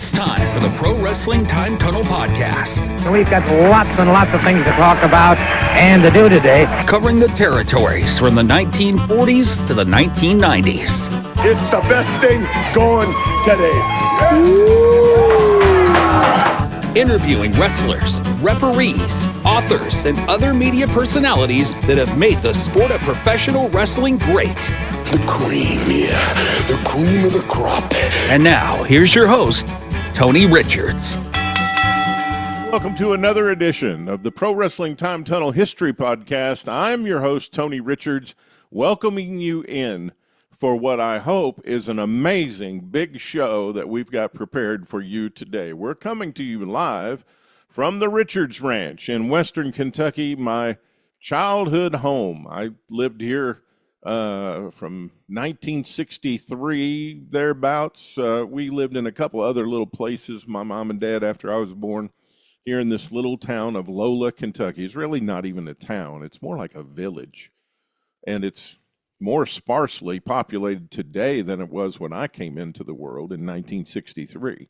It's time for the Pro Wrestling Time Tunnel Podcast. We've got lots and lots of things to talk about and to do today. Covering the territories from the 1940s to the 1990s. It's the best thing going today. Interviewing wrestlers, referees, authors, and other media personalities that have made the sport of professional wrestling great. The cream, yeah. The cream of the crop. And now, here's your host, Tony Richards. Welcome to another edition of the Pro Wrestling Time Tunnel History Podcast. I'm your host, Tony Richards, welcoming you in for what I hope is an amazing big show that we've got prepared for you today. We're coming to you live from the Richards Ranch in Western Kentucky, my childhood home. I lived here from 1963, thereabouts. We lived in a couple other little places, my mom and dad, after I was born, here in this little town of Lola, Kentucky. It's really not even a town. It's more like a village. And it's more sparsely populated today than it was when I came into the world in 1963.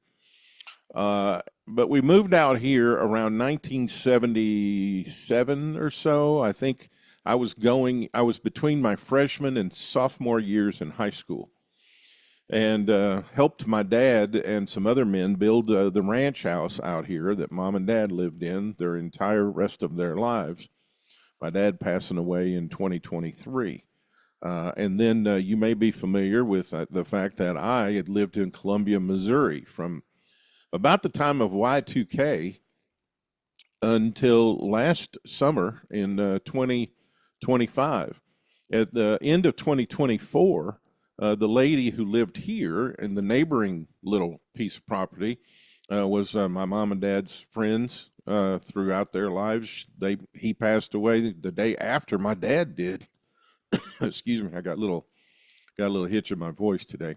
But we moved out here around 1977 or so. I think I was between my freshman and sophomore years in high school, and helped my dad and some other men build the ranch house out here that mom and dad lived in their entire rest of their lives. My dad passing away in 2023. And then you may be familiar with the fact that I had lived in Columbia, Missouri from about the time of Y2K until last summer in 2025. At the end of 2024, the lady who lived here in the neighboring little piece of property was my mom and dad's friends throughout their lives. He passed away the day after my dad did. Excuse me, I got a little hitch in my voice today.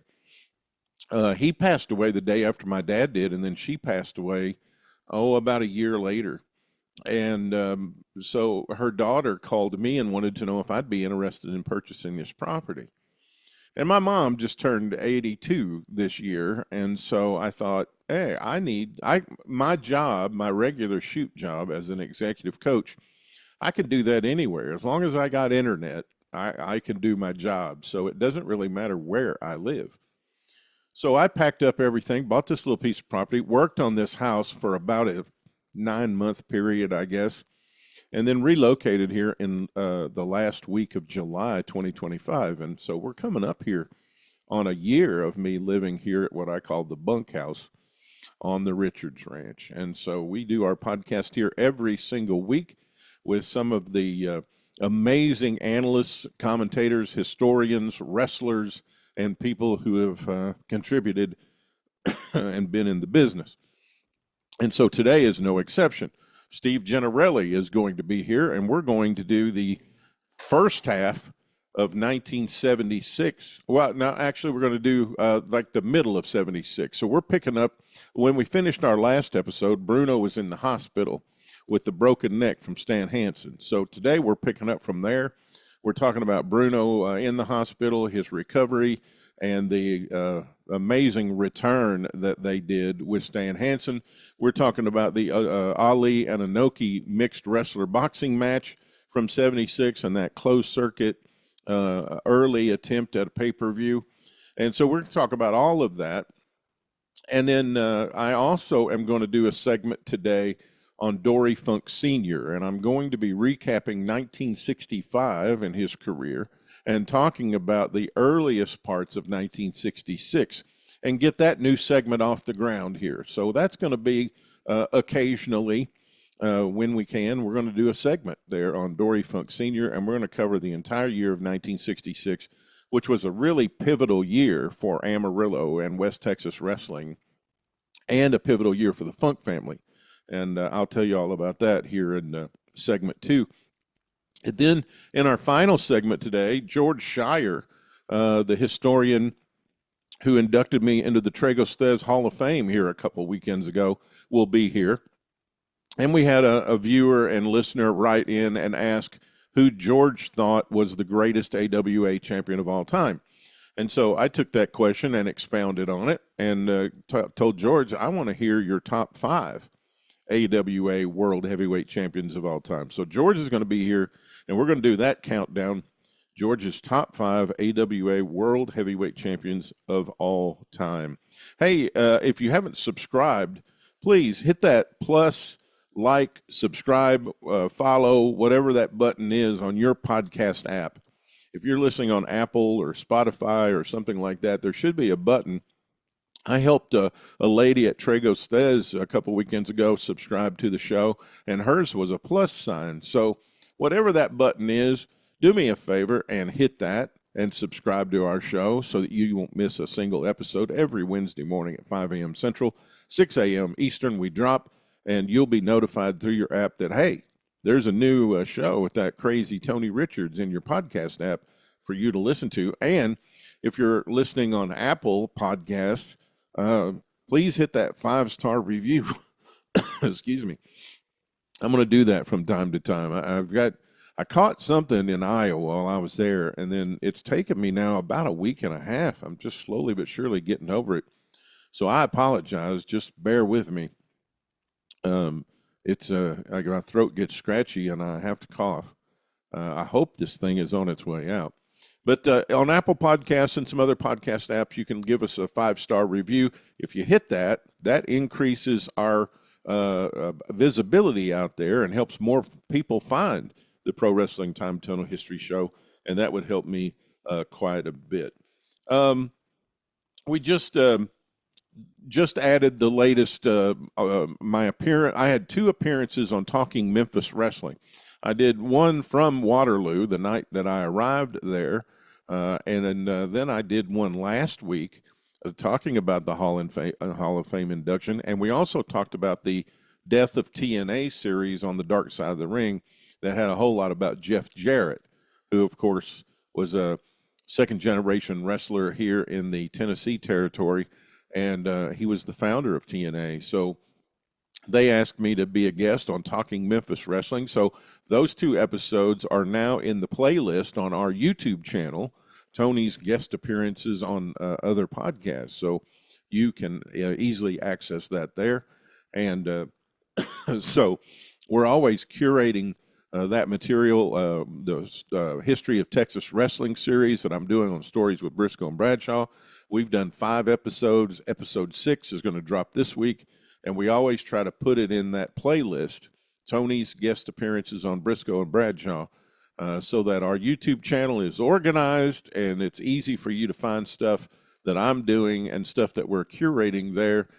He passed away the day after my dad did, and then she passed away, about a year later. And so her daughter called me and wanted to know if I'd be interested in purchasing this property. And my mom just turned 82 this year, and so I thought, hey, my job, my regular shoot job as an executive coach, I could do that anywhere. As long as I got internet, I can do my job, so it doesn't really matter where I live. So I packed up everything, bought this little piece of property, worked on this house for about a 9-month period, I guess, and then relocated here in the last week of July 2025. And so we're coming up here on a year of me living here at what I call the bunkhouse on the Richards Ranch. And so we do our podcast here every single week with some of the amazing analysts, commentators, historians, wrestlers, and people who have contributed and been in the business. And so today is no exception. Steve Gennerelli is going to be here, and we're going to do the first half of 1976. Well, no, actually, we're going to do like the middle of 76. So we're picking up, when we finished our last episode, Bruno was in the hospital with the broken neck from Stan Hansen. So today we're picking up from there. We're talking about Bruno in the hospital, his recovery, and the amazing return that they did with Stan Hansen. We're talking about the Ali and Inoki mixed wrestler boxing match from 76 and that closed circuit early attempt at a pay-per-view. And so we're going to talk about all of that. And then I also am going to do a segment today on Dory Funk Sr., and I'm going to be recapping 1965 and his career and talking about the earliest parts of 1966 and get that new segment off the ground here. So that's going to be occasionally when we can. We're going to do a segment there on Dory Funk Sr., and we're going to cover the entire year of 1966, which was a really pivotal year for Amarillo and West Texas wrestling and a pivotal year for the Funk family. And I'll tell you all about that here in segment 2. And then in our final segment today, George Shire, the historian who inducted me into the Tragos Hall of Fame here a couple weekends ago, will be here. And we had a viewer and listener write in and ask who George thought was the greatest AWA champion of all time. And so I took that question and expounded on it. and told George, I want to hear your top 5 AWA World Heavyweight Champions of all time. So George is going to be here, and we're going to do that countdown. George's top 5 AWA World Heavyweight Champions of all time. Hey, if you haven't subscribed, please hit that plus, like, subscribe, follow, whatever that button is on your podcast app. If you're listening on Apple or Spotify or something like that, there should be a button. I helped a lady at Trago Stez a couple weekends ago subscribe to the show, and hers was a plus sign. So whatever that button is, do me a favor and hit that and subscribe to our show so that you won't miss a single episode. Every Wednesday morning at 5 a.m. Central, 6 a.m. Eastern, we drop, and you'll be notified through your app that, hey, there's a new show with that crazy Tony Richards in your podcast app for you to listen to. And if you're listening on Apple Podcasts, please hit that 5-star review. Excuse me. I'm going to do that from time to time. I caught something in Iowa while I was there, and then it's taken me now about a week and a half. I'm just slowly but surely getting over it. So I apologize. Just bear with me. It's like my throat gets scratchy and I have to cough. I hope this thing is on its way out. But on Apple Podcasts and some other podcast apps, you can give us a 5-star review. If you hit that, that increases our visibility out there and helps more people find the Pro Wrestling Time Tunnel History Show, and that would help me quite a bit. We just added the latest, my appearance. I had 2 appearances on Talking Memphis Wrestling. I did one from Waterloo the night that I arrived there, and then I did one last week talking about the Hall of Fame induction, and we also talked about the Death of TNA series on the Dark Side of the Ring that had a whole lot about Jeff Jarrett, who, of course, was a second-generation wrestler here in the Tennessee territory, and he was the founder of TNA. So they asked me to be a guest on Talking Memphis Wrestling. So those 2 episodes are now in the playlist on our YouTube channel, Tony's guest appearances on other podcasts. So you can easily access that there. And so we're always curating that material, the History of Texas Wrestling series that I'm doing on Stories with Briscoe and Bradshaw. We've done 5 episodes. Episode 6 is going to drop this week, and we always try to put it in that playlist, Tony's guest appearances on Briscoe and Bradshaw, so that our YouTube channel is organized and it's easy for you to find stuff that I'm doing and stuff that we're curating there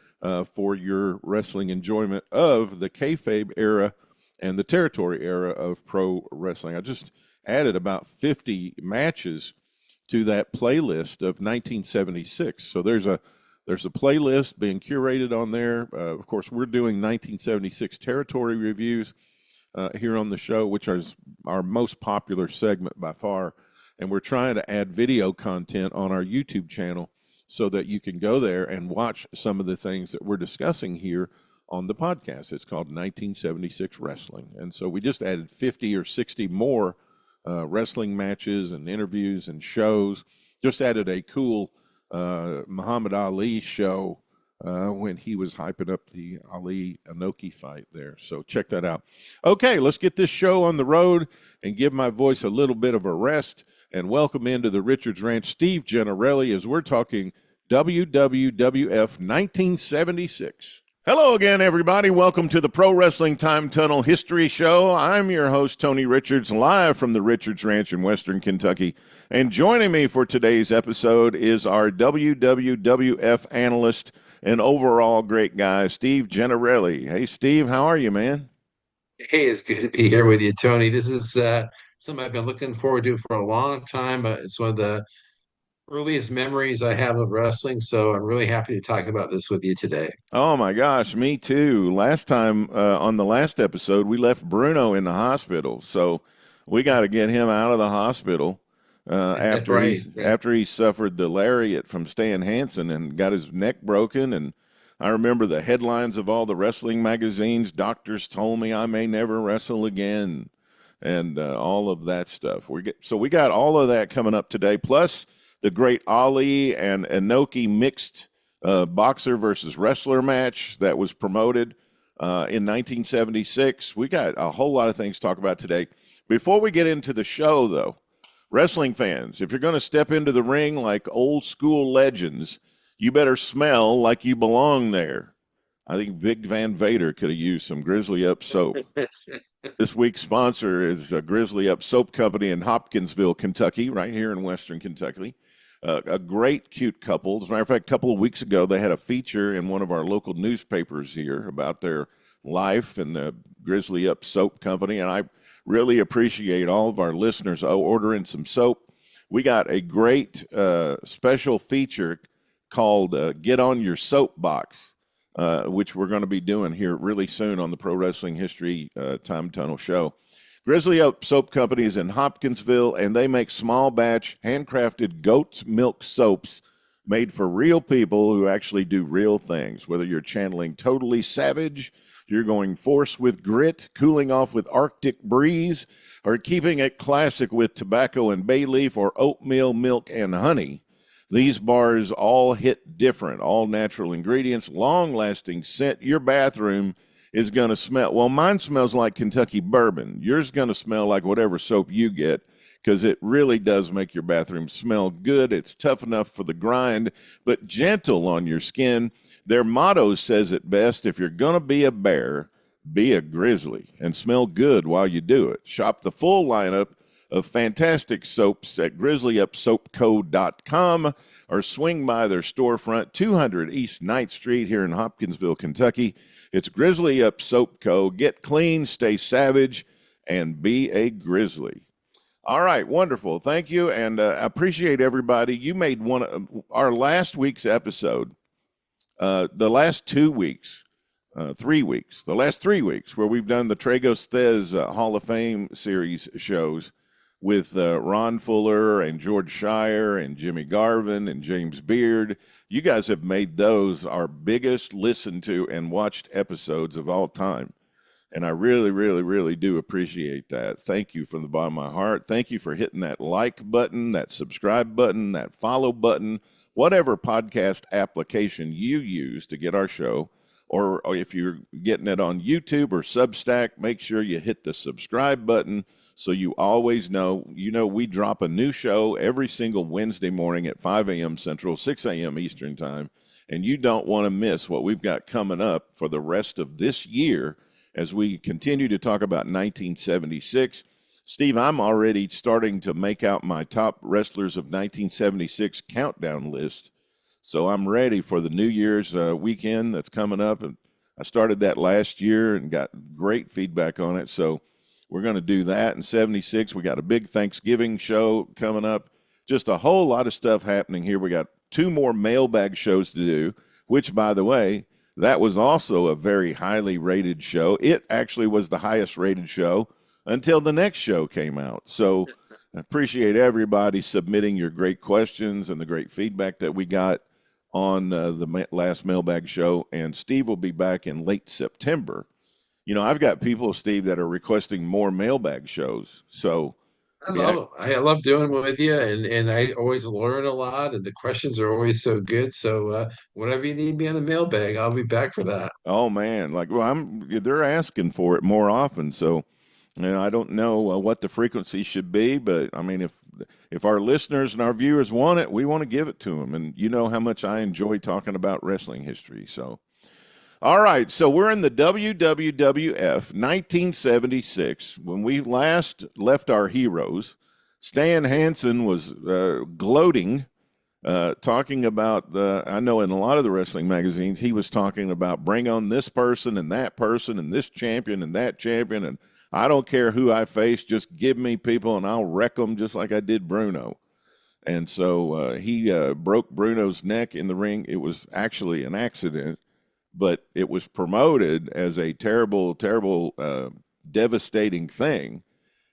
for your wrestling enjoyment of the kayfabe era and the territory era of pro wrestling. I just added about 50 matches to that playlist of 1976. So there's a playlist being curated on there. Of course, we're doing 1976 territory reviews here on the show, which is our most popular segment by far. And we're trying to add video content on our YouTube channel so that you can go there and watch some of the things that we're discussing here on the podcast. It's called 1976 Wrestling. And so we just added 50 or 60 more wrestling matches and interviews and shows. Just added a cool Muhammad Ali show when he was hyping up the Ali Inoki fight there. So check that out. Okay, let's get this show on the road and give my voice a little bit of a rest and welcome into the Richards Ranch Steve Gennerelli as we're talking WWWF 1976. Hello again, everybody. Welcome to the Pro Wrestling Time Tunnel History Show. I'm your host, Tony Richards, live from the Richards Ranch in Western Kentucky. And joining me for today's episode is our WWWF analyst and overall great guy, Steve Gennerelli. Hey, Steve, how are you, man? Hey, it's good to be here with you, Tony. This is something I've been looking forward to for a long time. It's one of the earliest memories I have of wrestling, so I'm really happy to talk about this with you today. Oh, my gosh, me too. Last time on the last episode, we left Bruno in the hospital, so we got to get him out of the hospital after he suffered the lariat from Stan Hansen and got his neck broken. And I remember the headlines of all the wrestling magazines. Doctors told me I may never wrestle again, and all of that stuff. So we got all of that coming up today, plus the great Ali and Inoki mixed boxer versus wrestler match that was promoted in 1976. We got a whole lot of things to talk about today. Before we get into the show, though, wrestling fans, if you're going to step into the ring like old school legends, you better smell like you belong there. I think Vic Van Vader could have used some Grizzly Up soap. This week's sponsor is Grizzly Up Soap Company in Hopkinsville, Kentucky, right here in Western Kentucky. A great, cute couple. As a matter of fact, a couple of weeks ago, they had a feature in one of our local newspapers here about their life and the Grizzly Up Soap Company, and I really appreciate all of our listeners ordering some soap. We got a great special feature called Get on Your Soapbox, which we're going to be doing here really soon on the Pro Wrestling History Time Tunnel Show. Grizzly Up Soap Company is in Hopkinsville, and they make small batch, handcrafted goat's milk soaps made for real people who actually do real things. Whether you're channeling totally savage, you're going force with grit, cooling off with Arctic breeze, or keeping it classic with tobacco and bay leaf or oatmeal, milk, and honey, these bars all hit different, all natural ingredients, long-lasting scent. Your bathroom is going to smell. Well, mine smells like Kentucky bourbon. Yours is going to smell like whatever soap you get, because it really does make your bathroom smell good. It's tough enough for the grind, but gentle on your skin. Their motto says it best: if you're going to be a bear, be a grizzly, and smell good while you do it. Shop the full lineup of fantastic soaps at grizzlyupsoapco.com or swing by their storefront, 200 East Ninth Street here in Hopkinsville, Kentucky. It's Grizzly Up Soap Co. Get clean, stay savage, and be a grizzly. All right, wonderful. Thank you, and I appreciate everybody. You made one of our last week's episode, the last 2 weeks, 3 weeks, the last 3 weeks, where we've done the Tragos Thez Hall of Fame series shows with Ron Fuller and George Shire and Jimmy Garvin and James Beard. You guys have made those our biggest listened to and watched episodes of all time. And I really, really, really do appreciate that. Thank you from the bottom of my heart. Thank you for hitting that like button, that subscribe button, that follow button, whatever podcast application you use to get our show. Or if you're getting it on YouTube or Substack, make sure you hit the subscribe button so you always know. You know, we drop a new show every single Wednesday morning at 5 a.m. Central, 6 a.m. Eastern Time, and you don't want to miss what we've got coming up for the rest of this year as we continue to talk about 1976. Steve, I'm already starting to make out my top wrestlers of 1976 countdown list. So I'm ready for the New Year's weekend that's coming up. And I started that last year and got great feedback on it. So we're going to do that in 76. We got a big Thanksgiving show coming up. Just a whole lot of stuff happening here. We got 2 more mailbag shows to do, which, by the way, that was also a very highly rated show. It actually was the highest rated show until the next show came out. So I appreciate everybody submitting your great questions and the great feedback that we got on the last mailbag show. And Steve will be back in late September. You know, I've got people, Steve, that are requesting more mailbag shows. So I love doing them with you, and I always learn a lot, and the questions are always so good. So whenever you need me on the mailbag, I'll be back for that. oh man, they're asking for it more often. So, you know, I don't know what the frequency should be, but I mean, if our listeners and our viewers want it, we want to give it to them. And you know how much I enjoy talking about wrestling history. So, all right, so we're in the WWWF 1976. When we last left our heroes, Stan Hansen was gloating, talking about, I know in a lot of the wrestling magazines, he was talking about bring on this person and this champion and that champion, and I don't care who I face, just give me people and I'll wreck them just like I did Bruno. And so he broke Bruno's neck in the ring. It was actually an accident, but it was promoted as a terrible, terrible, devastating thing.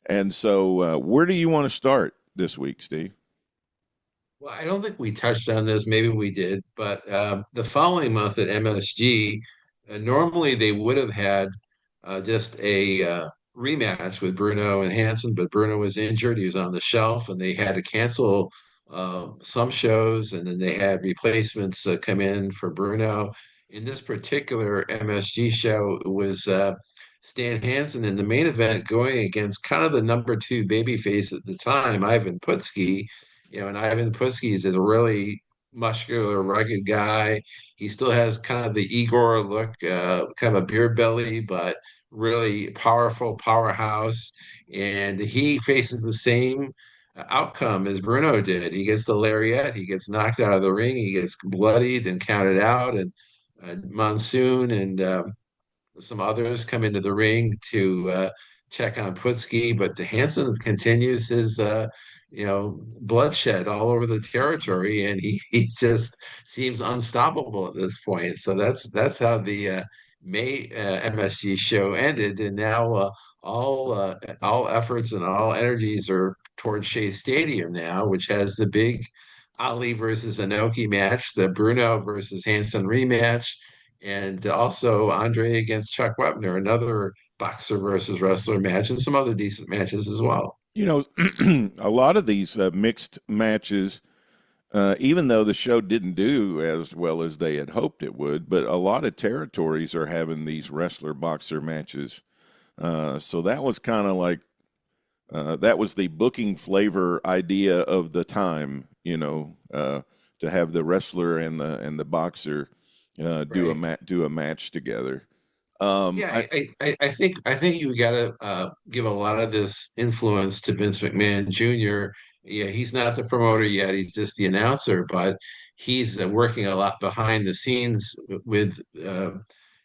And so where do you want to start this week, Steve? Well, I don't think we touched on this. Maybe we did, but the following month at MSG, normally they would have had just a rematch with Bruno and Hansen, but Bruno was injured. He was on the shelf, and they had to cancel some shows, and then they had replacements come in for Bruno. In this particular MSG show, it was Stan Hansen in the main event going against kind of the number two babyface at the time, Ivan Putski. And Ivan Putski is a really muscular, rugged guy. He still has kind of the Igor look, kind of a beer belly, but really powerful powerhouse. And he faces the same outcome as Bruno did. He gets the lariat, he gets knocked out of the ring, he gets bloodied and counted out, and Monsoon and some others come into the ring to check on Putski, but Hansen continues his bloodshed all over the territory, and he just seems unstoppable at this point. So that's how the May MSG show ended, and now all efforts and all energies are towards Shea Stadium now, which has the big Ali versus Inoki match, the Bruno versus Hansen rematch, and also Andre against Chuck Wepner, another boxer versus wrestler match, and some other decent matches as well. A lot of these mixed matches, even though the show didn't do as well as they had hoped it would, but a lot of territories are having these wrestler boxer matches. So that was kind of like that was the booking flavor idea of the time, to have the wrestler and the boxer do a match together. I think you got to give a lot of this influence to Vince McMahon Jr. Yeah, he's not the promoter yet; he's just the announcer, but he's working a lot behind the scenes with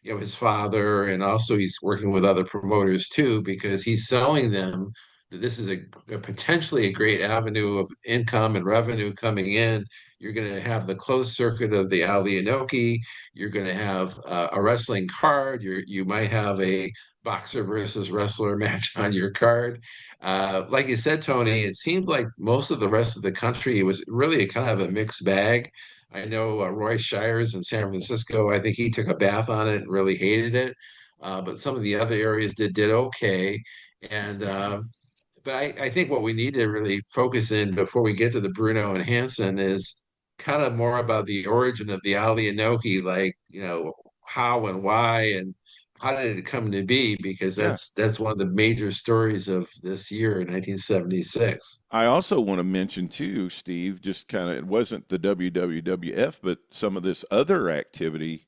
his father, and also he's working with other promoters too, because he's selling them that this is a potentially a great avenue of income and revenue coming in. You're going to have the closed circuit of the Ali Inoki. You're going to have a wrestling card. You might have a boxer versus wrestler match on your card. Like you said, Tony, it seemed like most of the rest of the country was really a kind of a mixed bag. I know Roy Shires in San Francisco, I think he took a bath on it and really hated it. But some of the other areas did okay. And but I think what we need to really focus in before we get to the Bruno and Hansen is kind of more about the origin of the Ali Inoki, like, how and why and how did it come to be? Because Yeah. that's one of the major stories of this year, 1976. I also want to mention too, Steve, just kind of it wasn't the WWWF, but some of this other activity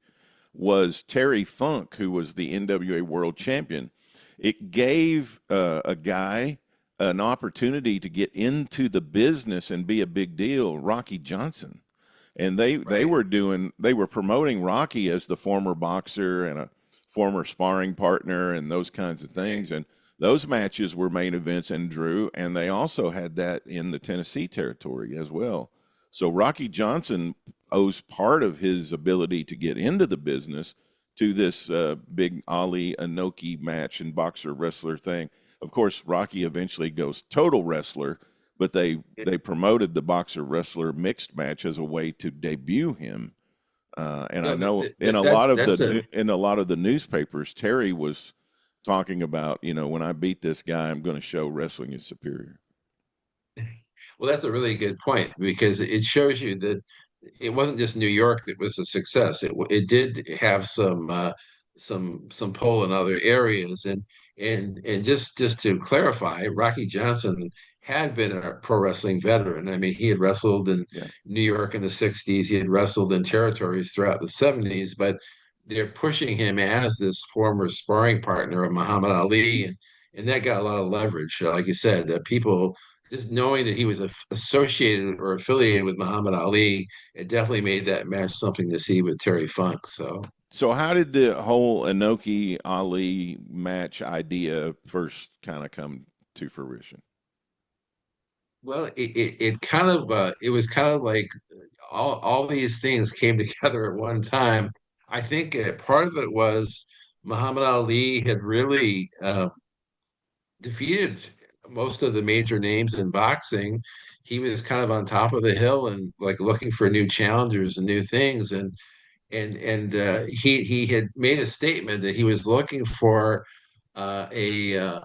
was Terry Funk, who was the NWA World Champion. It gave a guy an opportunity to get into the business and be a big deal, Rocky Johnson. And they were promoting Rocky as the former boxer and a former sparring partner and those kinds of things. And those matches were main events and drew, and they also had that in the Tennessee territory as well. So Rocky Johnson owes part of his ability to get into the business to this big Ali Inoki match and boxer wrestler thing. Of course, Rocky eventually goes total wrestler, but they promoted the boxer wrestler mixed match as a way to debut him. And I know in a lot of the newspapers, Terry was talking about, when I beat this guy, I'm going to show wrestling is superior. Well, that's a really good point, because it shows you that it wasn't just New York that was a success. It did have some pull in other areas, and just to clarify, Rocky Johnson had been a pro wrestling veteran. I mean, he had wrestled in New York in the 60s. He had wrestled in territories throughout the 70s, but they're pushing him as this former sparring partner of Muhammad Ali, and that got a lot of leverage. Like you said, people just knowing that he was associated or affiliated with Muhammad Ali, it definitely made that match something to see with Terry Funk. So how did the whole Inoki Ali match idea first kind of come to fruition? Well, it kind of it was kind of like all these things came together at one time. I think part of it was Muhammad Ali had really defeated most of the major names in boxing. He was kind of on top of the hill and like looking for new challengers and new things. And he had made a statement that he was looking for a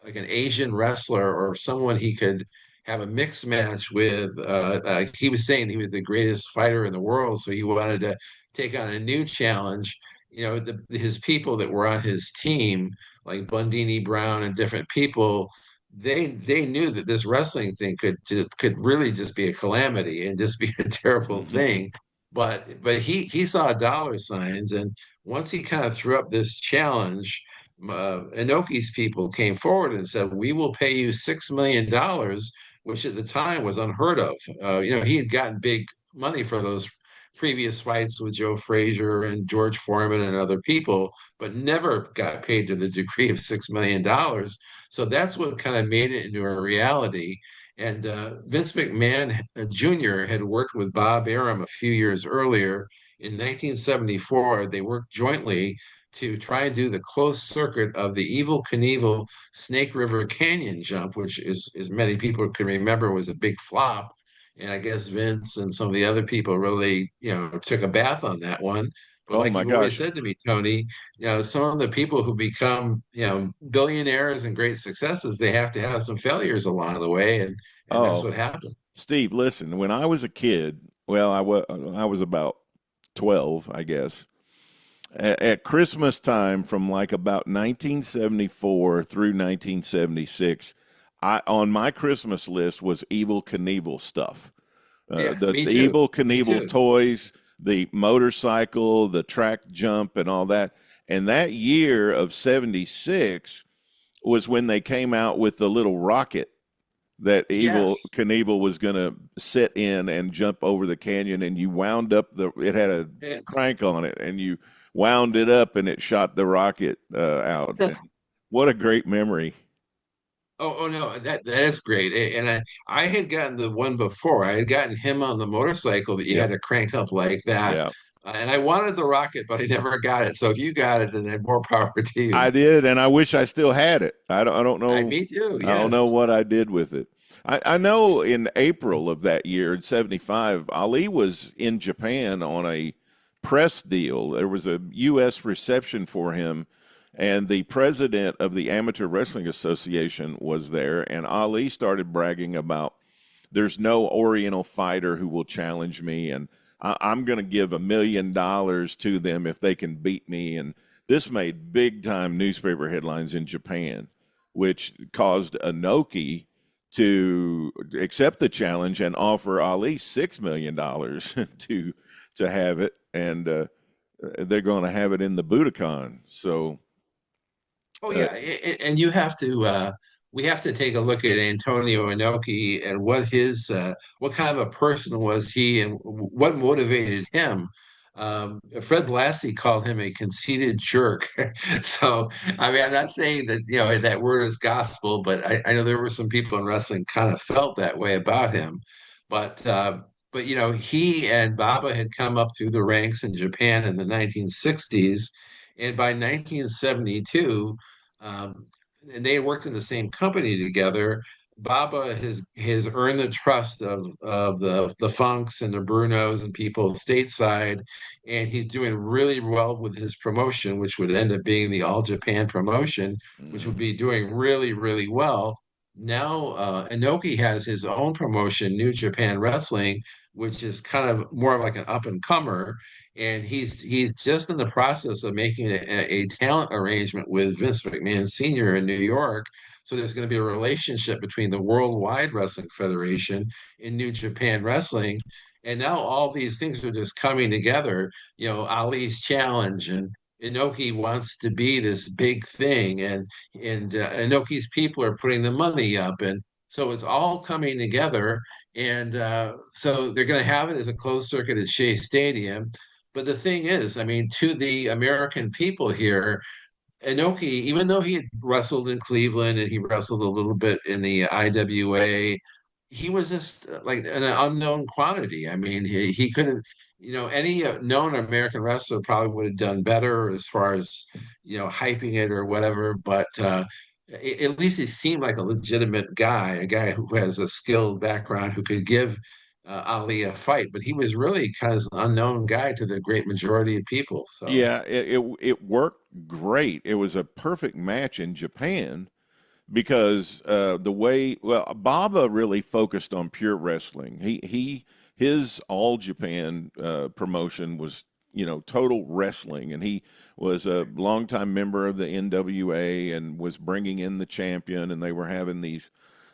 like an Asian wrestler or someone he could have a mixed match with, he was saying he was the greatest fighter in the world, so he wanted to take on a new challenge. His people that were on his team, like Bundini Brown and different people, they knew that this wrestling thing could really just be a calamity and just be a terrible thing. But he saw dollar signs, and once he kind of threw up this challenge, Inoki's people came forward and said, "We will pay you $6 million," which at the time was unheard of. He had gotten big money for those previous fights with Joe Frazier and George Foreman and other people, but never got paid to the degree of $6 million. So that's what kind of made it into a reality. And Vince McMahon Jr. had worked with Bob Arum a few years earlier. In 1974, they worked jointly to try and do the closed circuit of the Evel Knievel Snake River Canyon jump, which is, as many people can remember, was a big flop. And I guess Vince and some of the other people really, took a bath on that one. But Oh like my you've always gosh. said to me, Tony, some of the people who become, billionaires and great successes, they have to have some failures along the way, and that's Oh, what happened. Steve, listen, when I was a kid, well, I was about 12, I guess. At Christmas time from like about 1974 through 1976, on my Christmas list was Evil Knievel stuff. Yeah, The me too. Evil Me Knievel too. toys, the motorcycle, the track jump, and all that. And that year of 76 was when they came out with the little rocket that Evil Yes. Knievel was going to sit in and jump over the canyon, and you wound up it had a Yeah. crank on it, and you wound it up, and it shot the rocket out. And what a great memory! Oh no, that is great. And I had gotten the one before. I had gotten him on the motorcycle that you Yep, had to crank up like that. yeah, And I wanted the rocket, but I never got it. So if you got it, then more power to you. I did, and I wish I still had it. I don't know. Me too. I don't know Yes. what I did with it. I know in April of that year in 75, Ali was in Japan on a press deal. There was a U.S. reception for him, and the president of the Amateur Wrestling Association was there, and Ali started bragging about there's no Oriental fighter who will challenge me, and I'm going to give $1 million to them if they can beat me. And this made big time newspaper headlines in Japan, which caused Inoki to accept the challenge and offer Ali $6 million to have it, and they're going to have it in the Budokan. So, Oh uh, yeah, and you have to. We have to take a look at Antonio Inoki and what kind of a person was he, and what motivated him. Fred Blassie called him a conceited jerk. So, I mean, I'm not saying that that word is gospel, but I know there were some people in wrestling kind of felt that way about him. But he and Baba had come up through the ranks in Japan in the 1960s, and by 1972, and they had worked in the same company together. Baba has earned the trust of the Funks and the Brunos and people stateside, and he's doing really well with his promotion, which would end up being the All Japan promotion, which would mm, be doing really, really well. Now Inoki has his own promotion, New Japan Wrestling, which is kind of more like an up and comer, and he's just in the process of making a talent arrangement with Vince McMahon Sr. in New York. So there's going to be a relationship between the Worldwide Wrestling Federation and New Japan Wrestling. And now all these things are just coming together. Ali's challenge, and Inoki wants to be this big thing, and Inoki's people are putting the money up, and so it's all coming together. And so they're going to have it as a closed circuit at Shea Stadium. But the thing is, I mean, to the American people here, Inoki, even though he had wrestled in Cleveland and he wrestled a little bit in the IWA, he was just like an unknown quantity. I mean, he could have, any known American wrestler probably would have done better as far as, hyping it or whatever. But at least he seemed like a legitimate guy, a guy who has a skilled background who could give Ali a fight. But he was really kind of an unknown guy to the great majority of people. So. yeah, it worked great. It was a perfect match in Japan because the way, well, Baba really focused on pure wrestling. His All Japan promotion was, total wrestling, and he was a longtime member of the NWA and was bringing in the champion, and they were having these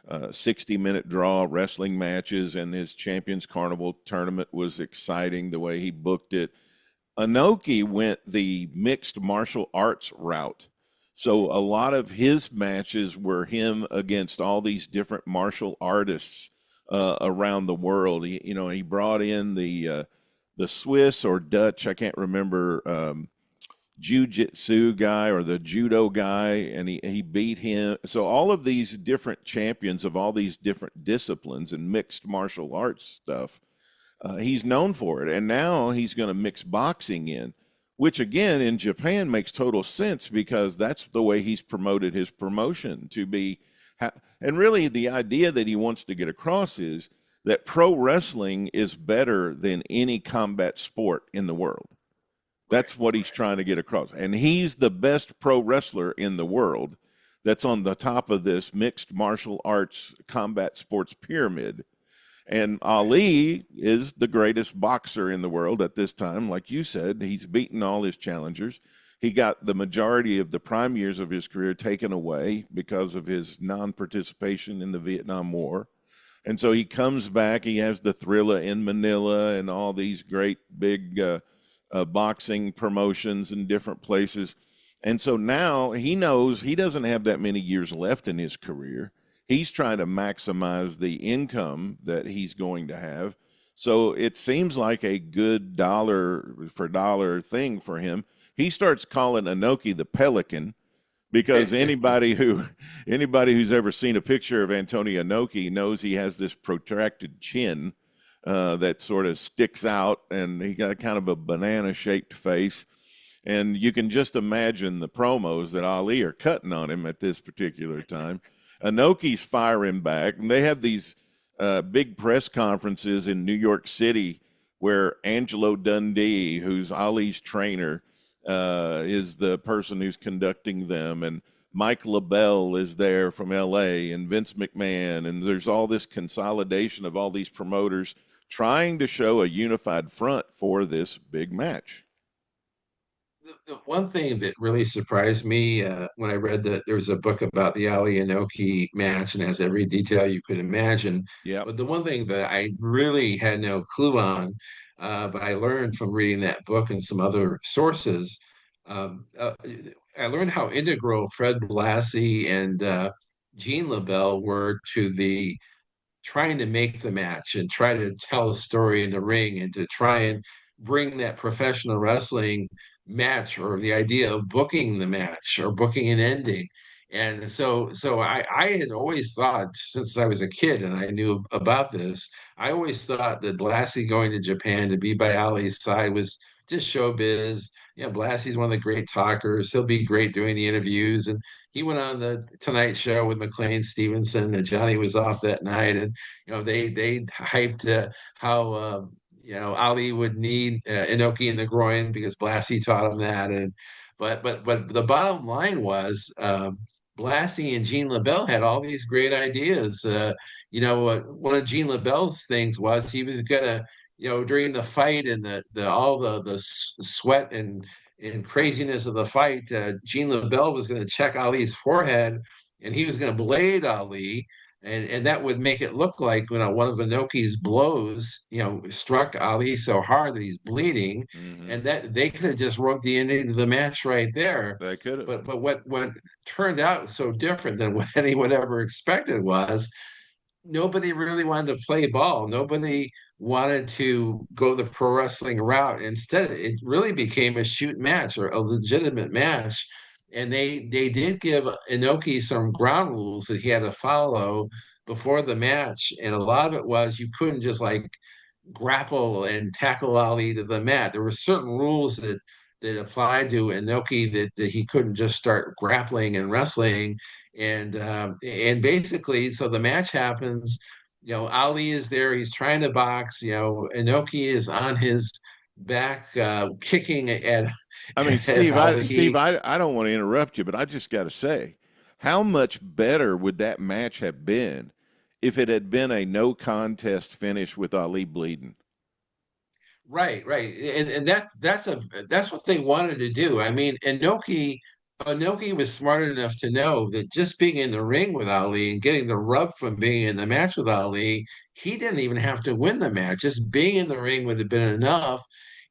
60-minute draw wrestling matches, and his Champions Carnival tournament was exciting the way he booked it. Inoki went the mixed martial arts route. So a lot of his matches were him against all these different martial artists around the world. He brought in the Swiss or Dutch, I can't remember, jiu-jitsu guy or the judo guy, and he beat him. So all of these different champions of all these different disciplines and mixed martial arts stuff, he's known for it. And now he's going to mix boxing in, which again in Japan makes total sense because that's the way he's promoted his promotion to be. And really the idea that he wants to get across is that pro wrestling is better than any combat sport in the world. That's what he's trying to get across. And he's the best pro wrestler in the world that's on the top of this mixed martial arts combat sports pyramid. And Ali is the greatest boxer in the world at this time. Like you said, he's beaten all his challengers. He got the majority of the prime years of his career taken away because of his non-participation in the Vietnam War. And so he comes back. He has the Thrilla in Manila and all these great big boxing promotions in different places. And so now he knows he doesn't have that many years left in his career. He's trying to maximize the income that he's going to have. So it seems like a good dollar for dollar thing for him. He starts calling Inoki the Pelican because anybody who's ever seen a picture of Antonio Inoki knows he has this protracted chin that sort of sticks out, and he got kind of a banana-shaped face. And you can just imagine the promos that Ali are cutting on him at this particular time. Inoki's firing back, and they have these big press conferences in New York City where Angelo Dundee, who's Ali's trainer, is the person who's conducting them, and Mike LaBelle is there from L.A., and Vince McMahon, and there's all this consolidation of all these promoters trying to show a unified front for this big match. The one thing that really surprised me when I read that there was a book about the Ali Inoki match and has every detail you could imagine. Yeah. But the one thing that I really had no clue on, but I learned from reading that book and some other sources, I learned how integral Fred Blassie and Gene LaBelle were to the trying to make the match and try to tell a story in the ring and to try and bring that professional wrestling match or the idea of booking the match or booking an ending. And so I had always thought since I was a kid and I knew about this, I always thought that Blassie going to Japan to be by Ali's side was just showbiz. Blassie's one of the great talkers. He'll be great doing the interviews. And he went on the Tonight Show with McLean Stevenson, and Johnny was off that night. And, they hyped how, Ali would need Inoki in the groin because Blassie taught him that. But the bottom line was Blassie and Gene LaBelle had all these great ideas. One of Gene LaBelle's things was he was gonna, during the fight and the sweat and craziness of the fight, Gene LaBelle was going to check Ali's forehead, and he was going to blade Ali. And that would make it look like one of Inoki's blows, struck Ali so hard that he's bleeding, and that they could have just wrote the ending of the match right there. They could have. But what turned out so different than what anyone ever expected was nobody really wanted to play ball. Nobody wanted to go the pro wrestling route. Instead, it really became a shoot match or a legitimate match. And they did give Inoki some ground rules that he had to follow before the match. And a lot of it was you couldn't just like grapple and tackle Ali to the mat. There were certain rules that applied to Inoki that he couldn't just start grappling and wrestling. And basically, so the match happens. Ali is there. He's trying to box. Inoki is on his back, kicking at. I mean, Steve, I don't want to interrupt you, but I just got to say, how much better would that match have been if it had been a no contest finish with Ali bleeding? Right, right. And that's what they wanted to do. I mean, Inoki was smart enough to know that just being in the ring with Ali and getting the rub from being in the match with Ali, he didn't even have to win the match. Just being in the ring would have been enough.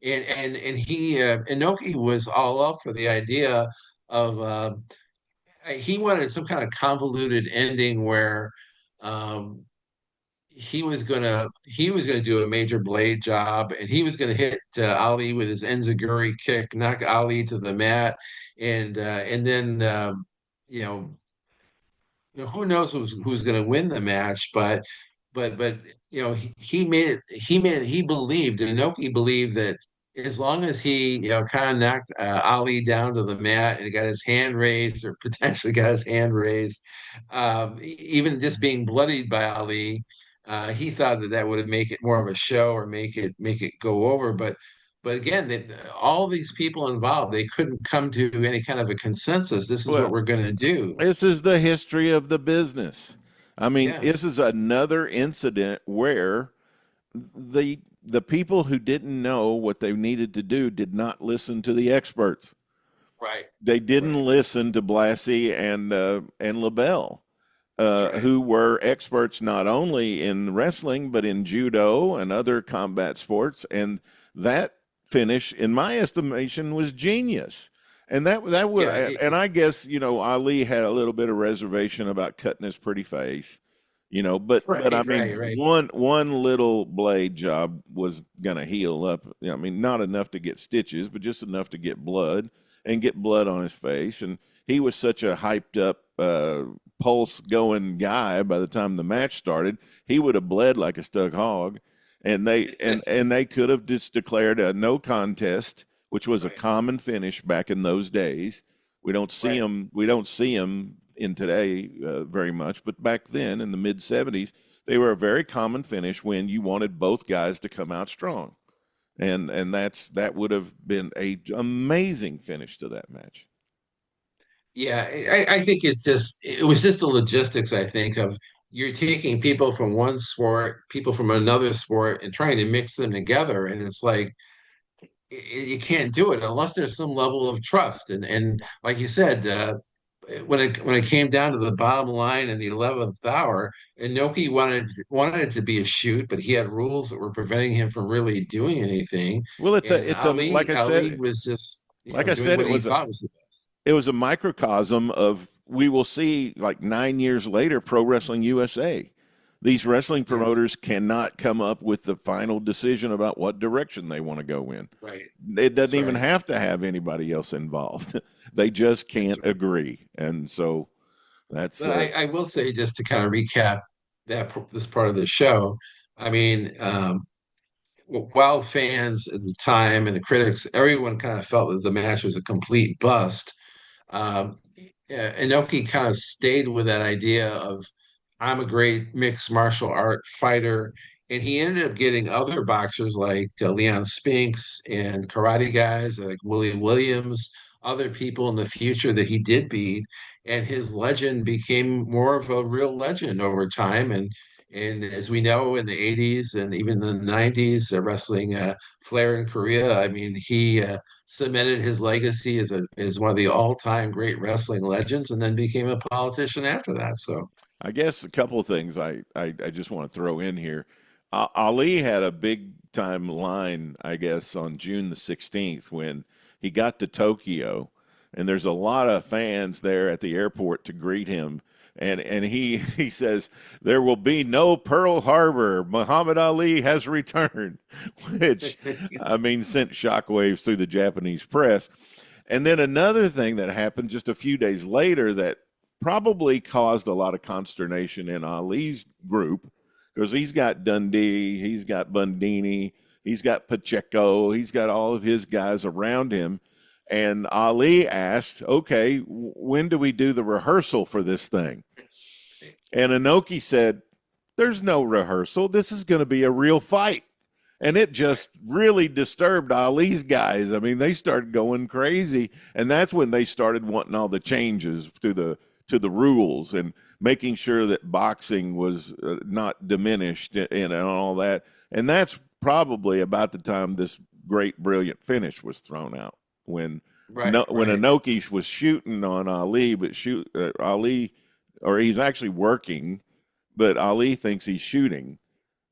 And Inoki was all up for the idea of he wanted some kind of convoluted ending where um he was gonna do a major blade job, and he was gonna hit Ali with his enziguri kick, knock Ali to the mat, and then you know who knows who's going to win the match, but he believed, Inoki believed that as long as he kind of knocked Ali down to the mat and got his hand raised or potentially got his hand raised, even just being bloodied by Ali, he thought that that would make it more of a show or make it go over. But again, all these people involved, they couldn't come to any kind of a consensus. This is what Well, we're going to do. this is the history of the business. I mean, Yeah, this is another incident where the people who didn't know what they needed to do did not listen to the experts. right, They didn't right. listen to Blassie and LaBelle, That's right. who were experts not only in wrestling but in judo and other combat sports. And that finish, in my estimation, was genius. And that would, Yeah, and I guess Ali had a little bit of reservation about cutting his pretty face, but I right, mean, right, right, one little blade job was gonna heal up. I mean, not enough to get stitches, but just enough to get blood and get blood on his face. And he was such a hyped up, pulse going guy. By the time the match started, he would have bled like a stuck hog. And they could have just declared a no contest, which was a right, common finish back in those days. We don't see right. them. We don't see them in today very much, but back then in the mid '70s, they were a very common finish when you wanted both guys to come out strong, and that would have been a amazing finish to that match. Yeah, I think it was just the logistics, I think, of you're taking people from one sport, people from another sport, and trying to mix them together. And it's like you can't do it unless there's some level of trust. And like you said, when it came down to the bottom line in the 11th hour, Inoki wanted it to be a shoot, but he had rules that were preventing him from really doing anything. Well, And it's a Ali was just like I doing said, what he thought was the best. it was a microcosm of, we will see like 9 years later, Pro Wrestling USA. These wrestling Yes, promoters cannot come up with the final decision about what direction they want to go in. right. It That's doesn't even right. have to have anybody else involved. They just That's can't right. agree. And so that's But I will say, just to kind of recap this part of the show, I mean, while fans at the time and the critics, everyone kind of felt that the match was a complete bust. Um, Inoki kind of stayed with that idea of I'm a great mixed martial art fighter, and he ended up getting other boxers like Leon Spinks and karate guys like Willie Williams, other people in the future that he did beat, and his legend became more of a real legend over time. And as we know, in the 80s and even the 90s, wrestling Flair in Korea, I mean, he cemented his legacy as one of the all-time great wrestling legends, and then became a politician after that. So, I guess a couple of things I just want to throw in here. Ali had a big time line, I guess, on June the 16th when he got to Tokyo, and there's a lot of fans there at the airport to greet him. And he says, there will be no Pearl Harbor. Muhammad Ali has returned, which, I mean, sent shockwaves through the Japanese press. And then another thing that happened just a few days later that probably caused a lot of consternation in Ali's group, because he's got Dundee, he's got Bundini, he's got Pacheco, he's got all of his guys around him. And Ali asked, okay, when do we do the rehearsal for this thing? And Inoki said, there's no rehearsal. This is going to be a real fight. And it just really disturbed Ali's guys. I mean, they started going crazy. And that's when they started wanting all the changes to the rules and making sure that boxing was not diminished and all that. And that's probably about the time this great, brilliant finish was thrown out when Right, when right. Inoki was shooting on Ali, but Ali, or he's actually working, but Ali thinks he's shooting.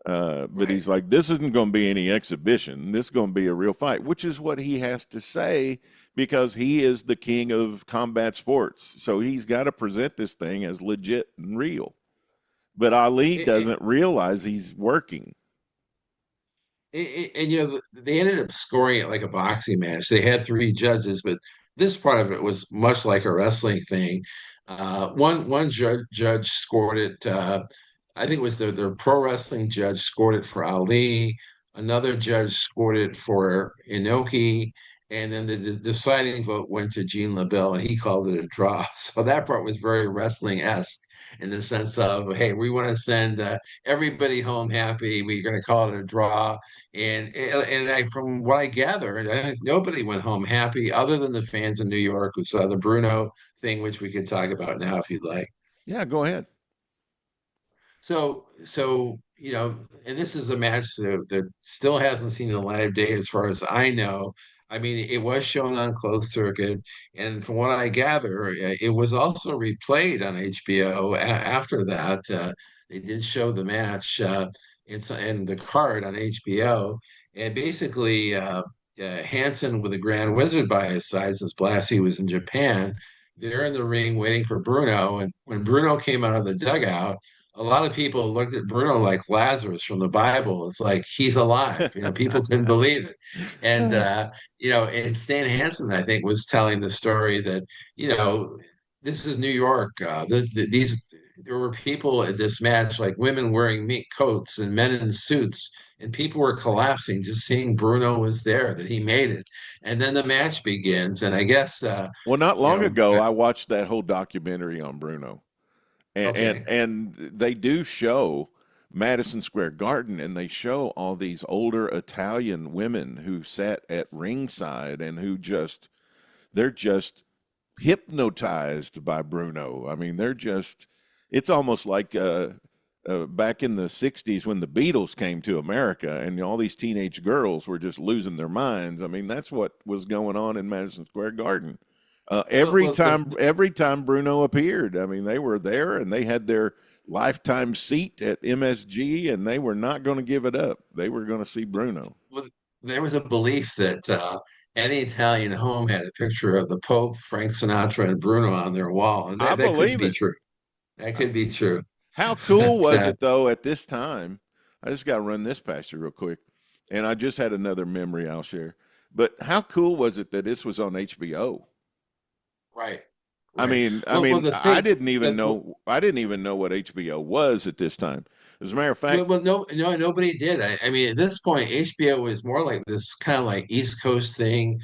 But Right. he's like, this isn't going to be any exhibition. This is going to be a real fight, which is what he has to say because he is the king of combat sports. So he's got to present this thing as legit and real. But Ali It, doesn't realize he's working. and they ended up scoring it like a boxing match. They had three judges, but this part of it was much like a wrestling thing. One judge scored it. I think it was the pro wrestling judge scored it for Ali. Another judge scored it for Inoki, and then the deciding vote went to Gene LaBelle, and he called it a draw. So that part was very wrestling-esque in the sense of, hey, we want to send everybody home happy. We're going to call it a draw. From what I gathered, I think nobody went home happy other than the fans in New York who saw the Bruno thing, which we could talk about now if you'd like. Yeah, go ahead. So and this is a match that still hasn't seen the light of day as far as I know. I mean, it was shown on closed circuit, and from what I gather, it was also replayed on HBO after that. They did show the match and the card on HBO, and basically, Hansen with the Grand Wizard by his side, since Blassie was in Japan, they're in the ring waiting for Bruno, and when Bruno came out of the dugout, a lot of people looked at Bruno like Lazarus from the Bible. It's like he's alive. People couldn't believe it. And and Stan Hansen, I think, was telling the story that, you know, this is New York. These there were people at this match, like women wearing mink coats and men in suits, and people were collapsing just seeing Bruno was there, that he made it. And then the match begins, and I guess Well, not you long know, ago, I watched that whole documentary on Bruno, okay. and they do show Madison Square Garden, and they show all these older Italian women who sat at ringside and who they're just hypnotized by Bruno. I mean, it's almost like back in the 60s when the Beatles came to America and all these teenage girls were just losing their minds. I mean, that's what was going on in Madison Square Garden. Well, Every well, every time Bruno appeared, I mean, they were there and they had their lifetime seat at MSG and they were not going to give it up. They were going to see Bruno. Well, there was a belief that any Italian home had a picture of the Pope, Frank Sinatra, and Bruno on their wall, and I that could believe be it. true. That could be true. How cool But, was it though at this time? I just got to run this past you real quick. And I just had another memory I'll share. But how cool was it that this was on HBO? right, I right. mean, I Well, mean, the I thing didn't even that know I didn't even know what HBO was at this time. As a matter of fact, no, nobody did. I mean, at this point, HBO was more like this kind of like East Coast thing,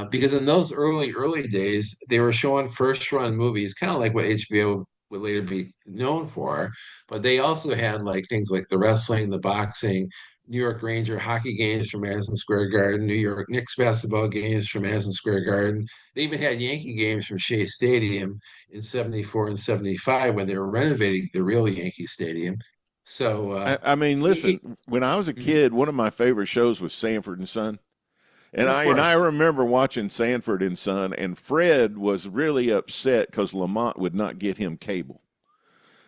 because in those early days, they were showing first run movies, kind of like what HBO would later be known for. But they also had like things like the wrestling, the boxing, New York Ranger hockey games from Madison Square Garden, New York Knicks basketball games from Madison Square Garden. They even had Yankee games from Shea Stadium in '74 and '75 when they were renovating the real Yankee Stadium. So I mean, it, listen, when I was a it, kid, one of my favorite shows was Sanford and Son. And of I course. remember watching Sanford and Son, and Fred was really upset because Lamont would not get him cable.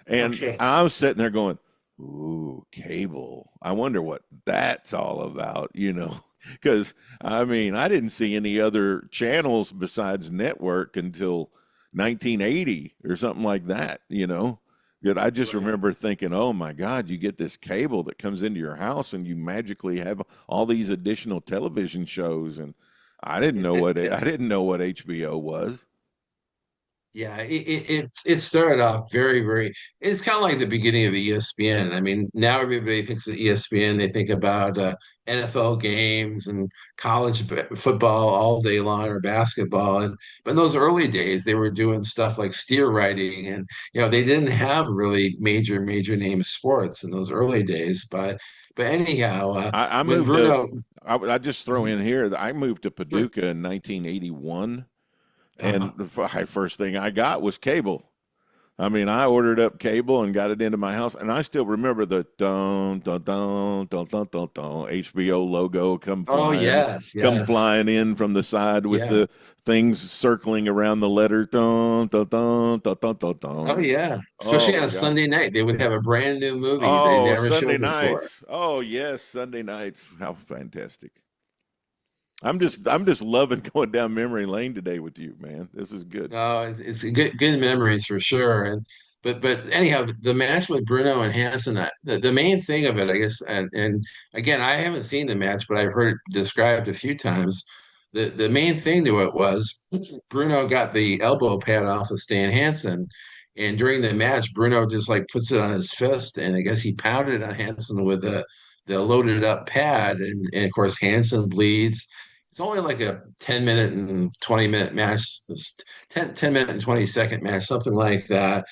And Okay. I was sitting there going, "Ooh, cable. I wonder what that's all about," you know? Because I mean, I didn't see any other channels besides network until 1980 or something like that, you know? That I just Right. remember thinking, "Oh my God, you get this cable that comes into your house and you magically have all these additional television shows." And I didn't know what HBO was. Yeah, it started off very. It's kind of like the beginning of ESPN. I mean, now everybody thinks of ESPN. They think about NFL games and football all day long or basketball. And but in those early days, they were doing stuff like steer riding, and they didn't have really major name sports in those early days. But anyhow, I when moved to, Bruno, I just throw in here that I moved to sure, Paducah in 1981, uh-huh. and the first thing I got was cable. I mean, I ordered up cable and got it into my house, and I still remember the dun dun dun dun dun dun dun HBO logo Oh, yes, come yes. flying in from the side with Yeah. the things circling around the letter dun dun dun dun dun dun Oh, dun. yeah. Especially Oh on God. Sunday night, they would have a brand new movie they Oh, never Sunday showed before. nights. Oh yes, Sunday nights. How fantastic. I'm just loving going down memory lane today with you, man. This is good. No, it's a good memories for sure. And but anyhow, the match with Bruno and Hansen, the main thing of it, I guess, and again, I haven't seen the match, but I've heard it described a few times. The main thing to it was Bruno got the elbow pad off of Stan Hansen, and during the match, Bruno just like puts it on his fist, and I guess he pounded on Hansen with the loaded up pad, and of course Hansen bleeds. It's only like a 10-minute and 20-minute match, 10-minute and 20-second match, something like that.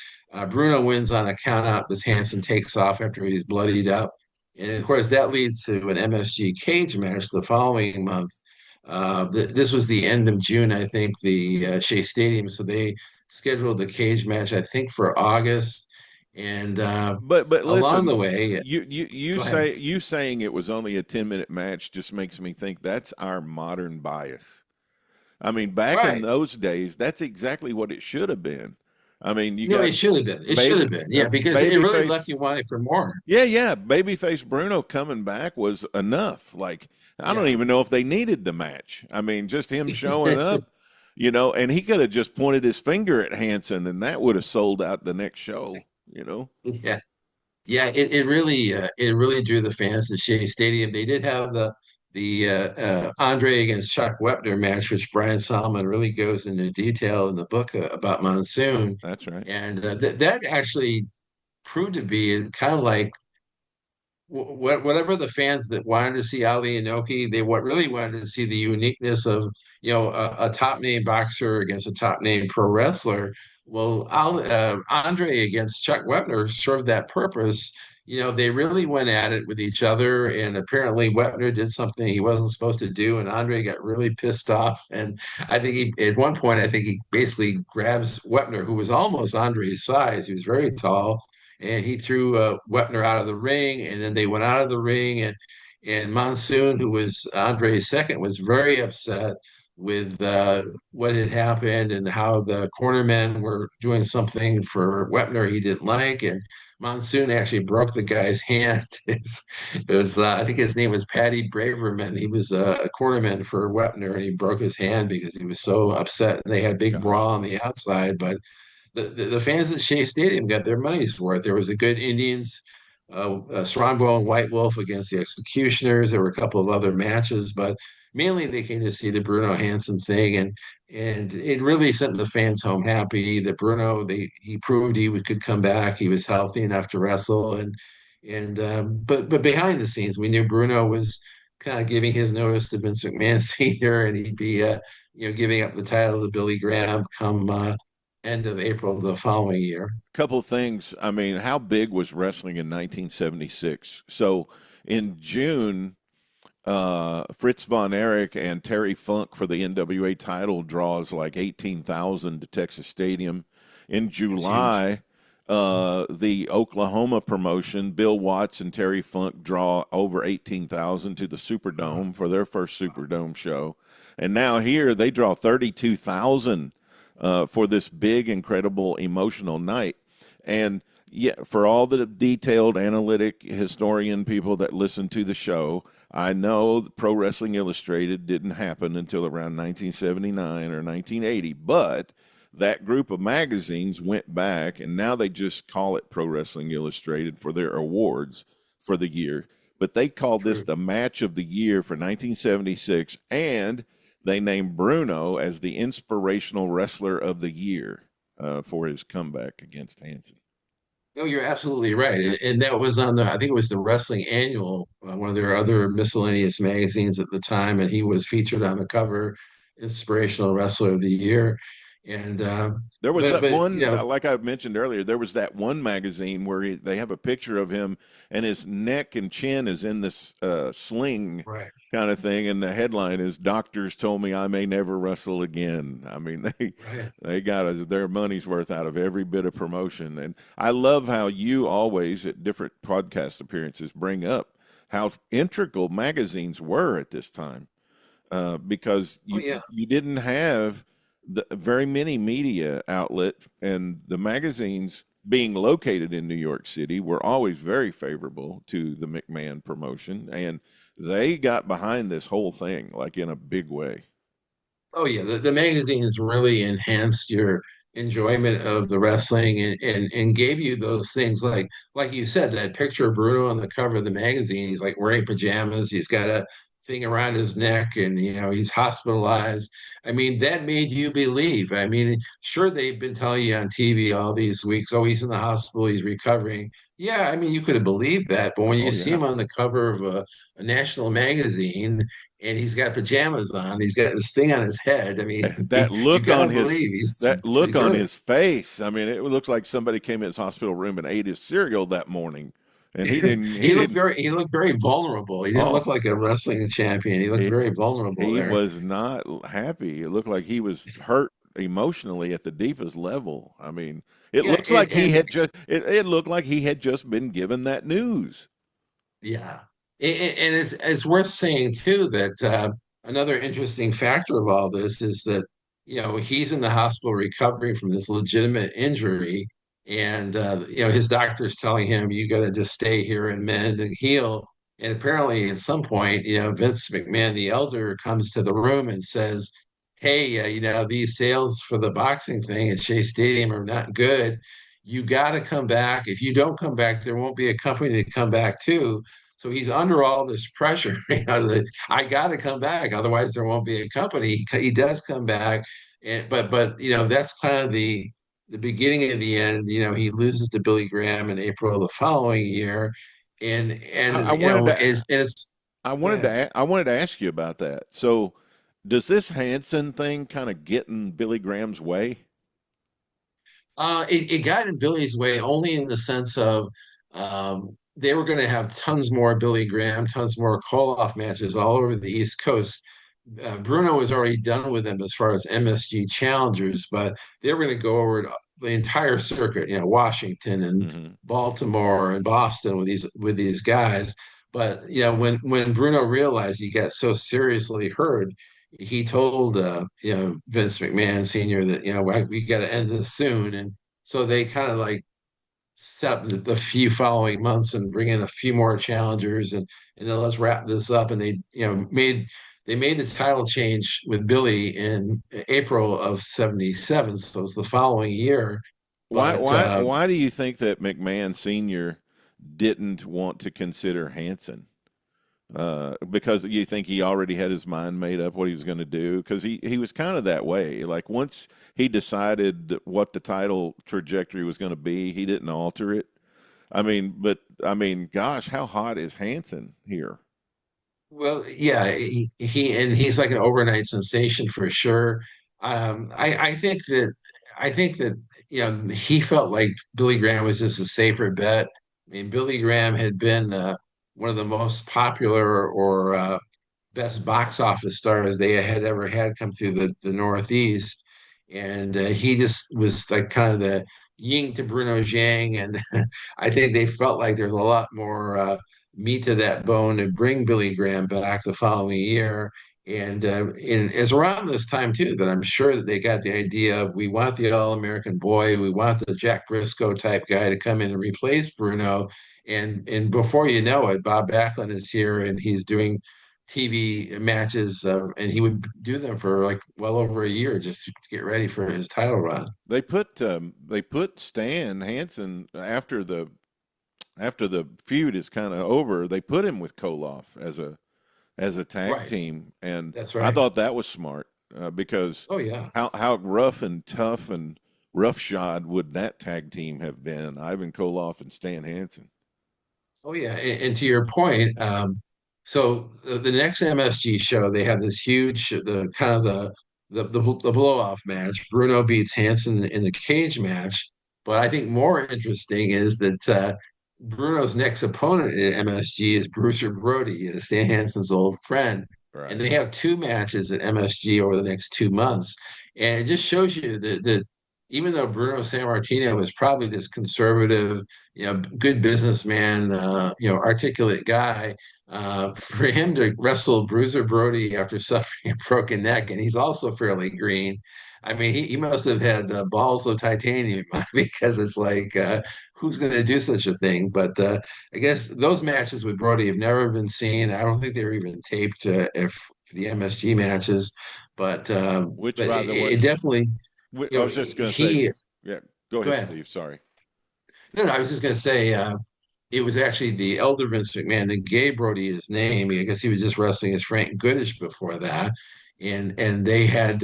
Bruno wins on a count out as Hansen takes off after he's bloodied up. And of course, that leads to an MSG cage match the following month. This was the end of June, I think, the Shea Stadium. So they scheduled the cage match, I think, for August. And But along listen, the way, you go ahead. say you saying it was only a 10-minute match just makes me think that's our modern bias. I mean, back in Right. those days, that's exactly what it should have been. I mean, you No, got it should have been. It should baby have been. Yeah, because it really left babyface. you wanting for more. Yeah, yeah, babyface Bruno coming back was enough. Like I don't Yeah. even know if they needed the match. I mean, just him showing up, and he could have just pointed his finger at Hanson, and that would have sold out the next show. Yeah. Yeah, it really drew the fans to Shea Stadium. They did have the Andre against Chuck Wepner match, which Brian Solomon really goes into detail in the book about Monsoon, That's right. and that actually proved to be kind of like whatever the fans that wanted to see Ali Inoki, they what really wanted to see the uniqueness of a top name boxer against a top name pro wrestler. Well, Andre against Chuck Wepner served that purpose. They really went at it with each other, and apparently Wepner did something he wasn't supposed to do, and Andre got really pissed off. And I think at one point, I think he basically grabs Wepner, who was almost Andre's size. He was very tall, and he threw Wepner out of the ring, and then they went out of the ring, and Monsoon, who was Andre's second, was very upset with what had happened and how the cornermen were doing something for Wepner he didn't like, and Monsoon actually broke the guy's hand. It was I think his name was Patty Braverman. He was a cornerman for Wepner, and he broke his hand because he was so upset. And they had a big Gosh. brawl on the outside, but the fans at Shea Stadium got their money's worth. There was a good Indians, Strongbow and White Wolf against the Executioners. There were a couple of other matches, but mainly they came to see the Bruno Hansen thing, and it really sent the fans home happy. That Bruno, he proved could come back. He was healthy enough to wrestle, but behind the scenes, we knew Bruno was kind of giving his notice to Vince McMahon Sr., and he'd be giving up the title to Billy Graham come end of April the following year. Couple things. I mean, how big was wrestling in 1976? So in June, Fritz von Erich and Terry Funk for the NWA title draws like 18,000 to Texas Stadium. In It's huge. July, the Oklahoma promotion, Bill Watts and Terry Funk draw over 18,000 to the Superdome for their first Superdome show. And now here they draw 32,000 for this big, incredible, emotional night. And yeah, for all the detailed analytic historian people that listen to the show, I know Pro Wrestling Illustrated didn't happen until around 1979 or 1980, but that group of magazines went back and now they just call it Pro Wrestling Illustrated for their awards for the year. But they called this True. the match of the year for 1976, and they named Bruno as the inspirational wrestler of the year for his comeback against Hansen. No, you're absolutely right. And that was I think it was the Wrestling Annual, one of their other miscellaneous magazines at the time, and he was featured on the cover, Inspirational Wrestler of the Year. And There was that but one, like I mentioned earlier, there was that one magazine where they have a picture of him and his neck and chin is in this sling right, kind of thing, and the headline is "Doctors told me I may never wrestle again." I mean, right. they got their money's worth out of every bit of promotion, and I love how you always at different podcast appearances bring up how integral magazines were at this time, because Oh you yeah. you didn't have very many media outlet, and the magazines being located in New York City were always very favorable to the McMahon promotion, and they got behind this whole thing like in a big way. Oh yeah, the magazines really enhanced your enjoyment of the wrestling and gave you those things like you said, that picture of Bruno on the cover of the magazine. He's like wearing pajamas, he's got a thing around his neck, and he's hospitalized. I mean, that made you believe. I mean, sure, they've been telling you on TV all these weeks, oh, he's in the hospital, he's recovering. Yeah, I mean, you could have believed that, but when you Oh see yeah. him on the cover of a national magazine and he's got pajamas on. He's got this thing on his head. I mean, that you look gotta on his believe he's that look he's on hurt. his face. I mean, it looks like somebody came in his hospital room and ate his cereal that morning, and he didn't. He looked very vulnerable. He didn't look Oh, like a wrestling champion. He looked he very vulnerable he there. was not happy. It looked like he was hurt emotionally at the deepest level. I mean, it Yeah, looks like and it looked like he had just been given that news. yeah, and it's worth saying too that another interesting factor of all this is that he's in the hospital recovering from this legitimate injury, and his doctor's telling him you got to just stay here and mend and heal. And apparently, at some point, Vince McMahon the elder comes to the room and says, "Hey, these sales for the boxing thing at Shea Stadium are not good. You got to come back. If you don't come back, there won't be a company to come back to." So he's under all this pressure. That I got to come back, otherwise there won't be a company. He does come back, but that's kind of the beginning of the end. He loses to Billy Graham in April of the following year, and I wanted to it's yeah. I wanted to ask you about that. So, does this Hanson thing kind of get in Billy Graham's way? It got in Billy's way only in the sense of they were going to have tons more Billy Graham, tons more call-off matches all over the East Coast. Bruno was already done with them as far as MSG challengers, but they were going to go over the entire circuit, Washington and Hmm. Baltimore and Boston with these guys. But when Bruno realized he got so seriously hurt, he told Vince McMahon Sr. that we got to end this soon, and so they kind of like set the few following months and bring in a few more challengers, and then let's wrap this up. And they made the title change with Billy in April of '77, so it's the following year. But Why do you think that McMahon Senior didn't want to consider Hanson? Because you think he already had his mind made up what he was going to do? Because he was kind of that way. Like once he decided what the title trajectory was going to be, he didn't alter it. I mean, gosh, how hot is Hanson here? Well, yeah, he's like an overnight sensation for sure. I think that he felt like Billy Graham was just a safer bet. I mean, Billy Graham had been one of the most popular or best box office stars they had ever had come through the Northeast, and he just was like kind of the yin to Bruno Zhang, and I think they felt like there's a lot more meat to that bone to bring Billy Graham back the following year. And it's around this time too that I'm sure that they got the idea of we want the All-American boy, we want the Jack Briscoe type guy to come in and replace Bruno. And before you know it, Bob Backlund is here and he's doing TV matches, and he would do them for like well over a year just to get ready for his title run. They put Stan Hansen after the feud is kind of over. They put him with Koloff as a tag Right. team, and That's I right. thought that was smart, because Oh yeah. how rough and tough and roughshod would that tag team have been? Ivan Koloff and Stan Hansen. Oh yeah. And to your point, so the next MSG show, they have this huge, the kind of the blow off match. Bruno beats Hansen in the cage match. But I think more interesting is that Bruno's next opponent at MSG is Bruiser Brody, Stan Hansen's old friend. And Right. they have two matches at MSG over the next 2 months. And it just shows you that even though Bruno Sammartino was probably this conservative, good businessman, articulate guy, for him to wrestle Bruiser Brody after suffering a broken neck, and he's also fairly green. I mean, he must have had balls of titanium because it's like, who's going to do such a thing? But I guess those matches with Brody have never been seen. I don't think they were even taped if the MSG matches, but Which, but by the way, it definitely, I was just going to say, he. yeah, go Go ahead, ahead. Steve. Sorry. No, I was just going to say, it was actually the elder Vince McMahon that gave Brody his name. I guess he was just wrestling as Frank Goodish before that, and they had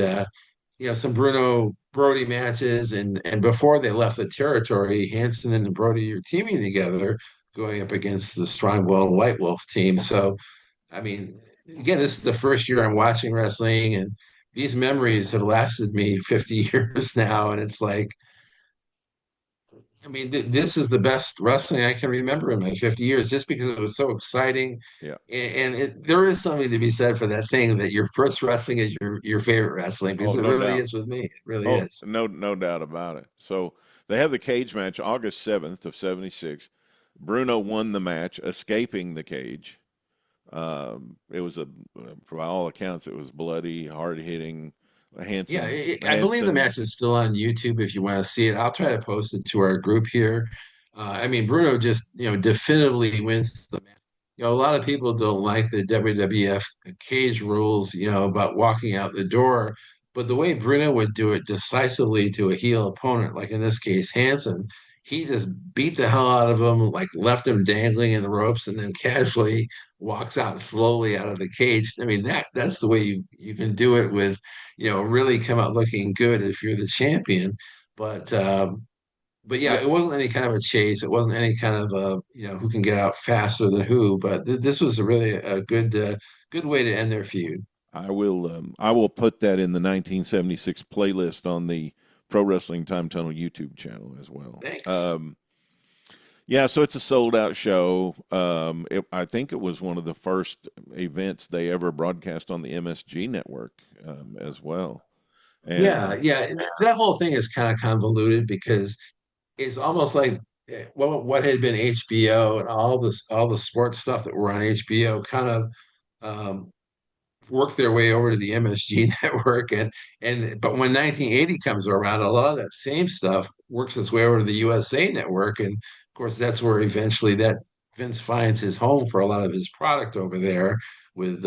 some Bruno Brody matches, and before they left the territory, Hanson and Brody are teaming together, going up against the Strongbow White Wolf team. So, I mean, again, this is the first year I'm watching wrestling, and these memories have lasted me 50 years now, and it's like, I mean, this is the best wrestling I can remember in my 50 years, just because it was so exciting. Yeah. And there is something to be said for that thing that your first wrestling is your favorite wrestling, Oh, because it no really doubt. is with me. It really Oh, is. no doubt about it. So they have the cage match August 7th of 76. Bruno won the match, escaping the cage. It was by all accounts, it was bloody, hard hitting. Yeah, I believe the Hanson. match is still on YouTube if you want to see it. I'll try to post it to our group here. I mean, Bruno just, definitively wins the match. A lot of people don't like the WWF cage rules, about walking out the door. But the way Bruno would do it decisively to a heel opponent, like in this case, Hansen, he just beat the hell out of him, like left him dangling in the ropes, and then casually walks out slowly out of the cage. I mean, that's the way you can do it with, really come out looking good if you're the champion. But but yeah, Yeah, it wasn't any kind of a chase. It wasn't any kind of a, who can get out faster than who. But this was a really a good way to end their feud. I will put that in the 1976 playlist on the Pro Wrestling Time Tunnel YouTube channel as well. Thanks. Yeah, so it's a sold out show. I think it was one of the first events they ever broadcast on the MSG network as well. Yeah, And yeah. That whole thing is kind of convoluted because it's almost like what had been HBO and all the sports stuff that were on HBO kind of um, work their way over to the MSG network, and but when 1980 comes around, a lot of that same stuff works its way over to the USA network, and of course that's where eventually that Vince finds his home for a lot of his product over there, with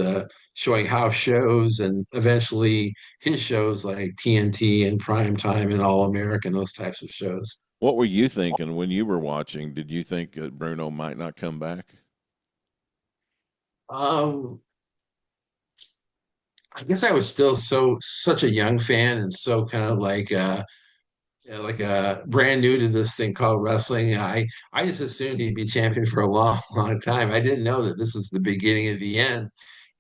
showing house shows and eventually his shows like TNT and Prime Time and All American, those types of shows. what were you thinking when you were watching? Did you think that Bruno might not come back? Um, I guess I was still such a young fan and so kind of like brand new to this thing called wrestling. I just assumed he'd be champion for a long, long time. I didn't know that this was the beginning of the end.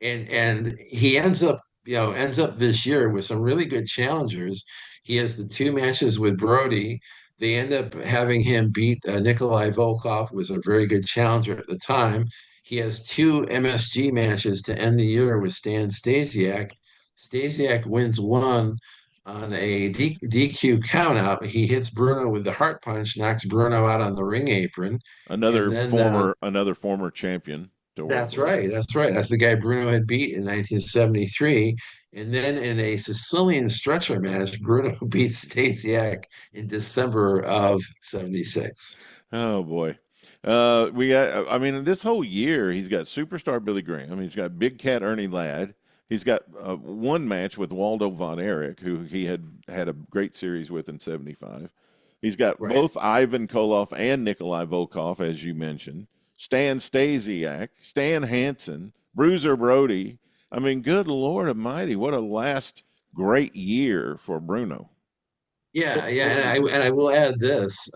And he ends up this year with some really good challengers. He has the two matches with Brody. They end up having him beat Nikolai Volkov, who was a very good challenger at the time. He has two MSG matches to end the year with Stan Stasiak. Stasiak wins one on a DQ countout. He hits Bruno with the heart punch, knocks Bruno out on the ring apron, and then Another former champion to work that's with. right, that's right. That's the guy Bruno had beat in 1973. And then in a Sicilian stretcher match, Bruno beats Stasiak in December of 76. Oh boy. We got, I mean, this whole year he's got superstar Billy Graham. He's got Big Cat Ernie Ladd. He's got one match with Waldo Von Erich, who he had a great series with in '75. He's got Right. both Ivan Koloff and Nikolai Volkov, as you mentioned. Stan Stasiak, Stan Hansen, Bruiser Brody. I mean, good Lord Almighty, what a last great year for Bruno. Yeah, yeah, and I will add this.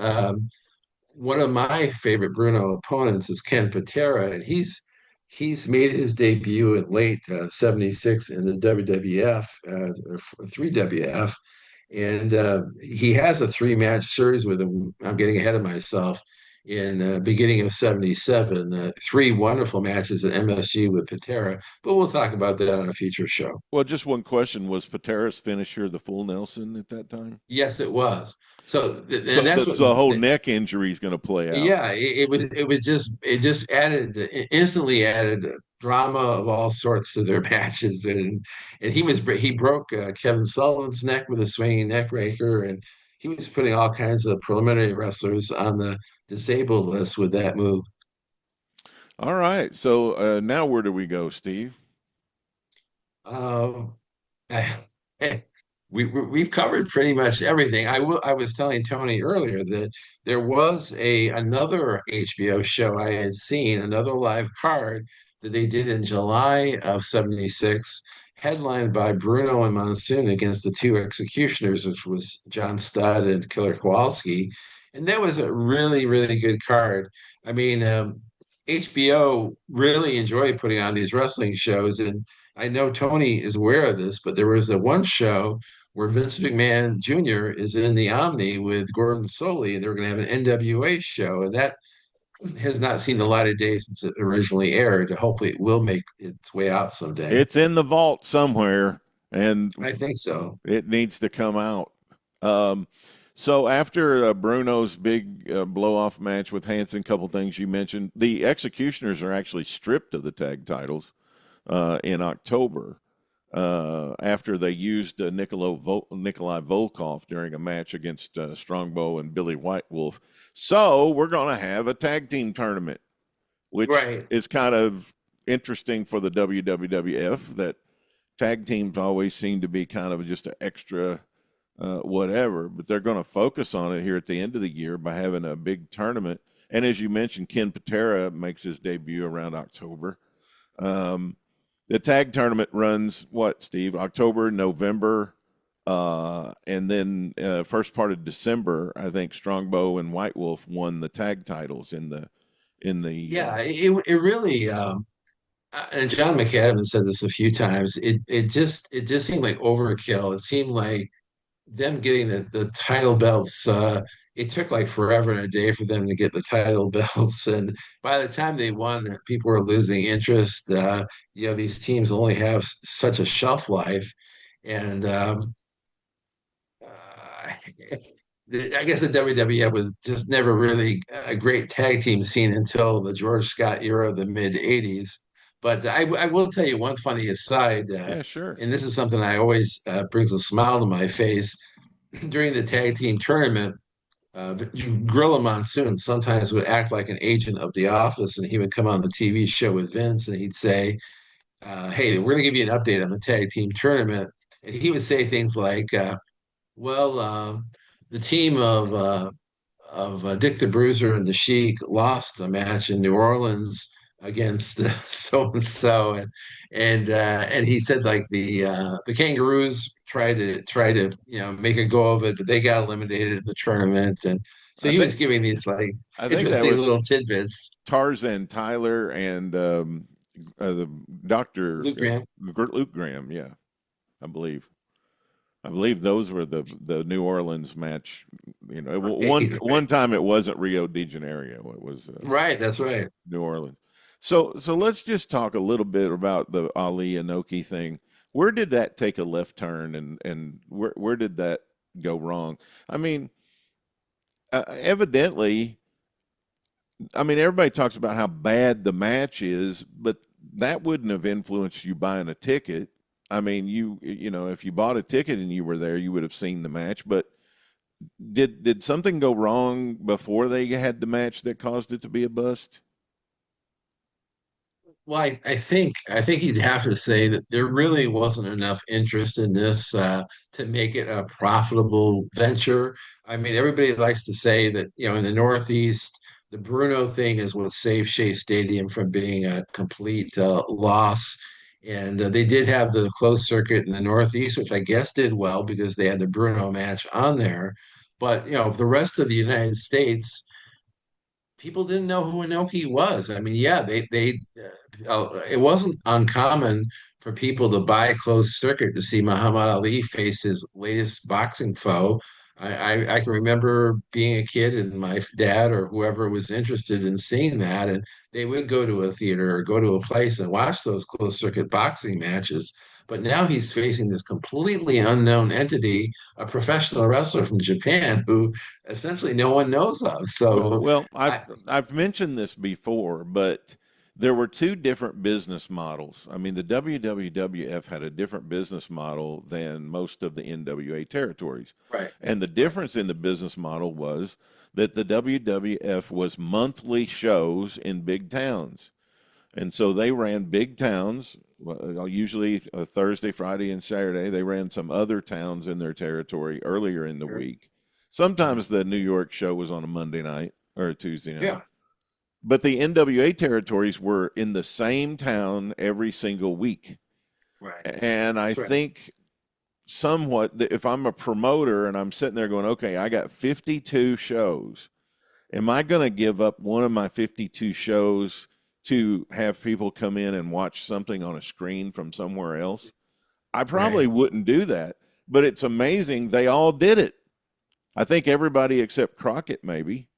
One of my favorite Bruno opponents is Ken Patera, and he's made his debut in late '76 in the WWF, 3WF, and he has a three-match series with him. I'm getting ahead of myself. In beginning of '77, three wonderful matches at MSG with Patera, but we'll talk about that on a future show. Well, just one question: was Patera's finisher the full Nelson at that time? Yes, it was. So, So and that's that's what the whole neck injury is going to play out. yeah, it just added it instantly added drama of all sorts to their matches, and he broke Kevin Sullivan's neck with a swinging neck breaker, and he was putting all kinds of preliminary wrestlers on the disabled list with that move. All right. So now where do we go, Steve? Um, we've covered pretty much everything. I was telling Tony earlier that there was another HBO show I had seen, another live card that they did in July of '76, headlined by Bruno and Monsoon against the two Executioners, which was John Studd and Killer Kowalski. And that was a really, really good card. I mean, HBO really enjoyed putting on these wrestling shows, and I know Tony is aware of this, but there was a one show where Vince McMahon Jr. is in the Omni with Gordon Soley, and they're going to have an NWA show, and that has not seen the light of day since it originally aired. Hopefully, it will make its way out someday. It's in the vault somewhere, and I think so. it needs to come out. So after Bruno's big blow-off match with Hansen, couple things you mentioned, the Executioners are actually stripped of the tag titles in October after they used Nikolai Volkov during a match against Strongbow and Billy White Wolf. So we're going to have a tag team tournament, which is kind of interesting for the WWWF, that tag teams always seem to be kind of just an extra whatever, but they're going to focus on it here at the end of the year by having a big tournament. And as you mentioned, Ken Patera makes his debut around October. The tag tournament runs what, Steve? October, November, and then first part of December. I think Strongbow and White Wolf won the tag titles in the. Yeah, it really. And John McAdams said this a few times. It just seemed like overkill. It seemed like them getting the title belts. It took like forever and a day for them to get the title belts, and by the time they won, people were losing interest. These teams only have such a shelf life, and I guess the WWF was just never really a great tag team scene until the George Scott era of the mid '80s. But I will tell you one funny aside, Yeah, sure. and this is something I always brings a smile to my face. During the tag team tournament, Gorilla Monsoon sometimes would act like an agent of the office, and he would come on the TV show with Vince, and he'd say, "Hey, we're going to give you an update on the tag team tournament," and he would say things like, "Well, the team of Dick the Bruiser and the Sheik lost a match in New Orleans against so and so, and he said like the Kangaroos tried to make a go of it, but they got eliminated in the tournament, and so he was giving these like interesting little tidbits. Tarzan Tyler and the Doctor Luke Graham, yeah, I believe. Those were the New Orleans match. One time it wasn't Rio de Janeiro. It was right. That's right. New Orleans. So let's just talk a little bit about the Ali Inoki thing. Where did that take a left turn, and where did that go wrong? I mean, evidently, everybody talks about how bad the match is, but that wouldn't have influenced you buying a ticket. I mean, if you bought a ticket and you were there, you would have seen the match. But did something go wrong before they had the match that caused it to be a bust? Well, I think you'd have to say that there really wasn't enough interest in this to make it a profitable venture. I mean, everybody likes to say that, in the Northeast, the Bruno thing is what saved Shea Stadium from being a complete loss. And they did have the closed circuit in the Northeast, which I guess did well because they had the Bruno match on there. But, the rest of the United States, people didn't know who Inoki was. I mean, yeah, they it wasn't uncommon for people to buy closed circuit to see Muhammad Ali face his latest boxing foe. I can remember being a kid and my dad or whoever was interested in seeing that, and they would go to a theater or go to a place and watch those closed circuit boxing matches. But now he's facing this completely unknown entity, a professional wrestler from Japan who essentially no one knows of. So Well, I, I've mentioned this before, but there were two different business models. I mean, the WWWF had a different business model than most of the NWA territories. right, And the difference in the business model was that the WWF was monthly shows in big towns. And so they ran big towns, usually Thursday, Friday, and Saturday. They ran some other towns in their territory earlier in the sure. week. Sometimes the New York show was on a Monday night or a Tuesday night. Yeah, But the NWA territories were in the same town every single week. right. And I That's right. think somewhat, if I'm a promoter and I'm sitting there going, okay, I got 52 shows, am I going to give up one of my 52 shows to have people come in and watch something on a screen from somewhere else? I probably Right. wouldn't do that, but it's amazing they all did it. I think everybody except Crockett maybe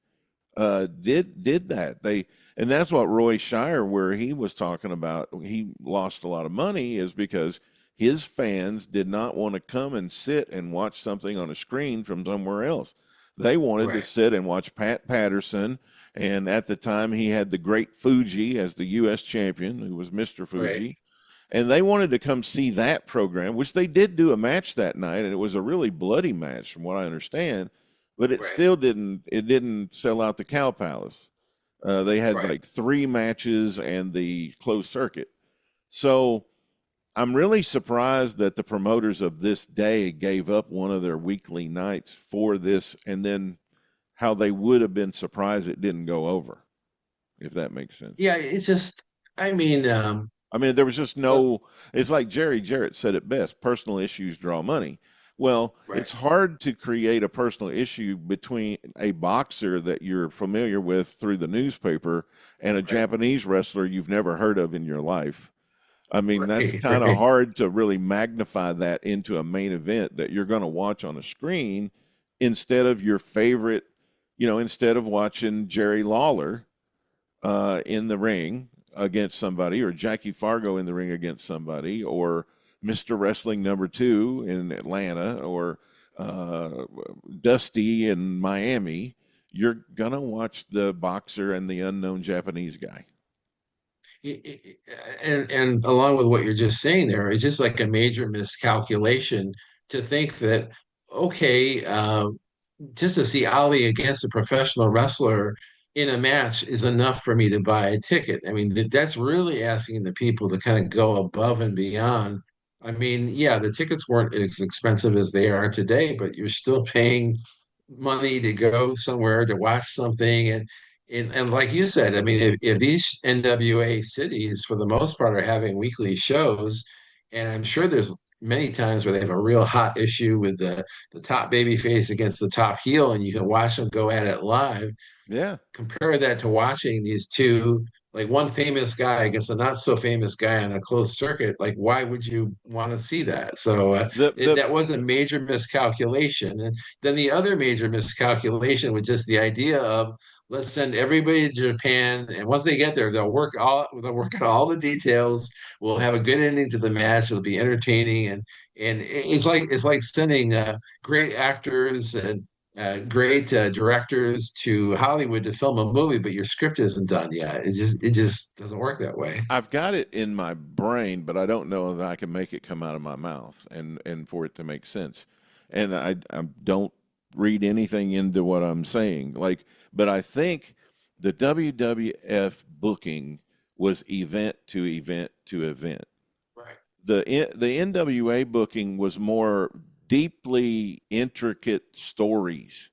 did that. And that's what Roy Shire, where he was talking about, he lost a lot of money, is because his fans did not want to come and sit and watch something on a screen from somewhere else. They wanted to Right. sit and watch Pat Patterson, and at the time he had the great Fuji as the U.S. champion, who was Mr. Right. Fuji. And they wanted to come see that program, which they did do a match that night, and it was a really bloody match from what I understand, but it Right. still didn't sell out the Cow Palace. They had Right. like 3 matches and the closed circuit. So I'm really surprised that the promoters of this day gave up one of their weekly nights for this, and then how they would have been surprised it didn't go over, if that makes sense. Yeah, it's just, I mean, I mean, there was just well, no, it's like Jerry Jarrett said it best, personal issues draw money. Well, right. it's hard to create a personal issue between a boxer that you're familiar with through the newspaper and a Right. Japanese wrestler you've never heard of in your life. I mean, that's Right. kind of Right. hard to really magnify that into a main event that you're going to watch on a screen instead of your favorite, instead of watching Jerry Lawler in the ring against somebody, or Jackie Fargo in the ring against somebody, or Mr. Wrestling #2 in Atlanta, or Dusty in Miami. You're going to watch the boxer and the unknown Japanese guy. And along with what you're just saying there, it's just like a major miscalculation to think that, okay, just to see Ali against a professional wrestler in a match is enough for me to buy a ticket. I mean, that's really asking the people to kind of go above and beyond. I mean, yeah, the tickets weren't as expensive as they are today, but you're still paying money to go somewhere to watch something. And like you said, I mean, if these NWA cities, for the most part, are having weekly shows, and I'm sure there's many times where they have a real hot issue with the top baby face against the top heel, and you can watch them go at it live. Yeah. Compare that to watching these two, like one famous guy against a not so famous guy on a closed circuit. Like, why would you want to see that? So The that was a major miscalculation. And then the other major miscalculation was just the idea of let's send everybody to Japan, and once they get there, they'll work out all the details. We'll have a good ending to the match. It'll be entertaining, and it's like sending great actors and great directors to Hollywood to film a movie, but your script isn't done yet. It just doesn't work that way. I've got it in my brain, but I don't know if I can make it come out of my mouth and for it to make sense. And I don't read anything into what I'm saying. But I think the WWF booking was event to event to event. Right. The NWA booking was more deeply intricate stories,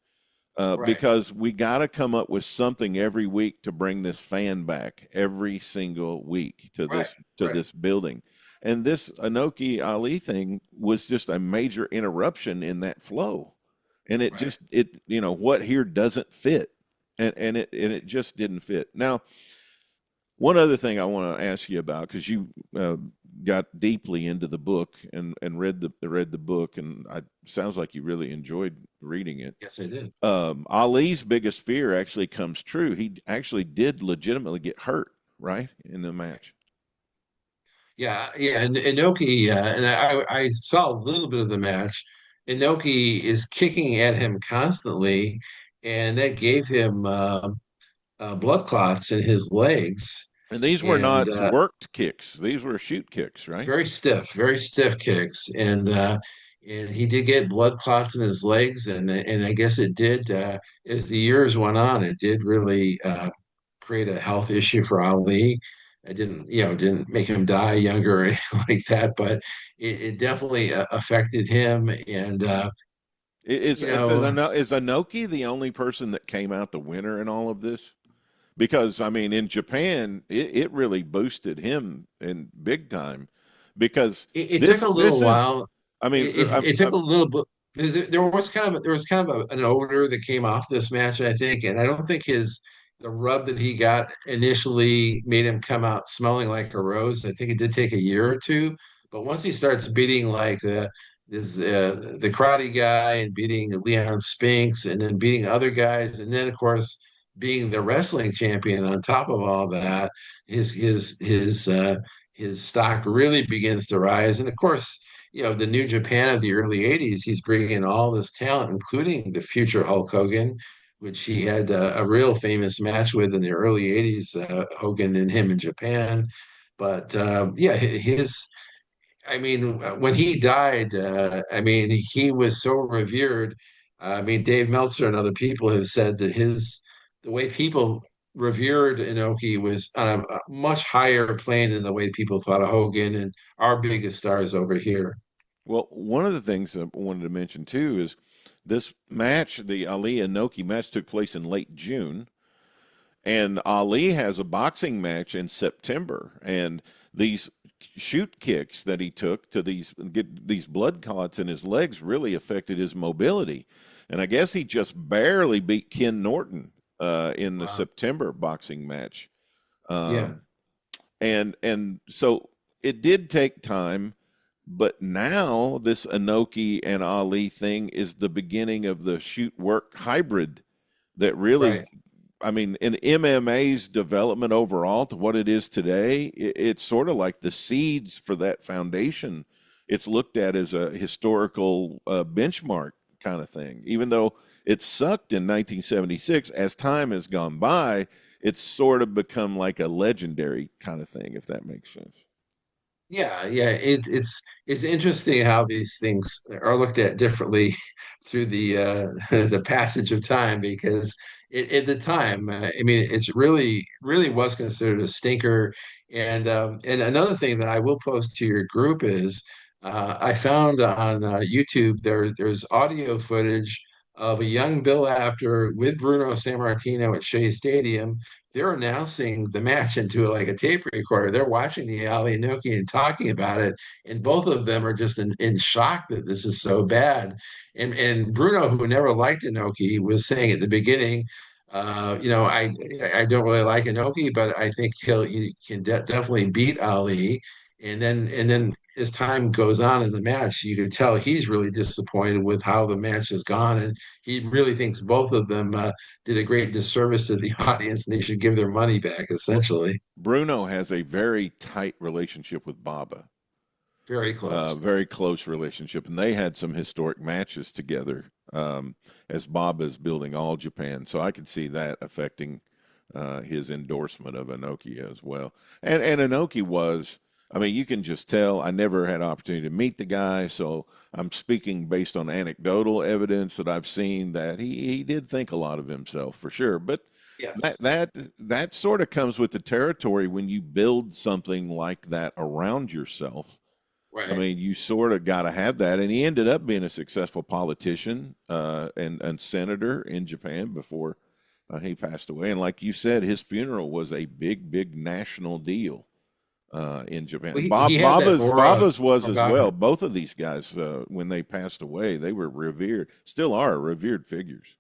Right. because we got to come up with something every week to bring this fan back every single week to Right. Right. this building. And this Inoki Ali thing was just a major interruption in that flow. And it Right. just what here doesn't fit. And it just didn't fit. Now, One other thing I want to ask you about, because you got deeply into the book and read the book, and it sounds like you really enjoyed reading it. Yes, I did. Ali's biggest fear actually comes true. He actually did legitimately get hurt, right, in the match. Yeah, and Inoki, and I saw a little bit of the match. Inoki is kicking at him constantly, and that gave him blood clots in his legs, And these were and not worked kicks; these were shoot kicks, right? very stiff kicks, and he did get blood clots in his legs, and I guess it did as the years went on, it did really create a health issue for Ali. It didn't make him die younger or anything like that, but it definitely affected him, and you know, Is Inoki the only person that came out the winner in all of this? Because I mean, in Japan, it really boosted him in big time. Because it took a little this is, while. I mean, It took a little bit because there was kind of an odor that came off this match, I think, and I don't think his the rub that he got initially made him come out smelling like a rose. I think it did take a year or two, but once he starts beating like the karate guy and beating Leon Spinks and then beating other guys, and then of course being the wrestling champion on top of all that, his stock really begins to rise, and of course the New Japan of the early 80s, he's bringing in all this talent, including the future Hulk Hogan, which he had a real famous match with in the early 80s, Hogan and him in Japan. But yeah, I mean, when he died, I mean, he was so revered. I mean, Dave Meltzer and other people have said that the way people revered Inoki was on a much higher plane than the way people thought of Hogan and our biggest stars over here. well, one of the things I wanted to mention too is this match, the Ali Inoki match, took place in late June. And Ali has a boxing match in September, and these shoot kicks that he took to get these blood clots in his legs really affected his mobility. And I guess he just barely beat Ken Norton in the Wow. September boxing match. Yeah. Um, and so it did take time, but now this Inoki and Ali thing is the beginning of the shoot work hybrid that really, Right. I mean, in MMA's development overall to what it is today, it's sort of like the seeds for that foundation. It's looked at as a historical benchmark kind of thing. Even though it sucked in 1976, as time has gone by, it's sort of become like a legendary kind of thing, if that makes sense. Yeah. It's interesting how these things are looked at differently through the the passage of time because at the time, I mean, it's really was considered a stinker. And another thing that I will post to your group is I found on YouTube there's audio footage of a young Bill Apter with Bruno Sammartino at Shea Stadium. They're announcing the match into like a tape recorder. They're watching the Ali Inoki and talking about it, and both of them are just in shock that this is so bad. And Bruno, who never liked Inoki, was saying at the beginning, I don't really like Inoki, but I think he can definitely beat Ali. And then as time goes on in the match, you can tell he's really disappointed with how the match has gone, and he really thinks both of them did a great disservice to the audience, and they should give their money back, essentially. Bruno has a very tight relationship with Baba, Very close. very close relationship, and they had some historic matches together as Baba is building All Japan. So I could see that affecting his endorsement of Inoki as well. And Inoki was, I mean, you can just tell. I never had opportunity to meet the guy, so I'm speaking based on anecdotal evidence that I've seen that he did think a lot of himself for sure. But that Yes. that that sort of comes with the territory when you build something like that around yourself. I Right. mean, you sort of got to have that, and he ended up being a successful politician and senator in Japan before he passed away. And like you said, his funeral was a big national deal in Well, Japan. he had that aura Baba's was as about well. him. Both of these guys, when they passed away, they were revered, still are revered figures.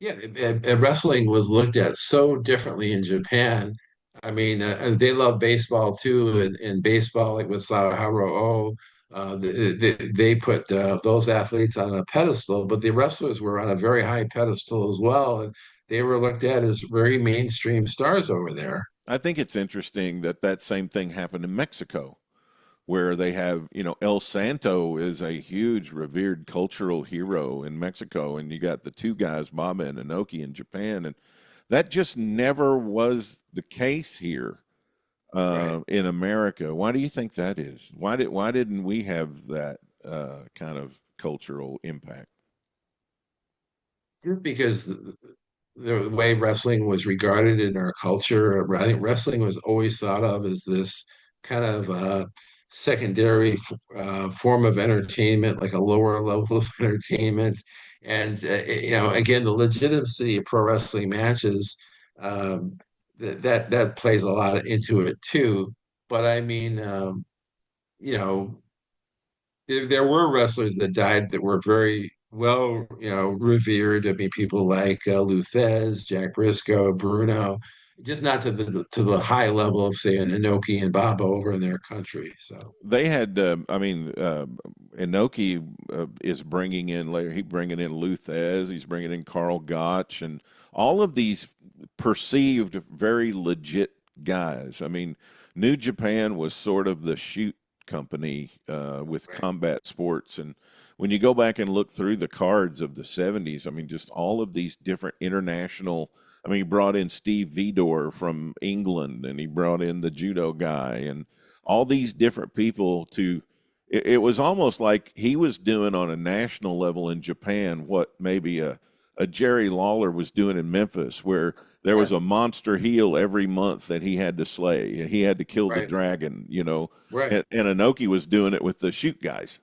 Yeah, and wrestling was looked at so differently in Japan. I mean, and they love baseball too, and baseball, like with Sadaharu Oh, they put those athletes on a pedestal, but the wrestlers were on a very high pedestal as well, and they were looked at as very mainstream stars over there. I think it's interesting that that same thing happened in Mexico, where they have, El Santo is a huge revered cultural hero in Mexico, and you got the two guys, Baba and Inoki, in Japan, and that just never was the case here Right. in America. Why do you think that is? Why didn't we have that kind of cultural impact? Because the way wrestling was regarded in our culture, I think wrestling was always thought of as this kind of secondary form of entertainment, like a lower level of entertainment. And again, the legitimacy of pro wrestling matches, that plays a lot into it too. But I mean, you know, there were wrestlers that died that were very well, revered. I mean, people like Luthez, Jack Briscoe, Bruno, just not to the high level of say an Inoki and Baba over in their country. So They had, Inoki is bringing in later. He's bringing in Luthez. He's bringing in Carl Gotch, and all of these perceived very legit guys. I mean, New Japan was sort of the shoot company with right, combat sports, and when you go back and look through the cards of the '70s, I mean, just all of these different international. I mean, he brought in Steve Vidor from England, and he brought in the judo guy, and all these different people to it was almost like he was doing on a national level in Japan what maybe a Jerry Lawler was doing in Memphis, where there was right, a monster heel every month that he had to slay. He had to kill the right, dragon, right. and Inoki was doing it with the shoot guys.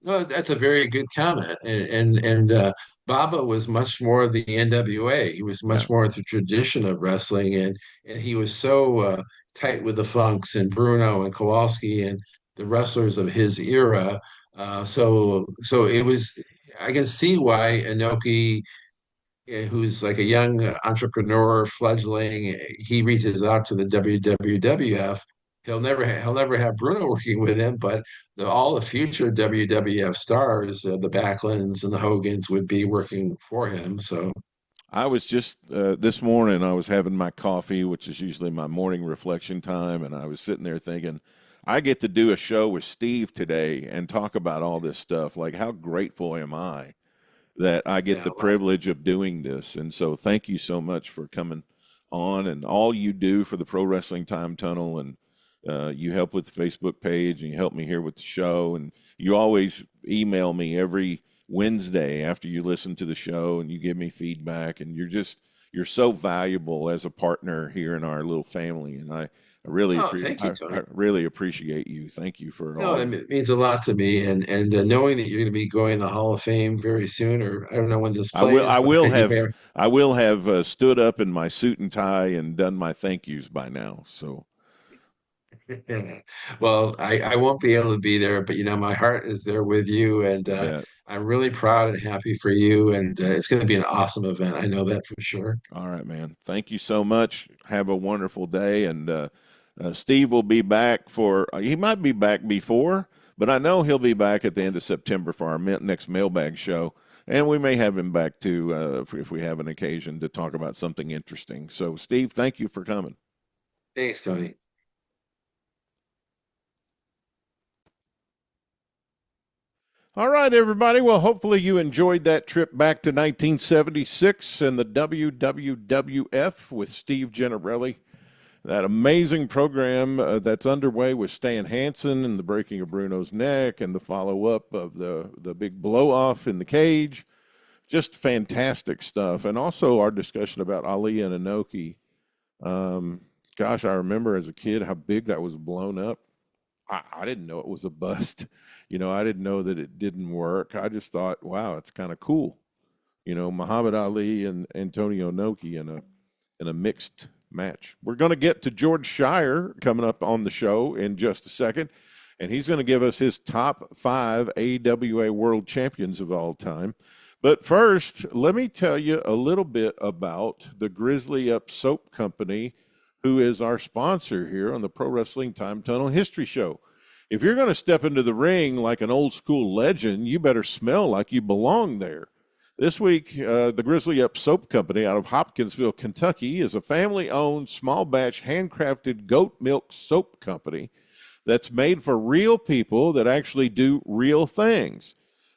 No, that's a very good comment. And Baba was much more the NWA. He was Yeah. much more the tradition of wrestling, and he was so tight with the Funks and Bruno and Kowalski and the wrestlers of his era. So it was. I can see why Inoki, who's like a young entrepreneur fledgling, he reaches out to the WWWF. He'll never have Bruno working with him, but all the future WWF stars, the Backlunds and the Hogans, would be working for him. So I was just this morning, I was having my coffee, which is usually my morning reflection time, and I was sitting there thinking, I get to do a show with Steve today and talk about all this stuff. Like, how grateful am I that I get yeah, the well, privilege of doing this? And so, thank you so much for coming on and all you do for the Pro Wrestling Time Tunnel. And you help with the Facebook page, and you help me here with the show. And you always email me every Wednesday after you listen to the show, and you give me feedback. And you're so valuable as a partner here in our little family. And I really oh, thank you, I Tony. really appreciate you. Thank you for No, all it you. means a lot to me, and knowing that you're going to be going to the Hall of Fame very soon, or I don't know when this plays, but you may. I will have stood up in my suit and tie and done my thank yous by now. So Well, I won't be able to be there, but my heart is there with you, and you bet. I'm really proud and happy for you, and it's going to be an awesome event. I know that for sure. All right, man. Thank you so much. Have a wonderful day. And Steve will be back he might be back before, but I know he'll be back at the end of September for our next mailbag show. And we may have him back too if we have an occasion to talk about something interesting. So, Steve, thank you for coming. Thanks, Tony. All right, everybody. Well, hopefully you enjoyed that trip back to 1976 and the WWWF with Steve Gennerelli. That amazing program that's underway with Stan Hansen and the breaking of Bruno's neck and the follow-up of the big blow-off in the cage. Just fantastic stuff. And also our discussion about Ali and Inoki. Gosh, I remember as a kid how big that was blown up. I didn't know it was a bust. I didn't know that it didn't work. I just thought, wow, it's kind of cool. Muhammad Ali and Antonio Inoki in a mixed match. We're going to get to George Shire coming up on the show in just a second, and he's going to give us his top 5 AWA world champions of all time. But first, let me tell you a little bit about the Grizzly Up Soap Company, who is our sponsor here on the Pro Wrestling Time Tunnel History Show. If you're going to step into the ring like an old school legend, you better smell like you belong there. This week, the Grizzly Up Soap Company out of Hopkinsville, Kentucky, is a family-owned, small-batch, handcrafted goat milk soap company that's made for real people that actually do real things.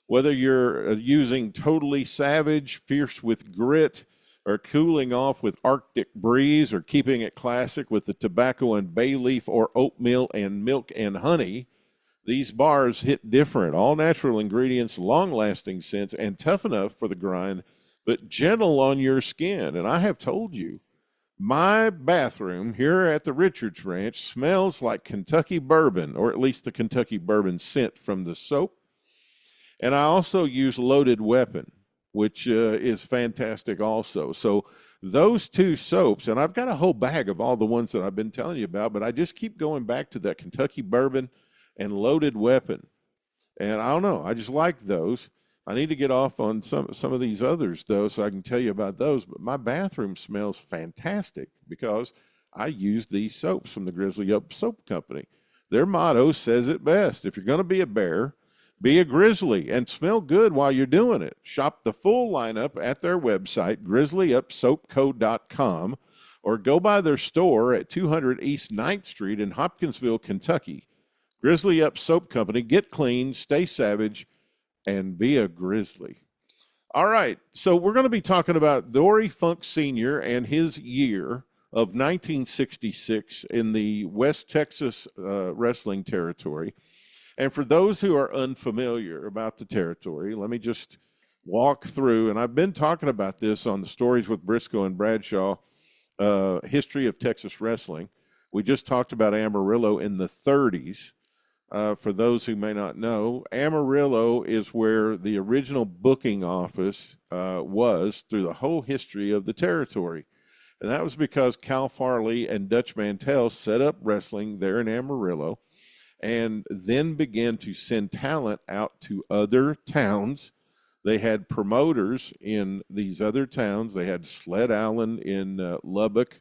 Whether you're using Totally Savage, Fierce with Grit, or cooling off with Arctic Breeze, or keeping it classic with the tobacco and bay leaf or oatmeal and milk and honey, these bars hit different. All natural ingredients, long-lasting scents, and tough enough for the grind, but gentle on your skin. And I have told you, my bathroom here at the Richards Ranch smells like Kentucky bourbon, or at least the Kentucky bourbon scent from the soap. And I also use Loaded Weapon, which is fantastic also. So those two soaps, and I've got a whole bag of all the ones that I've been telling you about, but I just keep going back to that Kentucky bourbon and Loaded Weapon. And I don't know, I just like those. I need to get off on some of these others, though, so I can tell you about those. But my bathroom smells fantastic because I use these soaps from the Grizzly Up Soap Company. Their motto says it best. If you're going to be a bear, be a grizzly and smell good while you're doing it. Shop the full lineup at their website, grizzlyupsoapco.com, or go by their store at 200 East 9th Street in Hopkinsville, Kentucky. Grizzly Up Soap Company. Get clean, stay savage, and be a grizzly. All right, so we're going to be talking about Dory Funk Sr. and his year of 1966 in the West Texas wrestling territory. And for those who are unfamiliar about the territory, let me just walk through, and I've been talking about this on the Stories with Briscoe and Bradshaw, history of Texas wrestling. We just talked about Amarillo in the 30s. For those who may not know, Amarillo is where the original booking office was through the whole history of the territory. And that was because Cal Farley and Dutch Mantell set up wrestling there in Amarillo, and then began to send talent out to other towns. They had promoters in these other towns. They had Sled Allen in Lubbock,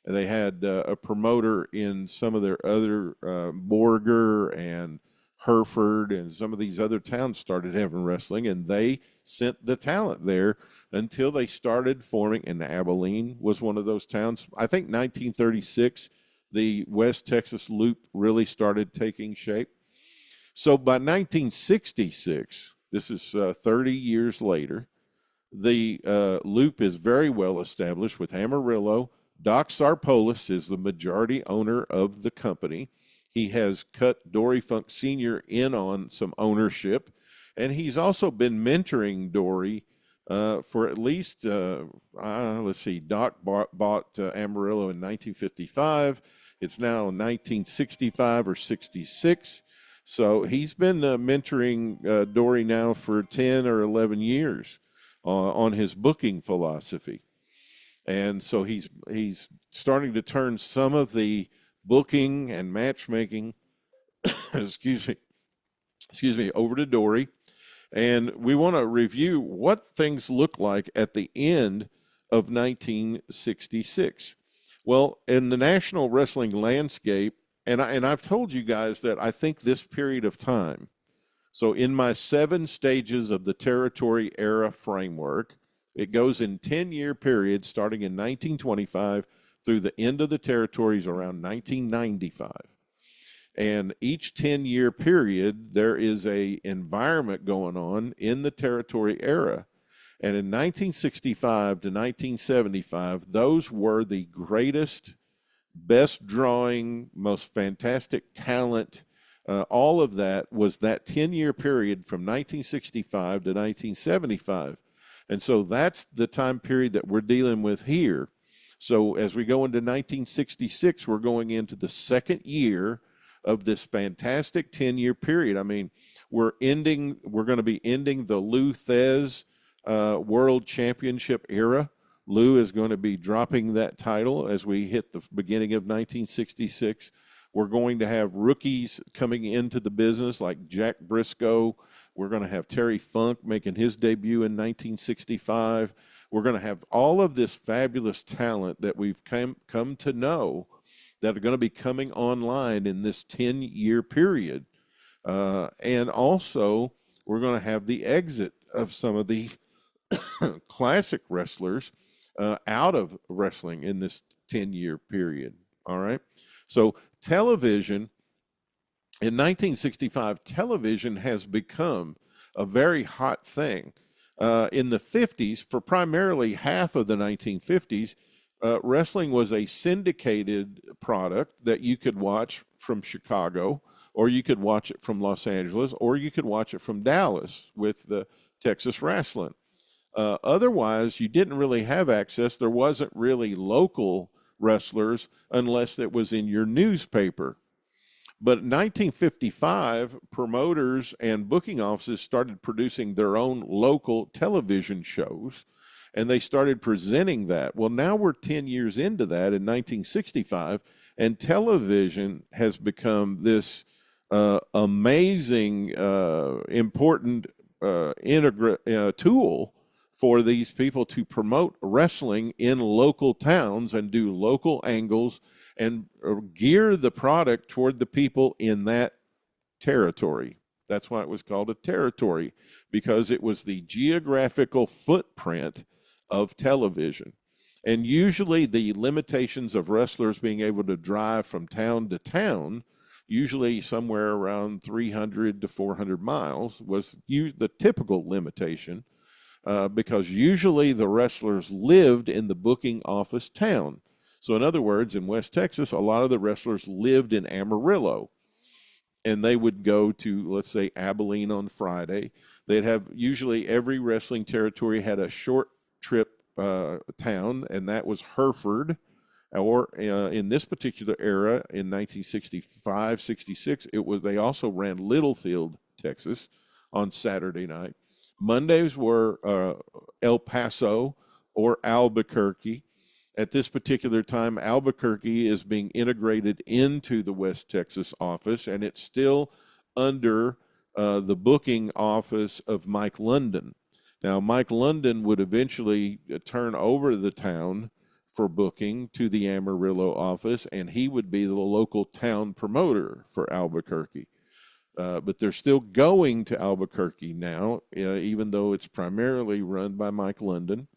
and they had a promoter in some of their other, Borger and Hereford, and some of these other towns started having wrestling, and they sent the talent there until they started forming, and Abilene was one of those towns. I think 1936, the West Texas Loop really started taking shape. So by 1966, this is 30 years later, the Loop is very well established with Amarillo. Doc Sarpolis is the majority owner of the company. He has cut Dory Funk Sr. in on some ownership, and he's also been mentoring Dory for at least, let's see, Doc bought Amarillo in 1955. It's now 1965 or 66. So he's been mentoring Dory now for 10 or 11 years on his booking philosophy. And so he's starting to turn some of the booking and matchmaking, excuse me, over to Dory. And we want to review what things look like at the end of 1966. Well, in the national wrestling landscape, and I've told you guys that I think this period of time, so in my 7 stages of the territory era framework, it goes in 10-year periods starting in 1925 through the end of the territories around 1995. And each 10-year period, there is a environment going on in the territory era. And in 1965 to 1975, those were the greatest, best drawing, most fantastic talent. All of that was that 10-year period from 1965 to 1975. And so that's the time period that we're dealing with here. So as we go into 1966, we're going into the second year of this fantastic 10-year period. I mean, we're going to be ending the Lou Thez World Championship era. Lou is going to be dropping that title as we hit the beginning of 1966. We're going to have rookies coming into the business like Jack Briscoe. We're going to have Terry Funk making his debut in 1965. We're going to have all of this fabulous talent that we've come to know that are going to be coming online in this 10-year period. And also, we're going to have the exit of some of the classic wrestlers out of wrestling in this 10-year period. All right. So television, in 1965, television has become a very hot thing. In the 50s, for primarily half of the 1950s, wrestling was a syndicated product that you could watch from Chicago, or you could watch it from Los Angeles, or you could watch it from Dallas with the Texas Wrestling. Otherwise, you didn't really have access. There wasn't really local wrestlers unless it was in your newspaper. But in 1955, promoters and booking offices started producing their own local television shows, and they started presenting that. Well, now we're 10 years into that in 1965, and television has become this amazing, important tool for these people to promote wrestling in local towns and do local angles and gear the product toward the people in that territory. That's why it was called a territory, because it was the geographical footprint of television. And usually the limitations of wrestlers being able to drive from town to town, usually somewhere around 300 to 400 miles, was the typical limitation. Because usually the wrestlers lived in the booking office town. So in other words, in West Texas, a lot of the wrestlers lived in Amarillo, and they would go to, let's say, Abilene on Friday. They'd have, usually every wrestling territory had a short trip town, and that was Hereford. Or in this particular era, in 1965, 66, they also ran Littlefield, Texas, on Saturday night. Mondays were El Paso or Albuquerque. At this particular time, Albuquerque is being integrated into the West Texas office, and it's still under the booking office of Mike London. Now, Mike London would eventually turn over the town for booking to the Amarillo office, and he would be the local town promoter for Albuquerque. But they're still going to Albuquerque now, even though it's primarily run by Mike London.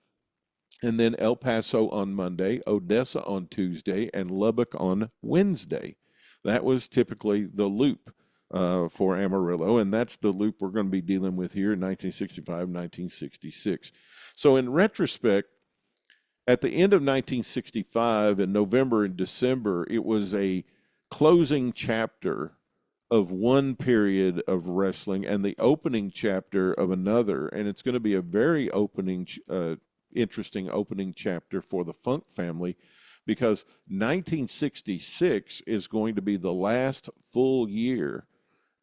And then El Paso on Monday, Odessa on Tuesday, and Lubbock on Wednesday. That was typically the loop for Amarillo, and that's the loop we're going to be dealing with here in 1965, 1966. So in retrospect, at the end of 1965, in November and December, it was a closing chapter of one period of wrestling and the opening chapter of another. And it's going to be a very interesting opening chapter for the Funk family, because 1966 is going to be the last full year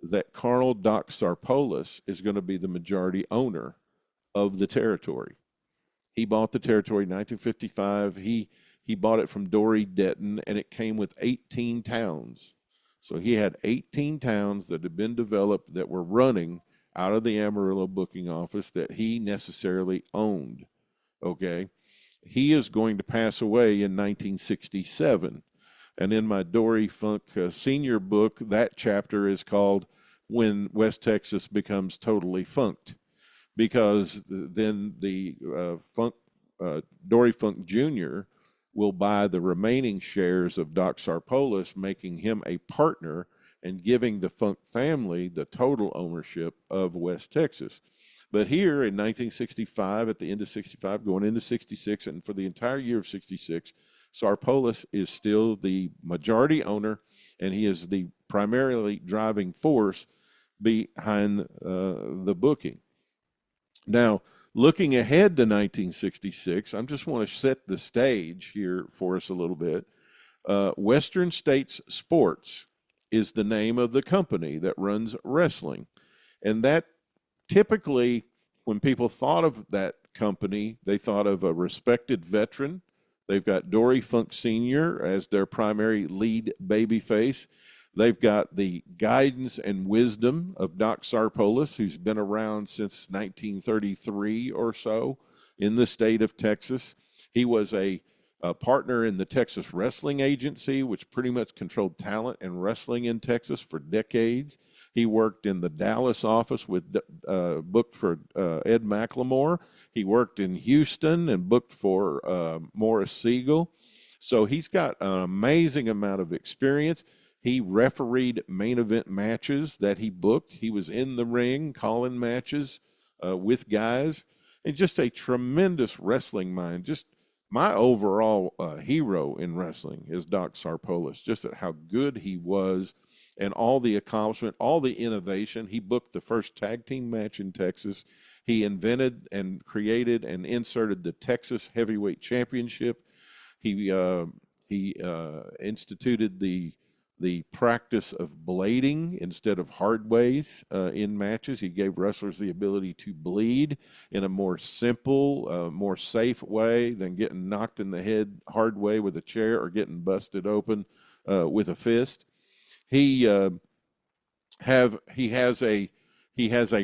that Carl Doc Sarpolis is going to be the majority owner of the territory. He bought the territory in 1955. He bought it from Dory Denton, and it came with 18 towns. So he had 18 towns that had been developed that were running out of the Amarillo booking office that he necessarily owned. Okay. He is going to pass away in 1967. And in my Dory Funk senior book, that chapter is called When West Texas Becomes Totally Funked, because then the Dory Funk Jr. will buy the remaining shares of Doc Sarpolis, making him a partner and giving the Funk family the total ownership of West Texas. But here in 1965, at the end of 65, going into 66, and for the entire year of 66, Sarpolis is still the majority owner, and he is the primarily driving force behind the booking. Now, looking ahead to 1966, I just want to set the stage here for us a little bit. Western States Sports is the name of the company that runs wrestling. And that typically, when people thought of that company, they thought of a respected veteran They've got Dory Funk Sr. as their primary lead babyface. They've got the guidance and wisdom of Doc Sarpolis, who's been around since 1933 or so in the state of Texas. He was a partner in the Texas Wrestling Agency, which pretty much controlled talent and wrestling in Texas for decades. He worked in the Dallas office with booked for Ed McLemore. He worked in Houston and booked for Morris Siegel. So he's got an amazing amount of experience. He refereed main event matches that he booked. He was in the ring calling matches with guys. And just a tremendous wrestling mind. Just my overall hero in wrestling is Doc Sarpolis, just at how good he was and all the accomplishment, all the innovation. He booked the first tag team match in Texas. He invented and created and inserted the Texas Heavyweight Championship. He instituted the practice of blading instead of hard ways in matches. He gave wrestlers the ability to bleed in a more simple, more safe way than getting knocked in the head hard way with a chair or getting busted open with a fist. He has a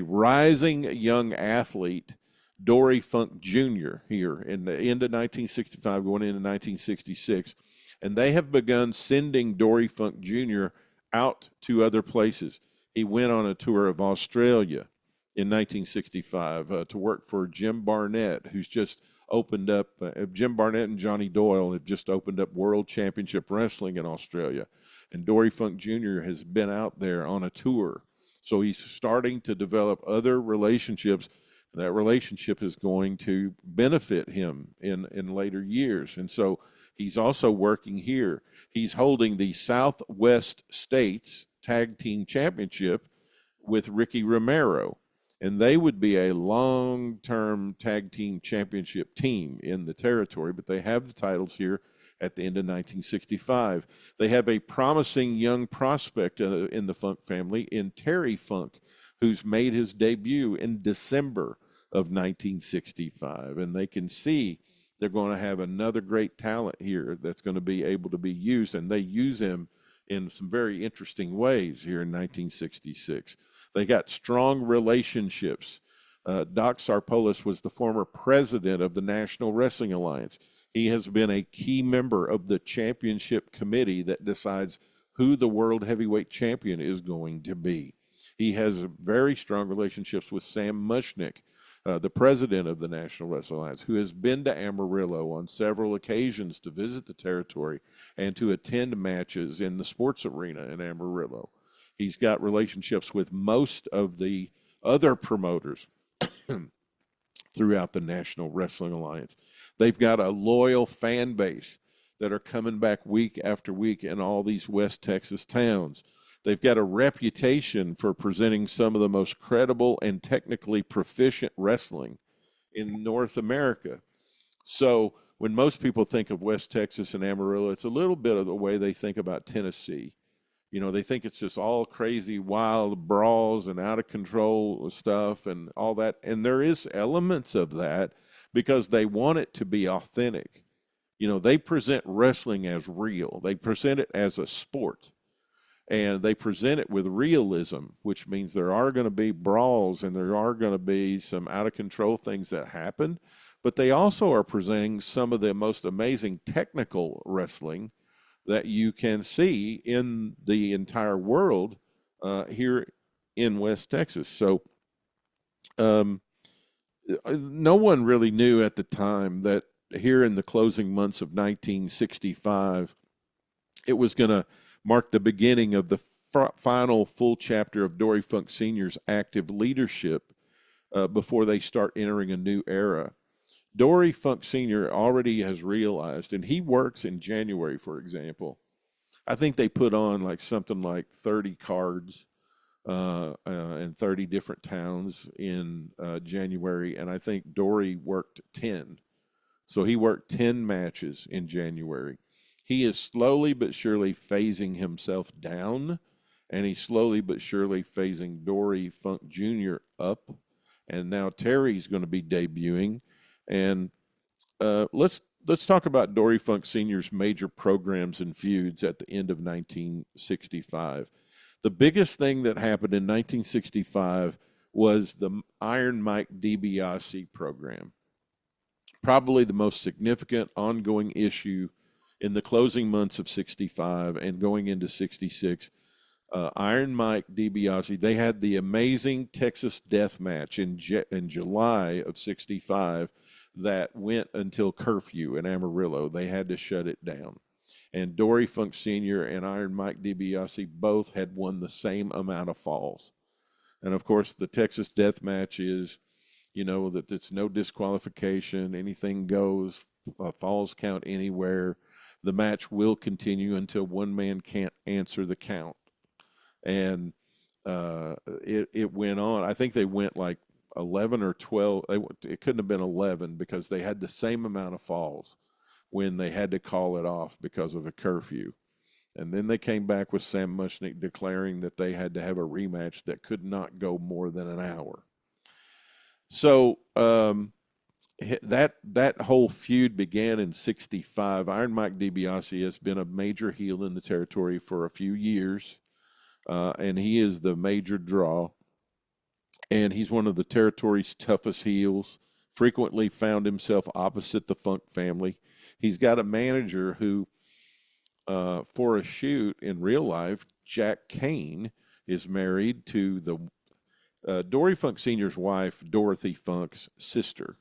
rising young athlete, Dory Funk Jr. here in the end of 1965, going into 1966. And they have begun sending Dory Funk Jr. out to other places. He went on a tour of Australia in 1965 to work for Jim Barnett, who's just opened up, Jim Barnett and Johnny Doyle have just opened up World Championship Wrestling in Australia. And Dory Funk Jr. has been out there on a tour. So he's starting to develop other relationships. That relationship is going to benefit him in later years. And so he's also working here. He's holding the Southwest States Tag Team Championship with Ricky Romero. And they would be a long-term tag team championship team in the territory, but they have the titles here at the end of 1965. They have a promising young prospect in the Funk family in Terry Funk, who's made his debut in December of 1965. And they can see they're going to have another great talent here that's going to be able to be used, and they use him in some very interesting ways here in 1966. They got strong relationships. Doc Sarpolis was the former president of the National Wrestling Alliance. He has been a key member of the championship committee that decides who the world heavyweight champion is going to be. He has very strong relationships with Sam Mushnick, the president of the National Wrestling Alliance, who has been to Amarillo on several occasions to visit the territory and to attend matches in the sports arena in Amarillo. He's got relationships with most of the other promoters throughout the National Wrestling Alliance. They've got a loyal fan base that are coming back week after week in all these West Texas towns. They've got a reputation for presenting some of the most credible and technically proficient wrestling in North America. So when most people think of West Texas and Amarillo, it's a little bit of the way they think about Tennessee. You know, they think it's just all crazy, wild brawls and out of control stuff and all that. And there is elements of that because they want it to be authentic. You know, they present wrestling as real. They present it as a sport. And they present it with realism, which means there are going to be brawls and there are going to be some out of control things that happen. But they also are presenting some of the most amazing technical wrestling that you can see in the entire world here in West Texas. So no one really knew at the time that here in the closing months of 1965, it was going to mark the beginning of the final full chapter of Dory Funk Sr.'s active leadership before they start entering a new era. Dory Funk Sr. already has realized, and he works in January, for example. I think they put on like something like 30 cards in 30 different towns in January, and I think Dory worked 10. So he worked 10 matches in January. He is slowly but surely phasing himself down, and he's slowly but surely phasing Dory Funk Jr. up. And now Terry's going to be debuting. And let's let's talk about Dory Funk Sr.'s major programs and feuds at the end of 1965. The biggest thing that happened in 1965 was the Iron Mike DiBiase program. Probably the most significant ongoing issue in the closing months of 65 and going into 66. Iron Mike DiBiase, they had the amazing Texas Death Match in July of 65 that went until curfew in Amarillo. They had to shut it down. And Dory Funk Sr. and Iron Mike DiBiase both had won the same amount of falls. And of course, the Texas Death Match is, that it's no disqualification, anything goes, falls count anywhere. The match will continue until one man can't answer the count. And it went on. I think they went like 11 or 12. It couldn't have been 11 because they had the same amount of falls when they had to call it off because of a curfew. And then they came back with Sam Mushnick declaring that they had to have a rematch that could not go more than an hour. So that whole feud began in 65. Iron Mike DiBiase has been a major heel in the territory for a few years, and he is the major draw. And he's one of the territory's toughest heels, frequently found himself opposite the Funk family. He's got a manager who, for a shoot in real life, Jack Kane is married to the Dory Funk Sr.'s wife, Dorothy Funk's sister.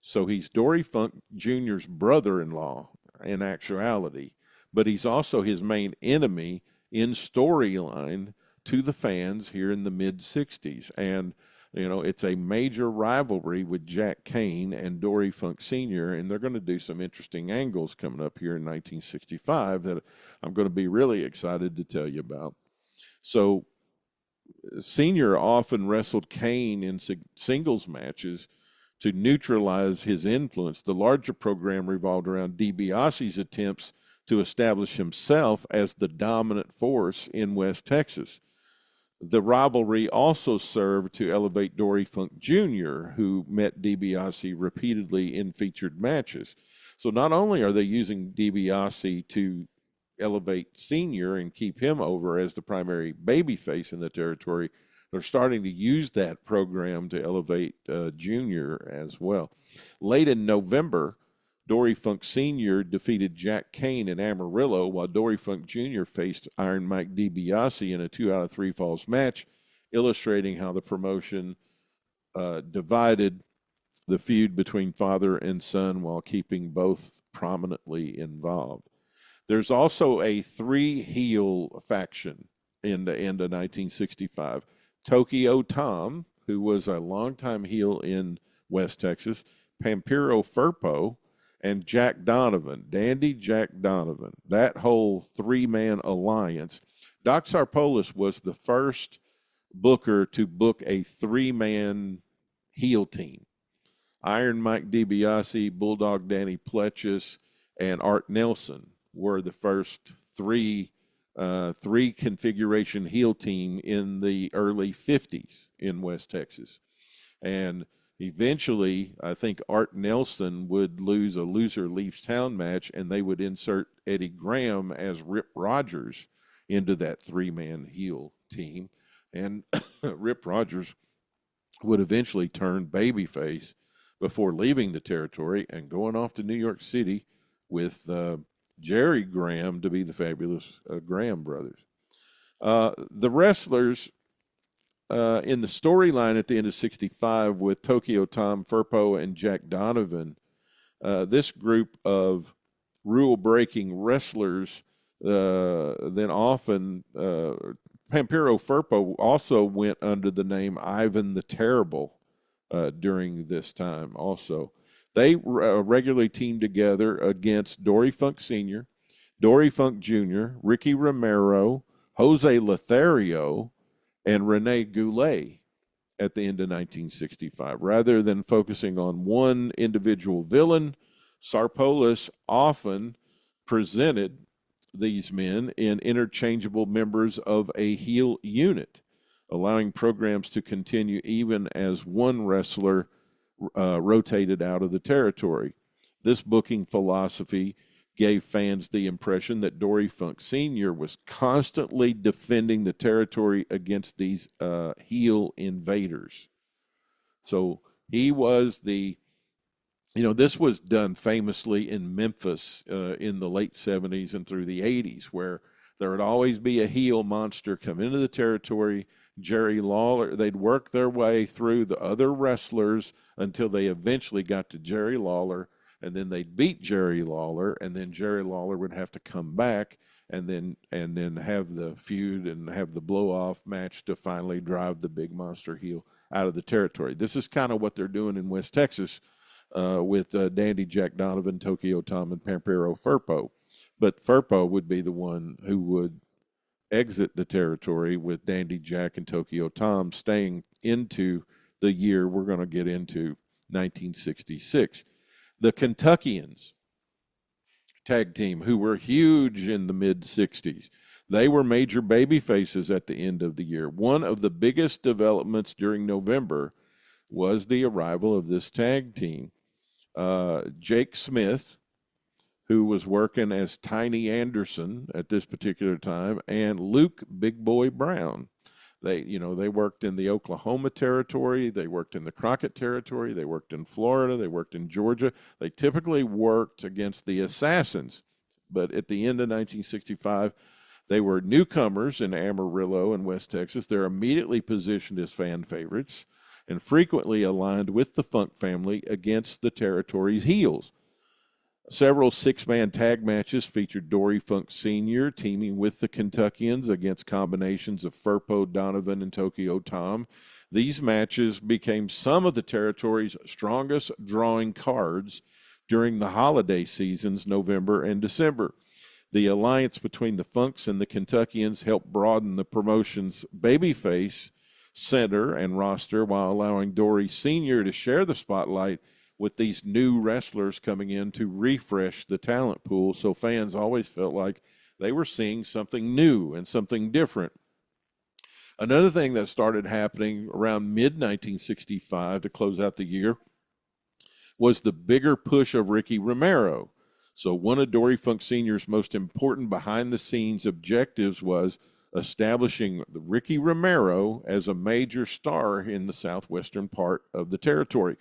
So he's Dory Funk Jr.'s brother-in-law in actuality, but he's also his main enemy in storyline to the fans here in the mid-'60s. And it's a major rivalry with Jack Kane and Dory Funk Sr., and they're going to do some interesting angles coming up here in 1965 that I'm going to be really excited to tell you about. So Sr. often wrestled Kane in singles matches to neutralize his influence. The larger program revolved around DiBiase's attempts to establish himself as the dominant force in West Texas. The rivalry also served to elevate Dory Funk Jr., who met DiBiase repeatedly in featured matches. So not only are they using DiBiase to elevate Senior and keep him over as the primary babyface in the territory, they're starting to use that program to elevate Junior as well. Late in November, Dory Funk Sr. defeated Jack Kane in Amarillo, while Dory Funk Jr. faced Iron Mike DiBiase in a 2 out of 3 falls match, illustrating how the promotion divided the feud between father and son while keeping both prominently involved. There's also a 3-heel faction in the end of 1965. Tokyo Tom, who was a longtime heel in West Texas, Pampero Firpo, and Jack Donovan, Dandy Jack Donovan. That whole 3-man alliance. Doc Sarpolis was the first booker to book a 3-man heel team. Iron Mike DiBiase, Bulldog Danny Pletchis, and Art Nelson were the first three configuration heel team in the early 50s in West Texas. And eventually, I think Art Nelson would lose a loser leaves town match, and they would insert Eddie Graham as Rip Rogers into that 3-man heel team. And Rip Rogers would eventually turn babyface before leaving the territory and going off to New York City with Jerry Graham to be the fabulous Graham brothers. The wrestlers in the storyline at the end of 65 with Tokyo Tom, Firpo, and Jack Donovan, this group of rule-breaking wrestlers then often, Pampero Firpo also went under the name Ivan the Terrible during this time also. They regularly teamed together against Dory Funk Sr., Dory Funk Jr., Ricky Romero, Jose Lothario, and Rene Goulet at the end of 1965. Rather than focusing on one individual villain, Sarpolis often presented these men in interchangeable members of a heel unit, allowing programs to continue even as one wrestler rotated out of the territory. This booking philosophy gave fans the impression that Dory Funk Sr. was constantly defending the territory against these heel invaders. So he was this was done famously in Memphis in the late 70s and through the 80s, where there would always be a heel monster come into the territory. Jerry Lawler, they'd work their way through the other wrestlers until they eventually got to Jerry Lawler, and then they'd beat Jerry Lawler, and then Jerry Lawler would have to come back and then have the feud and have the blow-off match to finally drive the big monster heel out of the territory. This is kind of what they're doing in West Texas with Dandy Jack Donovan, Tokyo Tom, and Pampero Firpo. But Firpo would be the one who would exit the territory, with Dandy Jack and Tokyo Tom staying into the year we're going to get into, 1966. The Kentuckians tag team, who were huge in the mid-60s, they were major baby faces at the end of the year. One of the biggest developments during November was the arrival of this tag team. Jake Smith, who was working as Tiny Anderson at this particular time, and Luke Big Boy Brown. They worked in the Oklahoma territory, they worked in the Crockett territory, they worked in Florida, they worked in Georgia. They typically worked against the Assassins, but at the end of 1965, they were newcomers in Amarillo and West Texas. They're immediately positioned as fan favorites and frequently aligned with the Funk family against the territory's heels. Several six-man tag matches featured Dory Funk Sr. teaming with the Kentuckians against combinations of Firpo, Donovan, and Tokyo Tom. These matches became some of the territory's strongest drawing cards during the holiday seasons, November and December. The alliance between the Funks and the Kentuckians helped broaden the promotion's babyface center and roster, while allowing Dory Sr. to share the spotlight with these new wrestlers coming in to refresh the talent pool. So fans always felt like they were seeing something new and something different. Another thing that started happening around mid-1965 to close out the year was the bigger push of Ricky Romero. So one of Dory Funk Sr.'s most important behind-the-scenes objectives was establishing Ricky Romero as a major star in the southwestern part of the territory.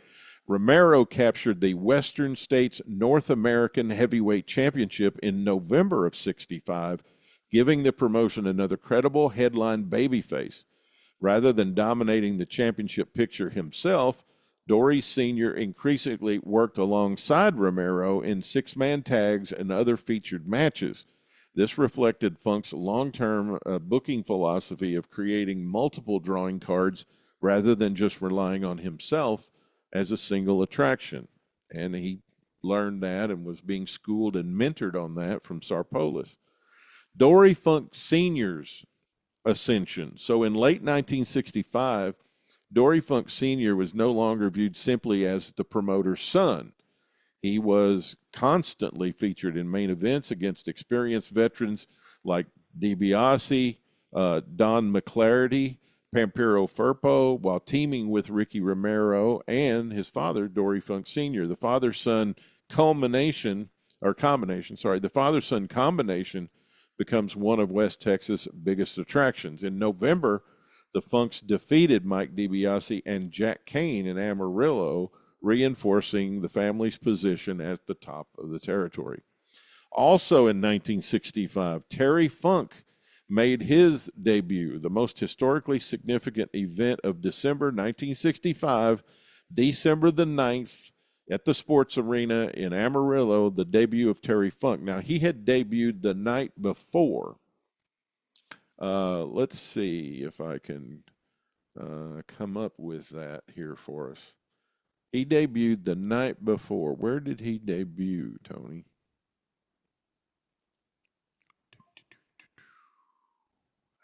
Romero captured the Western States North American Heavyweight Championship in November of '65, giving the promotion another credible headline babyface. Rather than dominating the championship picture himself, Dory Sr. increasingly worked alongside Romero in six-man tags and other featured matches. This reflected Funk's long-term booking philosophy of creating multiple drawing cards rather than just relying on himself as a single attraction. And he learned that and was being schooled and mentored on that from Sarpolis. Dory Funk Sr.'s ascension. So in late 1965, Dory Funk Sr. was no longer viewed simply as the promoter's son. He was constantly featured in main events against experienced veterans like DiBiase, Don McClarty, Pampero Firpo, while teaming with Ricky Romero and his father, Dory Funk Sr. The father-son combination becomes one of West Texas' biggest attractions. In November, the Funks defeated Mike DiBiase and Jack Kane in Amarillo, reinforcing the family's position at the top of the territory. Also in 1965, Terry Funk made his debut, the most historically significant event of December 1965, December the 9th, at the Sports Arena in Amarillo, the debut of Terry Funk. Now, he had debuted the night before. Let's see if I can come up with that here for us. He debuted the night before. Where did he debut, Tony?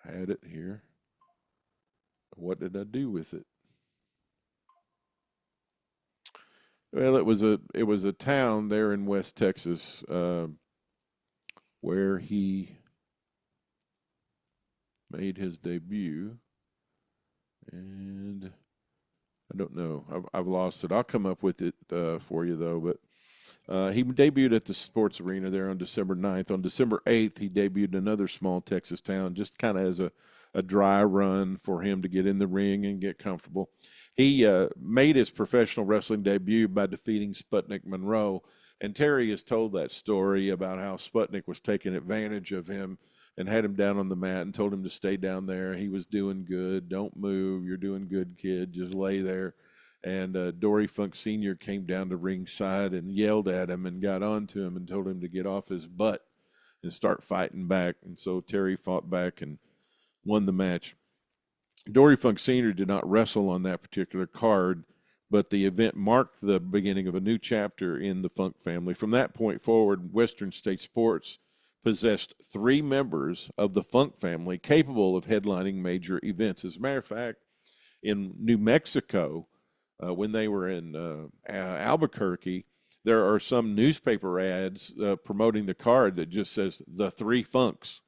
Had it here. What did I do with it? Well, it was a town there in West Texas where he made his debut, and I don't know. I've lost it. I'll come up with it for you though. But He debuted at the Sports Arena there on December 9th. On December 8th, he debuted in another small Texas town, just kind of as a dry run for him to get in the ring and get comfortable. He made his professional wrestling debut by defeating Sputnik Monroe. And Terry has told that story about how Sputnik was taking advantage of him and had him down on the mat and told him to stay down there. He was doing good. Don't move. You're doing good, kid. Just lay there. And Dory Funk Sr. came down to ringside and yelled at him and got onto him and told him to get off his butt and start fighting back. And so Terry fought back and won the match. Dory Funk Sr. did not wrestle on that particular card, but the event marked the beginning of a new chapter in the Funk family. From that point forward, Western State Sports possessed 3 members of the Funk family capable of headlining major events. As a matter of fact, in New Mexico, when they were in Albuquerque, there are some newspaper ads promoting the card that just says the 3 Funks.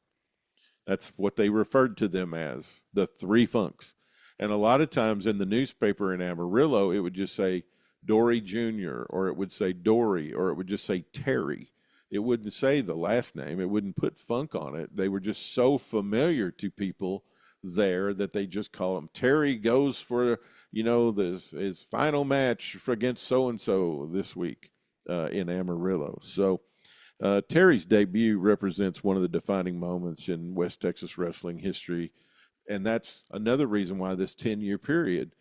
That's what they referred to them as, the 3 Funks. And a lot of times in the newspaper in Amarillo, it would just say Dory Jr., or it would say Dory, or it would just say Terry. It wouldn't say the last name. It wouldn't put Funk on it. They were just so familiar to people there that they just call him. Terry goes for, his final match against so-and-so this week in Amarillo. So Terry's debut represents one of the defining moments in West Texas wrestling history. And that's another reason why this 10-year period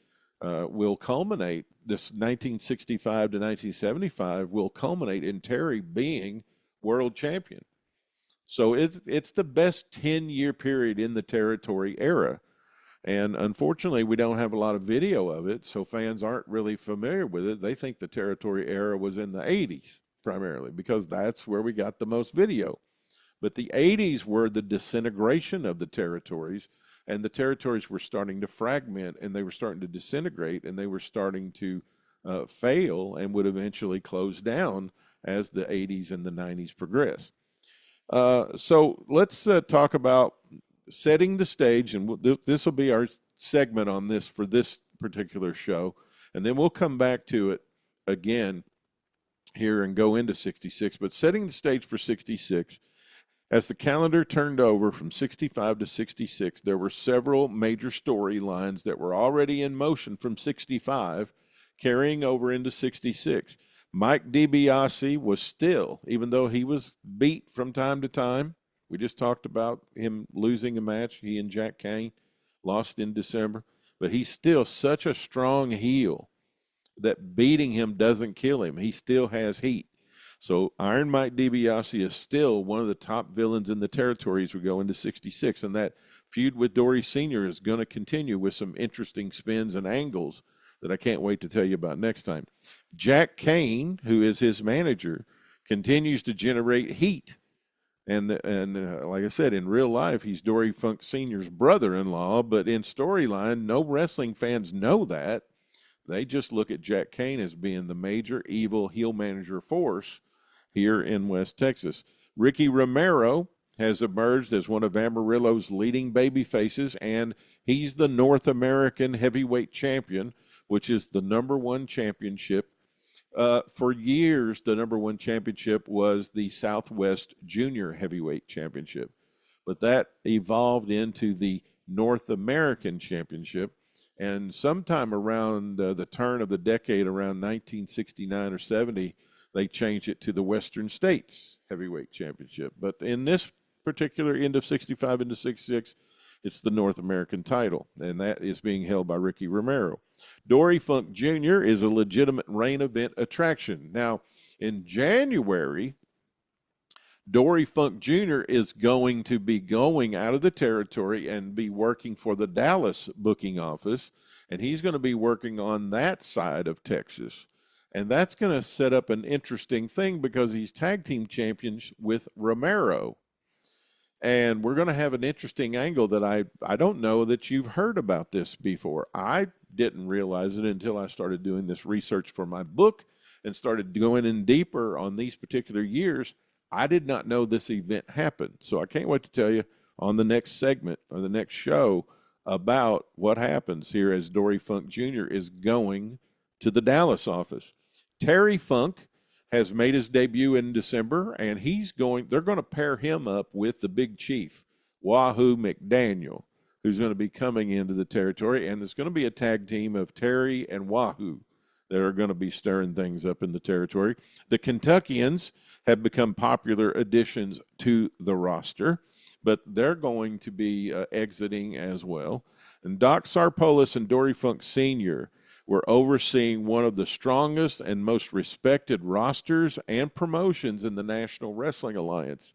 will culminate, this 1965 to 1975 will culminate in Terry being world champion. So it's the best 10-year period in the territory era. And unfortunately, we don't have a lot of video of it, so fans aren't really familiar with it. They think the territory era was in the 80s primarily because that's where we got the most video. But the 80s were the disintegration of the territories, and the territories were starting to fragment, and they were starting to disintegrate, and they were starting to fail and would eventually close down as the 80s and the 90s progressed. So let's talk about setting the stage, and this will be our segment on this for this particular show, and then we'll come back to it again here and go into 66. But setting the stage for 66, as the calendar turned over from 65 to 66, there were several major storylines that were already in motion from 65 carrying over into 66. Mike DiBiase was still, even though he was beat from time to time, we just talked about him losing a match. He and Jack Kane lost in December, but he's still such a strong heel that beating him doesn't kill him. He still has heat. So Iron Mike DiBiase is still one of the top villains in the territory as we go into 66, and that feud with Dory Sr. is going to continue with some interesting spins and angles that I can't wait to tell you about next time. Jack Kane, who is his manager, continues to generate heat. And like I said, in real life, he's Dory Funk Sr.'s brother-in-law, but in storyline, no wrestling fans know that. They just look at Jack Kane as being the major evil heel manager force here in West Texas. Ricky Romero has emerged as one of Amarillo's leading baby faces, and he's the North American heavyweight champion, which is the #1 championship. For years, the #1 championship was the Southwest Junior Heavyweight Championship, but that evolved into the North American Championship. And sometime around the turn of the decade, around 1969 or 70, they changed it to the Western States Heavyweight Championship. But in this particular end of 65 into 66, it's the North American title, and that is being held by Ricky Romero. Dory Funk Jr. is a legitimate main event attraction. Now, in January, Dory Funk Jr. is going to be going out of the territory and be working for the Dallas booking office, and he's going to be working on that side of Texas. And that's going to set up an interesting thing because he's tag team champions with Romero. And we're going to have an interesting angle that I don't know that you've heard about this before. I didn't realize it until I started doing this research for my book and started going in deeper on these particular years. I did not know this event happened. So I can't wait to tell you on the next segment or the next show about what happens here as Dory Funk Jr. is going to the Dallas office. Terry Funk has made his debut in December, and they're going to pair him up with the big chief, Wahoo McDaniel, who's going to be coming into the territory. And there's going to be a tag team of Terry and Wahoo that are going to be stirring things up in the territory. The Kentuckians have become popular additions to the roster, but they're going to be exiting as well. And Doc Sarpolis and Dory Funk Sr. were overseeing one of the strongest and most respected rosters and promotions in the National Wrestling Alliance.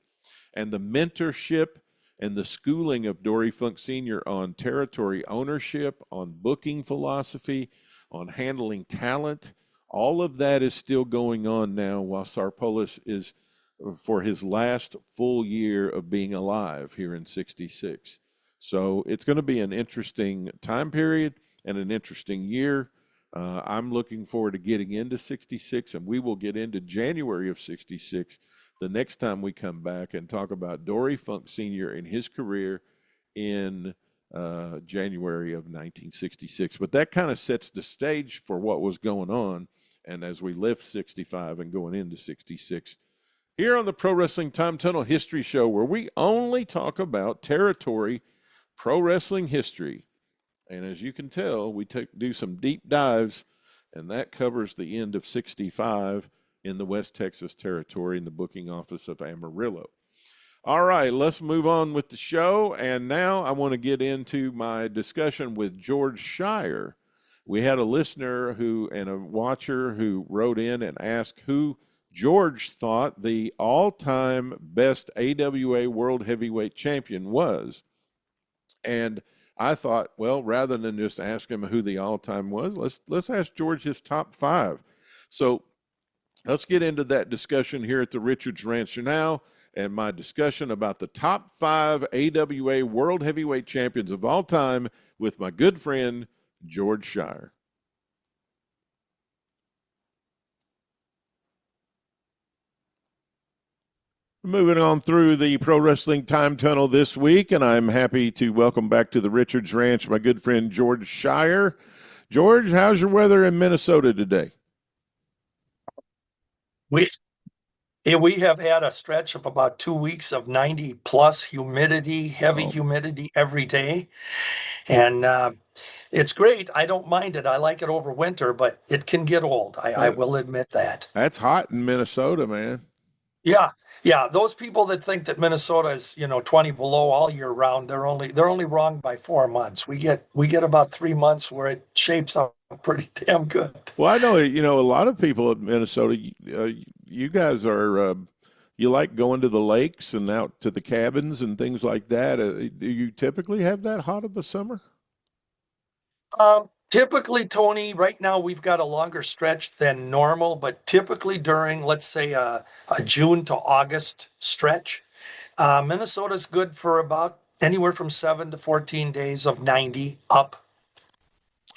And the mentorship and the schooling of Dory Funk Sr. on territory ownership, on booking philosophy, on handling talent, all of that is still going on now while Sarpolis is for his last full year of being alive here in 66. So it's going to be an interesting time period and an interesting year. I'm looking forward to getting into 66, and we will get into January of 66 the next time we come back and talk about Dory Funk Sr. and his career in January of 1966. But that kind of sets the stage for what was going on, and as we lift 65 and going into 66, here on the Pro Wrestling Time Tunnel History Show, where we only talk about territory pro wrestling history. And as you can tell, we do some deep dives, and that covers the end of 65 in the West Texas territory in the booking office of Amarillo. All right, let's move on with the show. And now I want to get into my discussion with George Shire. We had a listener and a watcher who wrote in and asked who George thought the all-time best AWA World Heavyweight Champion was. And I thought, well, rather than just ask him who the all-time was, let's ask George his top five. So let's get into that discussion here at the Richards Ranch now, and my discussion about the top five AWA World Heavyweight Champions of all time with my good friend, George Shire. Moving on through the Pro Wrestling Time Tunnel this week, and I'm happy to welcome back to the Richards Ranch my good friend George Shire. George, how's your weather in Minnesota today? We have had a stretch of about 2 weeks of 90 plus humidity, heavy humidity every day. And it's great. I don't mind it. I like it over winter, but it can get old. I will admit that. That's hot in Minnesota, man. Yeah. Those people that think that Minnesota is, 20 below all year round, they're only wrong by 4 months. We get about 3 months where it shapes up pretty damn good. Well, I know, a lot of people in Minnesota, you guys are, you like going to the lakes and out to the cabins and things like that. Do you typically have that hot of a summer? Typically, Tony, right now we've got a longer stretch than normal, but typically during, let's say, a June to August stretch, Minnesota's good for about anywhere from 7 to 14 days of 90 up.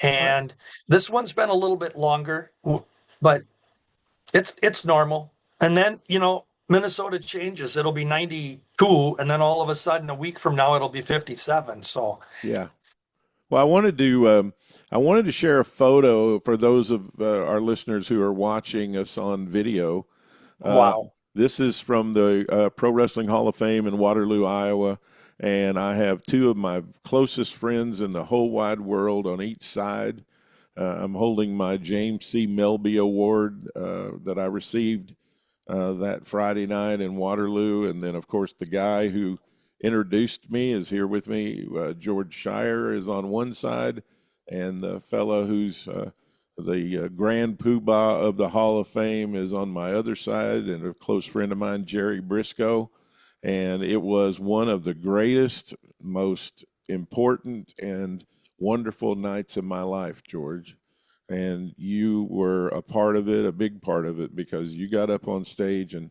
And this one's been a little bit longer, but it's normal. And then, Minnesota changes. It'll be 92, and then all of a sudden, a week from now, it'll be 57. So yeah. Well, I wanted to share a photo for those of our listeners who are watching us on video. Wow. This is from the Pro Wrestling Hall of Fame in Waterloo, Iowa, and I have two of my closest friends in the whole wide world on each side. I'm holding my James C. Melby Award that I received that Friday night in Waterloo, and then, of course, the guy who introduced me is here with me. George Shire is on one side, and the fellow who's the grand poobah of the Hall of Fame is on my other side, and a close friend of mine, Jerry Briscoe. And it was one of the greatest, most important, and wonderful nights of my life, George. And you were a part of it, a big part of it, because you got up on stage and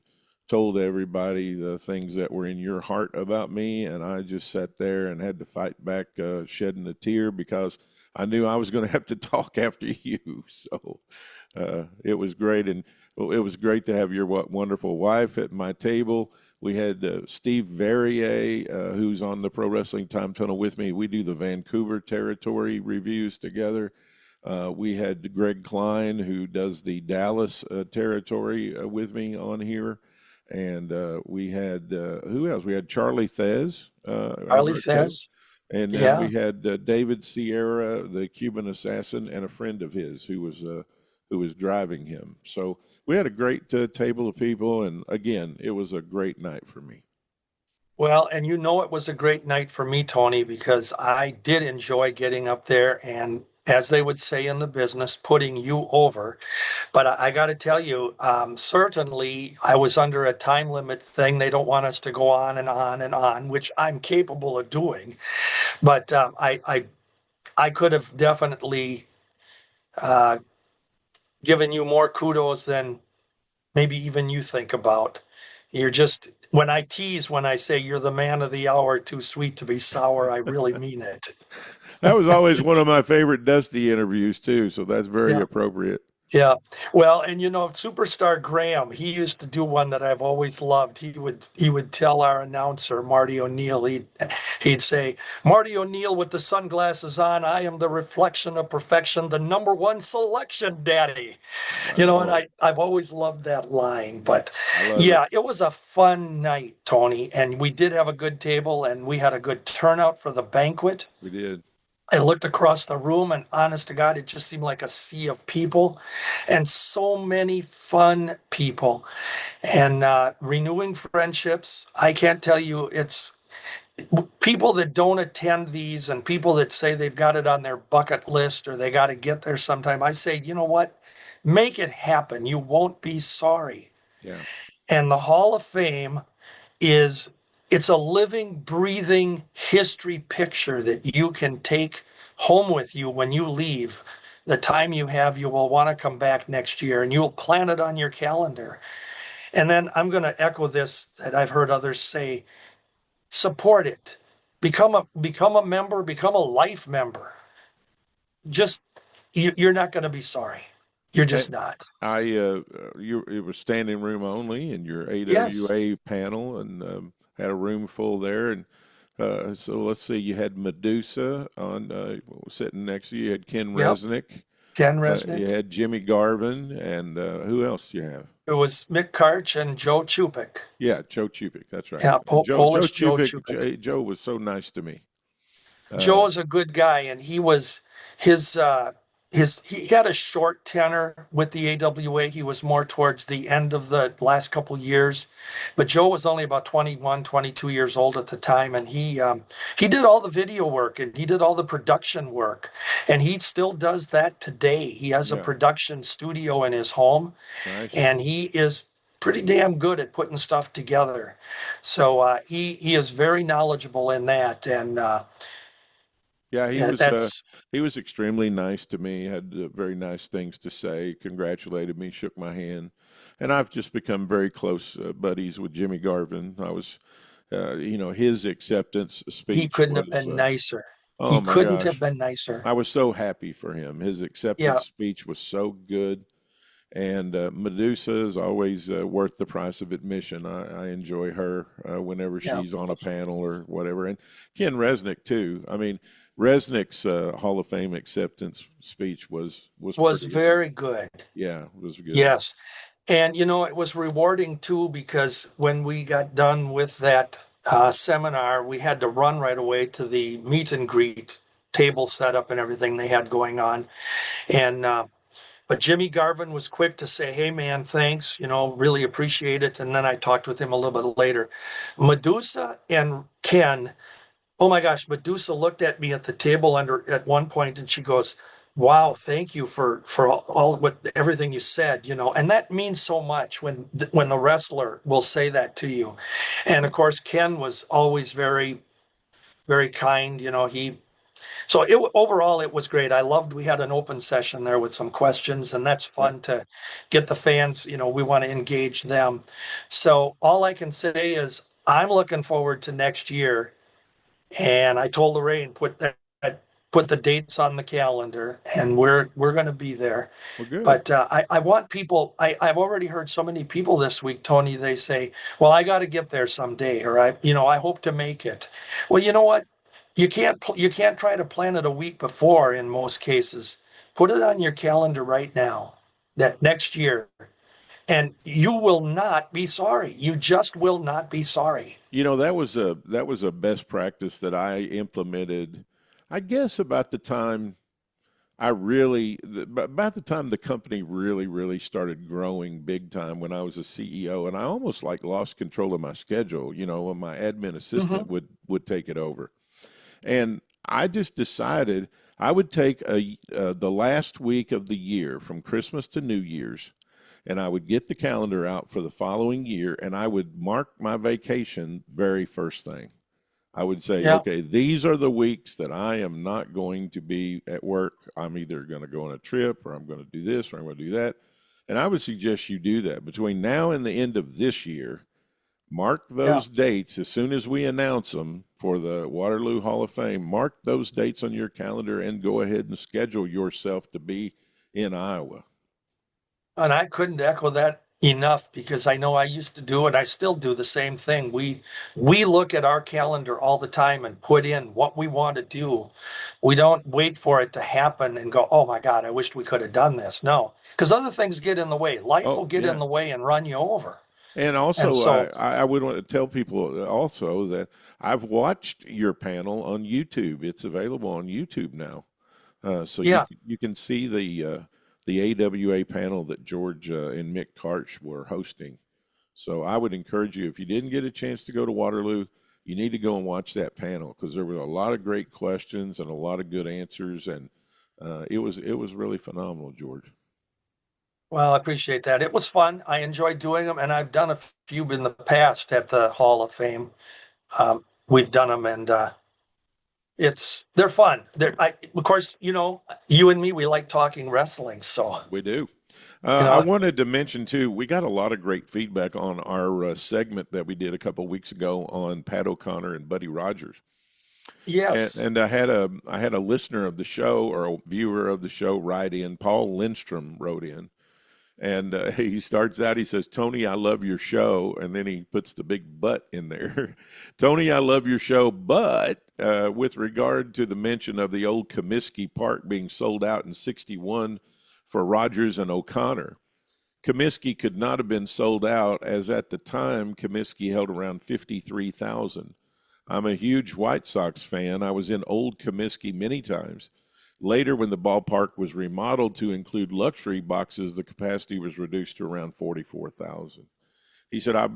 told everybody the things that were in your heart about me, and I just sat there and had to fight back shedding a tear because I knew I was going to have to talk after you. So it was great, and it was great to have your wonderful wife at my table. We had Steve Verrier, who's on the Pro Wrestling Time Tunnel with me. We do the Vancouver territory reviews together. We had Greg Klein, who does the Dallas territory with me on here. And we had, who else? We had Charlie Thez, Harley Alberto. Fez. And then Yeah. we had David Sierra, the Cuban assassin, and a friend of his who was driving him. So we had a great table of people, and again, it was a great night for me. Well, and it was a great night for me, Tony, because I did enjoy getting up there and, as they would say in the business, putting you over. But I got to tell you, certainly I was under a time limit thing. They don't want us to go on and on and on, which I'm capable of doing. But I could have definitely uh, given you more kudos than maybe even you think about. You're just, when I tease, when I say you're the man of the hour, too sweet to be sour, I really mean it. That was always one of my favorite Dusty interviews too, so that's very Yeah. appropriate. Yeah. Well, and Superstar Graham, he used to do one that I've always loved. He would tell our announcer, Marty O'Neill, he'd say, Marty O'Neill with the sunglasses on, I am the reflection of perfection, the number one selection, daddy. And Oh, I've always loved that line. But I love it. yeah, it was a fun night, Tony, and we did have a good table and we had a good turnout for the banquet. We did. I looked across the room, and honest to God, it just seemed like a sea of people and so many fun people and renewing friendships. I can't tell you, it's people that don't attend these and people that say they've got it on their bucket list or they got to get there sometime. I say, you know what? Make it happen. You won't be sorry. Yeah. And the Hall of Fame is it's a living, breathing history picture that you can take home with you when you leave. The time you have, you will want to come back next year and you'll plan it on your calendar. And then I'm going to echo this that I've heard others say, support it. Become a member, become a life member. Just you're not going to be sorry. You're And just not. it was standing room only in your Yes. AWA panel, and had a room full there. And so let's see, you had Medusa on sitting next to you. You had Ken Yep. Resnick. Ken You Resnick. had Jimmy Garvin, and who else do you have? It was Mick Karch and Joe Chupik. Yeah, Joe Chupik. That's right. Yeah, And Joe Polish Joe Chupik. Chupik. Joe was so nice to me. Joe is a good guy, and he was his he had a short tenure with the AWA. He was more towards the end of the last couple years, but Joe was only about 21, 22 years old at the time, and he did all the video work and he did all the production work, and he still does that today. He has a Yeah, production studio in his home, nice. and he is pretty damn good at putting stuff together. So he is very knowledgeable in that, and Yeah, yeah, that's he was extremely nice to me. Had very nice things to say. Congratulated me, shook my hand, and I've just become very close buddies with Jimmy Garvin. I was, his acceptance he speech couldn't have was, been nicer. oh He my couldn't have gosh, been nicer. I was so happy for him. His Yeah, acceptance speech was so good. And Medusa is always worth the price of admission. I enjoy her whenever yeah, she's on a panel or whatever. And Ken Resnick too. I mean, Resnick's Hall of Fame acceptance speech was was pretty. very good. Yeah, it was good. Yes. And it was rewarding too because when we got done with that seminar, we had to run right away to the meet and greet table setup and everything they had going on. And but Jimmy Garvin was quick to say, "Hey man, thanks. Really appreciate it." And then I talked with him a little bit later. Medusa and Ken, oh my gosh, Medusa looked at me at the table at one point and she goes, "Wow, thank you for all what everything you said." And that means so much when the wrestler will say that to you. And of course, Ken was always very, very kind. Overall it was great. I loved we had an open session there with some questions, and that's Yeah. fun to get the fans. We want to engage them. So all I can say is I'm looking forward to next year, and I told Lorraine put the dates on the calendar, and we're going to be there. Well, good. But I want people. I've already heard so many people this week, Tony. They say, "Well, I got to get there someday," or I hope to make it. Well, you know what? You can't try to plan it a week before in most cases. Put it on your calendar right now that next year, and you will not be sorry. You just will not be sorry. You know, that was a best practice that I implemented, I guess about the time about the time the company really started growing big time when I was a CEO, and I almost like lost control of my schedule, when my admin assistant Mm-hmm. would take it over. And I just decided I would take the last week of the year from Christmas to New Year's, and I would get the calendar out for the following year, and I would mark my vacation very first thing. I would say, Yeah. okay, these are the weeks that I am not going to be at work. I'm either going to go on a trip, or I'm going to do this, or I'm going to do that. And I would suggest you do that between now and the end of this year. Mark Yeah. those dates as soon as we announce them for the Waterloo Hall of Fame. Mark those dates on your calendar and go ahead and schedule yourself to be in Iowa. And I couldn't echo that enough, because I know I used to do it. I still do the same thing. We look at our calendar all the time and put in what we want to do. We don't wait for it to happen and go, "Oh my God, I wished we could have done this." No, because other things get in the way. Life will Oh, get in yeah. the way and run you over. And And also, so, I would want to tell people also that I've watched your panel on YouTube. It's available on YouTube now. So yeah, you can see the AWA panel that George and Mick Karch were hosting. So I would encourage you, if you didn't get a chance to go to Waterloo, you need to go and watch that panel, because there were a lot of great questions and a lot of good answers, and it was really phenomenal, George. well, I appreciate that. It was fun. I enjoyed doing them, and I've done a few in the past at the Hall of Fame. We've done them, and they're fun. Of course, you and me, we like talking wrestling, so We do. you I know, wanted to mention too, we got a lot of great feedback on our segment that we did a couple weeks ago on Pat O'Connor and Buddy Rogers. And, yes, and I had a listener of the show, or a viewer of the show, write in. Paul Lindstrom wrote in, and he starts out. He says, "Tony, I love your show," and then he puts the big "but" in there. Tony, I love your show, but with regard to the mention of the old Comiskey Park being sold out in '61 for Rogers and O'Connor. Comiskey could not have been sold out, as at the time Comiskey held around 53,000. I'm a huge White Sox fan. I was in old Comiskey many times. Later, when the ballpark was remodeled to include luxury boxes, the capacity was reduced to around 44,000. He said, I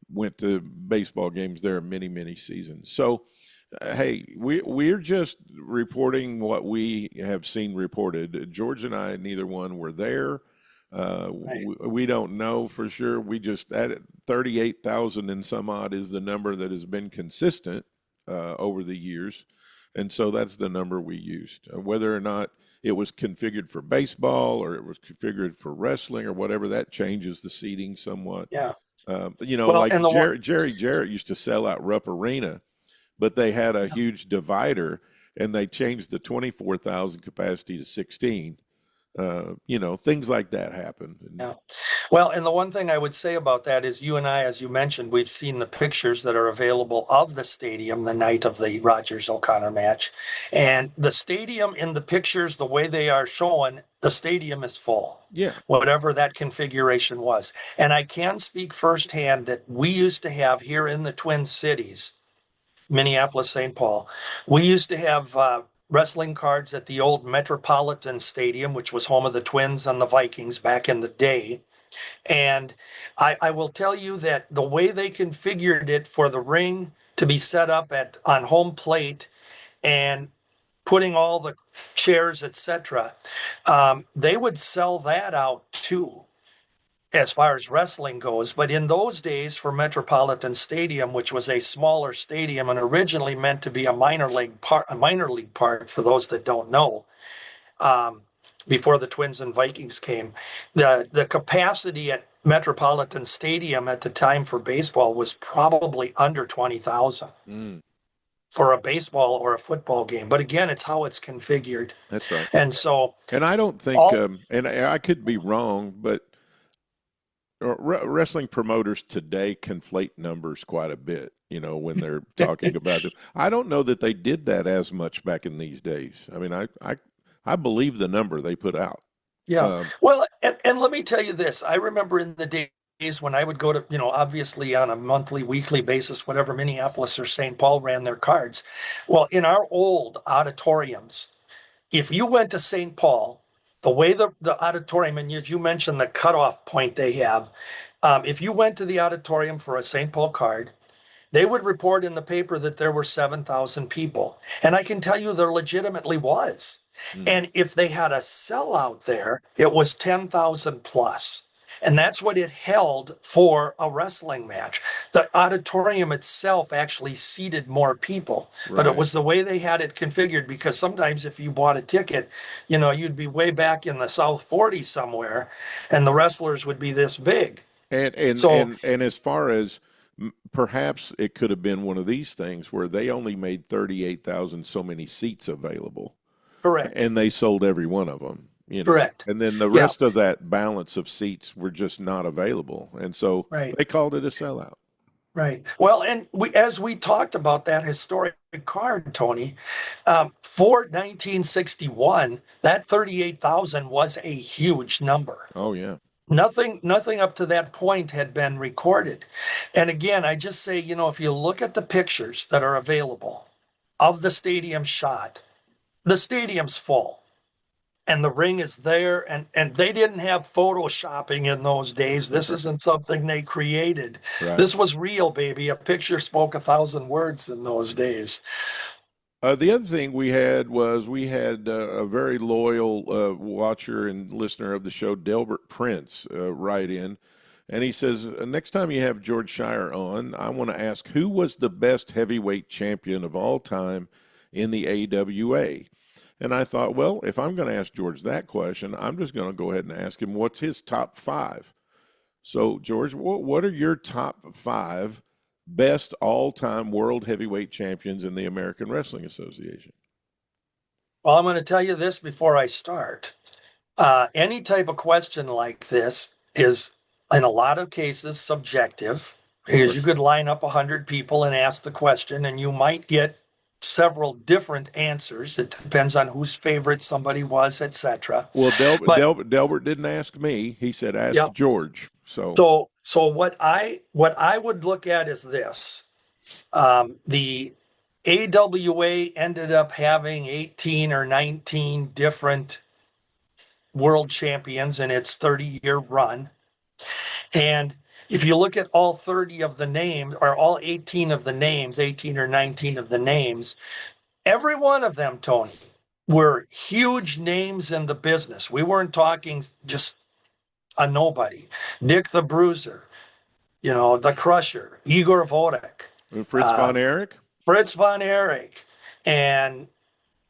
went to baseball games there many seasons. So, hey, we're just reporting what we have seen reported. George and I, neither one were there. right. We don't know for sure. We just added 38,000 and some odd is the number that has been consistent over the years. And so that's the number we used. Whether or not it was configured for baseball or it was configured for wrestling or whatever, that changes the seating somewhat. Yeah. Well, Like and the one, Jerry Jarrett used to sell out Rupp Arena, but they had a huge divider and they changed the 24,000 capacity to 16. Things like that happen. yeah. Well, and the one thing I would say about that is, you and I, as you mentioned, we've seen the pictures that are available of the stadium the night of the Rogers O'Connor match. And the stadium in the pictures, the way they are shown, the stadium is full, Yeah. whatever that configuration was. And I can speak firsthand that we used to have here in the Twin Cities, Minneapolis, St. Paul, we used to have wrestling cards at the old Metropolitan Stadium, which was home of the Twins and the Vikings back in the day. And I will tell you that the way they configured it for the ring to be set up on home plate and putting all the chairs, etc., they would sell that out too, as far as wrestling goes. But in those days, for Metropolitan Stadium, which was a smaller stadium and originally meant to be a minor league park for those that don't know, before the Twins and Vikings came, the capacity at Metropolitan Stadium at the time for baseball was probably under 20,000 for a baseball or a football game. But again, it's how it's configured. That's right. And so, And I don't think, all, and I could be wrong, but wrestling promoters today conflate numbers quite a bit, when they're talking about them. I don't know that they did that as much back in these days. I mean, I believe the number they put out. Yeah. Well, and let me tell you this. I remember in the days when I would go to, obviously on a monthly, weekly basis, whatever Minneapolis or St. Paul ran their cards. Well, in our old auditoriums, if you went to St. Paul, the way the auditorium, and you mentioned the cutoff point they have, if you went to the auditorium for a St. Paul card, they would report in the paper that there were 7,000 people. And I can tell you there legitimately was. And if they had a sellout there, it was 10,000 plus. And that's what it held for a wrestling match. The auditorium itself actually seated more people, but it was the way they had it configured, because sometimes if you bought a ticket, you'd be way back in the South 40 somewhere and the wrestlers would be this big. And as far as perhaps it could have been one of these things where they only made 38,000 so many seats available. Correct. And they sold every one of them. Correct. And then the rest of that balance of seats were just not available. And so they called it a sellout. Right. Well, and as we talked about that historic card, Tony, for 1961, that 38,000 was a huge number. Oh, yeah. Nothing up to that point had been recorded. And again, I just say, if you look at the pictures that are available of the stadium shot, the stadium's full. And the ring is there, and they didn't have photoshopping in those days. This isn't something they created. Right. This was real, baby. A picture spoke 1,000 words in those days. The other thing we had a very loyal watcher and listener of the show, Delbert Prince, write in. And he says, next time you have George Shire on, I want to ask, who was the best heavyweight champion of all time in the AWA? And I thought, well, if I'm going to ask George that question, I'm just going to go ahead and ask him, what's his top 5? So, George, what are your top 5 best all-time world heavyweight champions in the American Wrestling Association? Well, I'm going to tell you this before I start. Any type of question like this is, in a lot of cases, subjective, because you could line up 100 people and ask the question, and you might get several different answers. It depends on whose favorite somebody was, etc. Well, Delbert didn't ask me. He said, ask George. So what I would look at is this. The AWA ended up having 18 or 19 different world champions in its 30-year run. And if you look at all 30 of the names, or all 18 of the names, 18 or 19 of the names, every one of them, Tony, were huge names in the business. We weren't talking just a nobody. Dick the Bruiser, the Crusher, Igor Vodek. Fritz von Erich? Fritz von Erich. And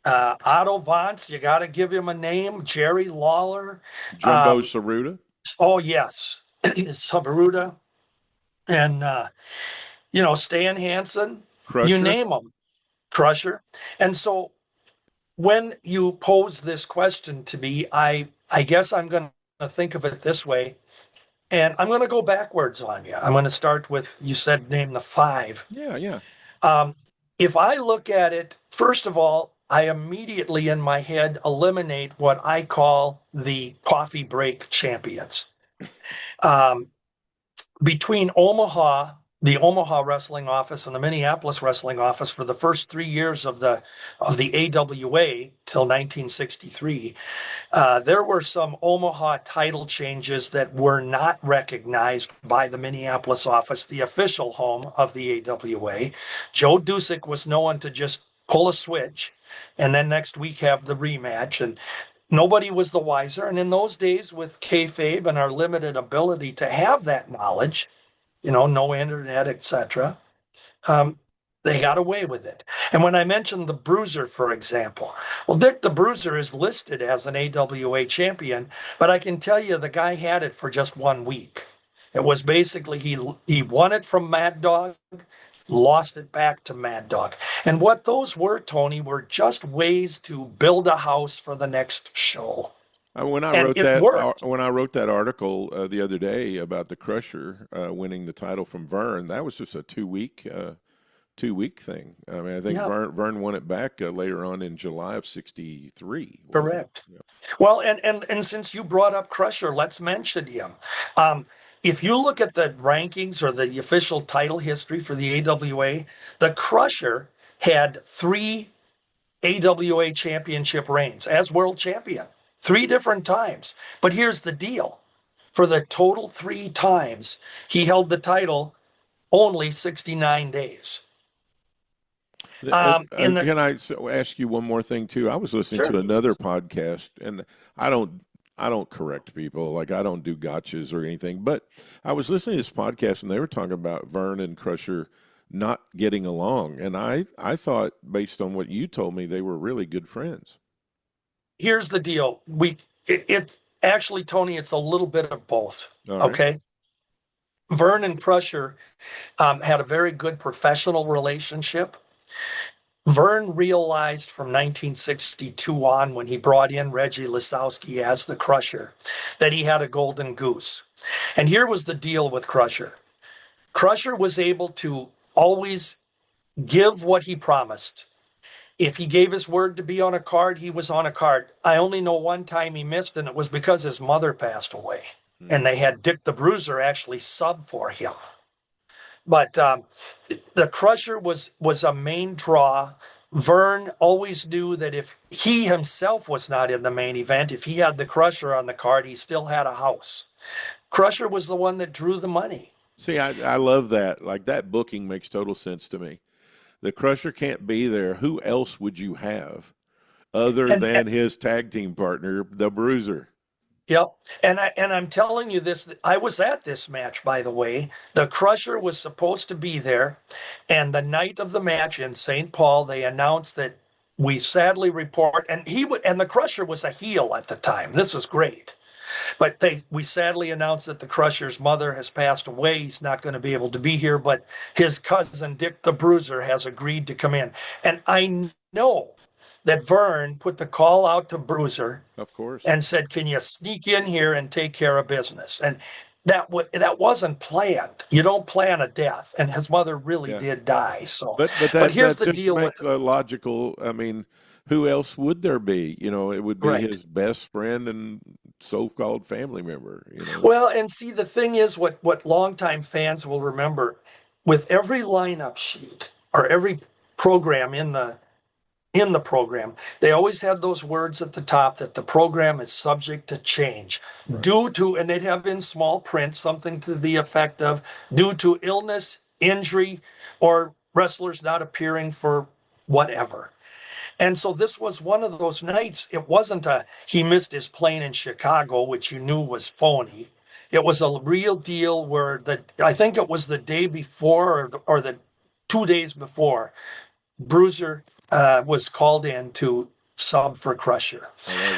Otto Vance, you got to give him a name. Jerry Lawler. Jumbo Saruta? Oh, yes. Sabaruda, and Stan Hansen, Crusher. You name them, Crusher. And so when you pose this question to me, I guess I'm going to think of it this way, and I'm going to go backwards on you. I'm going to start with, you said name the 5. Yeah. If I look at it, first of all, I immediately in my head eliminate what I call the coffee break champions. Between Omaha, the Omaha Wrestling Office, and the Minneapolis Wrestling Office for the first 3 years of the AWA till 1963, there were some Omaha title changes that were not recognized by the Minneapolis office, the official home of the AWA. Joe Dusick was known to just pull a switch and then next week have the rematch, and nobody was the wiser. And in those days, with kayfabe and our limited ability to have that knowledge, no internet, etc., they got away with it. And when I mentioned the Bruiser, for example, well, Dick the Bruiser is listed as an AWA champion, but I can tell you the guy had it for just 1 week. It was basically he won it from Mad Dog, lost it back to Mad Dog. And what those were, Tony, were just ways to build a house for the next show. When I wrote that article the other day about the Crusher winning the title from Verne, that was just a 2-week 2-week thing. I mean, I think Yeah, Vern won it back later on in July of '63. correct. Well, and since you brought up Crusher, let's mention him. If you look at the rankings or the official title history for the AWA, the Crusher had 3 AWA championship reigns as world champion, 3 different times. But here's the deal. For the total 3 times, he held the title only 69 days. Can I ask you one more thing too? I was listening Sure. to another podcast, and I don't correct people, like I don't do gotchas or anything, but I was listening to this podcast, and they were talking about Vern and Crusher not getting along, and I thought, based on what you told me, they were really good friends. Here's the deal. It actually, Tony, it's a little bit of both. All right. Okay. Vern and Crusher had a very good professional relationship. Vern realized from 1962 on, when he brought in Reggie Lisowski as the Crusher, that he had a golden goose. And here was the deal with Crusher. Crusher was able to always give what he promised. If he gave his word to be on a card, he was on a card. I only know one time he missed, and it was because his mother passed away. And they had Dick the Bruiser actually sub for him. But the Crusher was a main draw. Vern always knew that if he himself was not in the main event, if he had the Crusher on the card, he still had a house. Crusher was the one that drew the money. See, I love that. Like, that booking makes total sense to me. The Crusher can't be there. Who else would you have other than his tag team partner, the Bruiser? Yep. And I'm telling you this, I was at this match, by the way. The Crusher was supposed to be there, and the night of the match in St. Paul, they announced that we sadly report, and the Crusher was a heel at the time. This is great. But we sadly announced that the Crusher's mother has passed away. He's not going to be able to be here, but his cousin, Dick the Bruiser, has agreed to come in. And I know that Vern put the call out to Bruiser, of course, and said, "Can you sneak in here and take care of business?" And that wasn't planned. You don't plan a death, and his mother really did die. So, but here's that the just deal makes with a logical. I mean, who else would there be? You know, it would be Right. his best friend and so-called family member. You know, Well, and see, the thing is, what longtime fans will remember, with every lineup sheet or every program in the program, they always had those words at the top that the program is subject to change due to, and they'd have in small print something to the effect of, due to illness, injury, or wrestlers not appearing for whatever. And so this was one of those nights. It wasn't he missed his plane in Chicago, which you knew was phony. It was a real deal where I think it was the day before or the 2 days before, Bruiser was called in to sub for Crusher.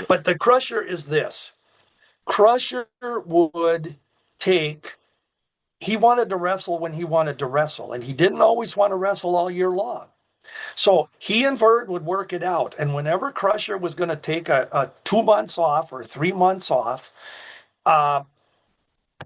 But the Crusher is this. Crusher he wanted to wrestle when he wanted to wrestle, and he didn't always want to wrestle all year long. So he and Vern would work it out. And whenever Crusher was going to take a 2 months off or 3 months off,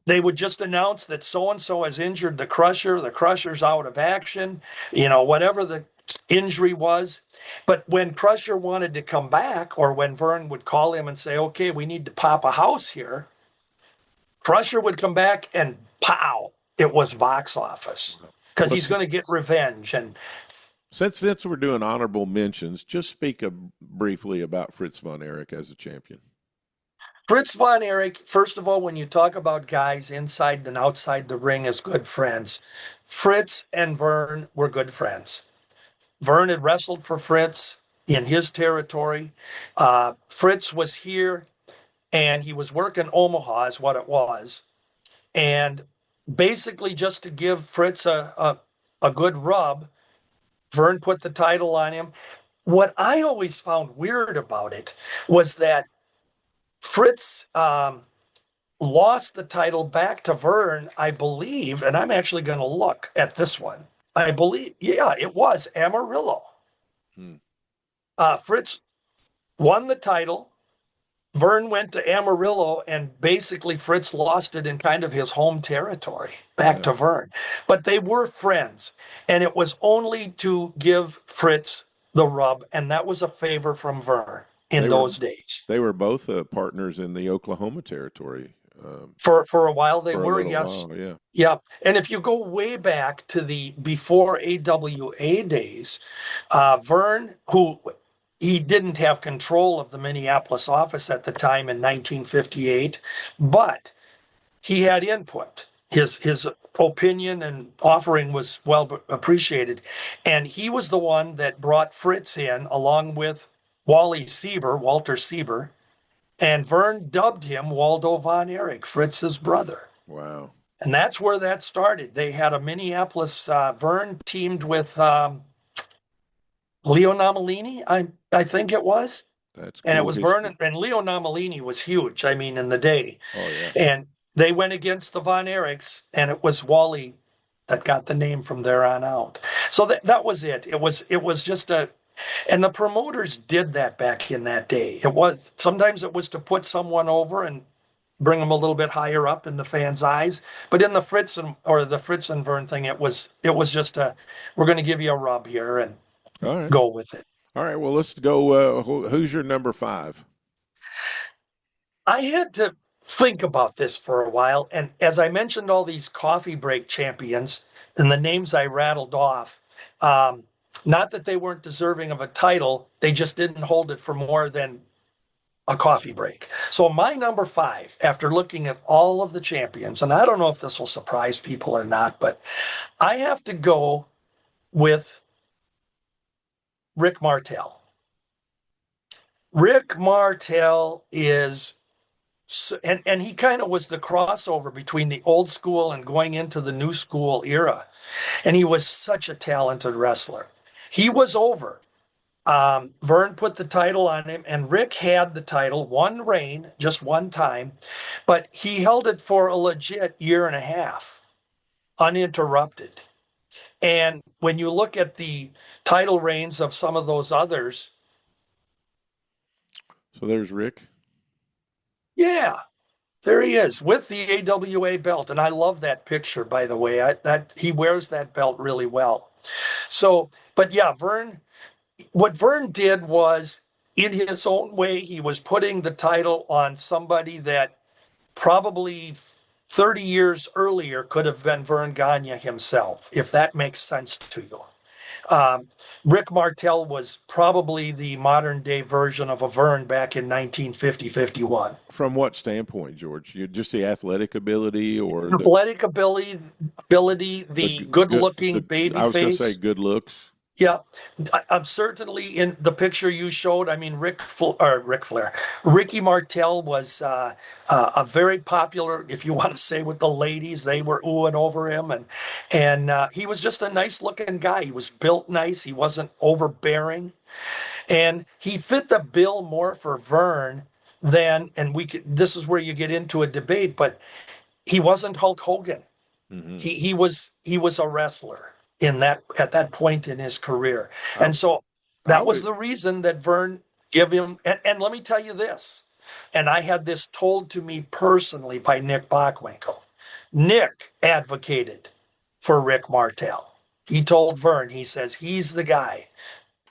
they would just announce that so-and-so has injured the Crusher's out of action, whatever the injury was. But when Crusher wanted to come back, or when Vern would call him and say, "Okay, we need to pop a house here," Crusher would come back and pow, it was box office, because he's going to get revenge. And since we're doing honorable mentions, just speak briefly about Fritz von Erich as a champion. Fritz von Erich, first of all, when you talk about guys inside and outside the ring as good friends, Fritz and Vern were good friends. Vern had wrestled for Fritz in his territory. Fritz was here, and he was working Omaha is what it was. And basically, just to give Fritz a good rub, Vern put the title on him. What I always found weird about it was that Fritz lost the title back to Vern, I believe, and I'm actually going to look at this one. I believe, it was Amarillo. Fritz won the title. Vern went to Amarillo, and basically Fritz lost it in kind of his home territory back to Vern. But they were friends, and it was only to give Fritz the rub, and that was a favor from Vern in those days. They were both partners in the Oklahoma territory. For a while they for a were, little yes. while, yeah. Yeah. And if you go way back to the before AWA days, Vern, who he didn't have control of the Minneapolis office at the time in 1958, but he had input. His opinion and offering was well appreciated. And he was the one that brought Fritz in along with Walter Sieber, and Vern dubbed him Waldo von Erich, Fritz's brother. Wow. And that's where that started. They had a Minneapolis, Vern teamed with Leo Nomalini, I think it was. That's cool. And it was Vern, and Leo Nomalini was huge, I mean, in the day. Oh, yeah. And they went against the Von Erichs, and it was Wally that got the name from there on out. So that was it. It was just and the promoters did that back in that day. Sometimes it was to put someone over and bring them a little bit higher up in the fans' eyes. But in the Fritz and Vern thing, it was just we're going to give you a rub here and go with it. All right. Well, let's go. Who's your number 5? I had to think about this for a while. And as I mentioned, all these coffee break champions and the names I rattled off, not that they weren't deserving of a title, they just didn't hold it for more than a coffee break. So my number 5, after looking at all of the champions, and I don't know if this will surprise people or not, but I have to go with Rick Martel. Rick Martel is, and he kind of was the crossover between the old school and going into the new school era. And he was such a talented wrestler. He was over. Vern put the title on him, and Rick had the title, one reign, just one time, but he held it for a legit year and a half, uninterrupted. And when you look at the title reigns of some of those others. So there's Rick. Yeah, there he is with the AWA belt. And I love that picture, by the way. That he wears that belt really well. So, but yeah, what Vern did was, in his own way, he was putting the title on somebody that probably 30 years earlier could have been Vern Gagne himself, if that makes sense to you. Rick Martel was probably the modern day version of a Vern back in 1950-51. From what standpoint, George? Just the athletic ability, or athletic ability, the good-looking baby face? I was going to say good looks. Yeah, I'm certainly in the picture you showed. I mean, Ricky Martel was a very popular, if you want to say, with the ladies. They were oohing over him, and he was just a nice-looking guy. He was built nice. He wasn't overbearing, and he fit the bill more for Vern than. And this is where you get into a debate, but he wasn't Hulk Hogan. Mm-hmm. He was a wrestler at that point in his career. And so that was the reason that Vern gave him, and let me tell you this, and I had this told to me personally by Nick Bockwinkel. Nick advocated for Rick Martel. He told Vern, he says, he's the guy.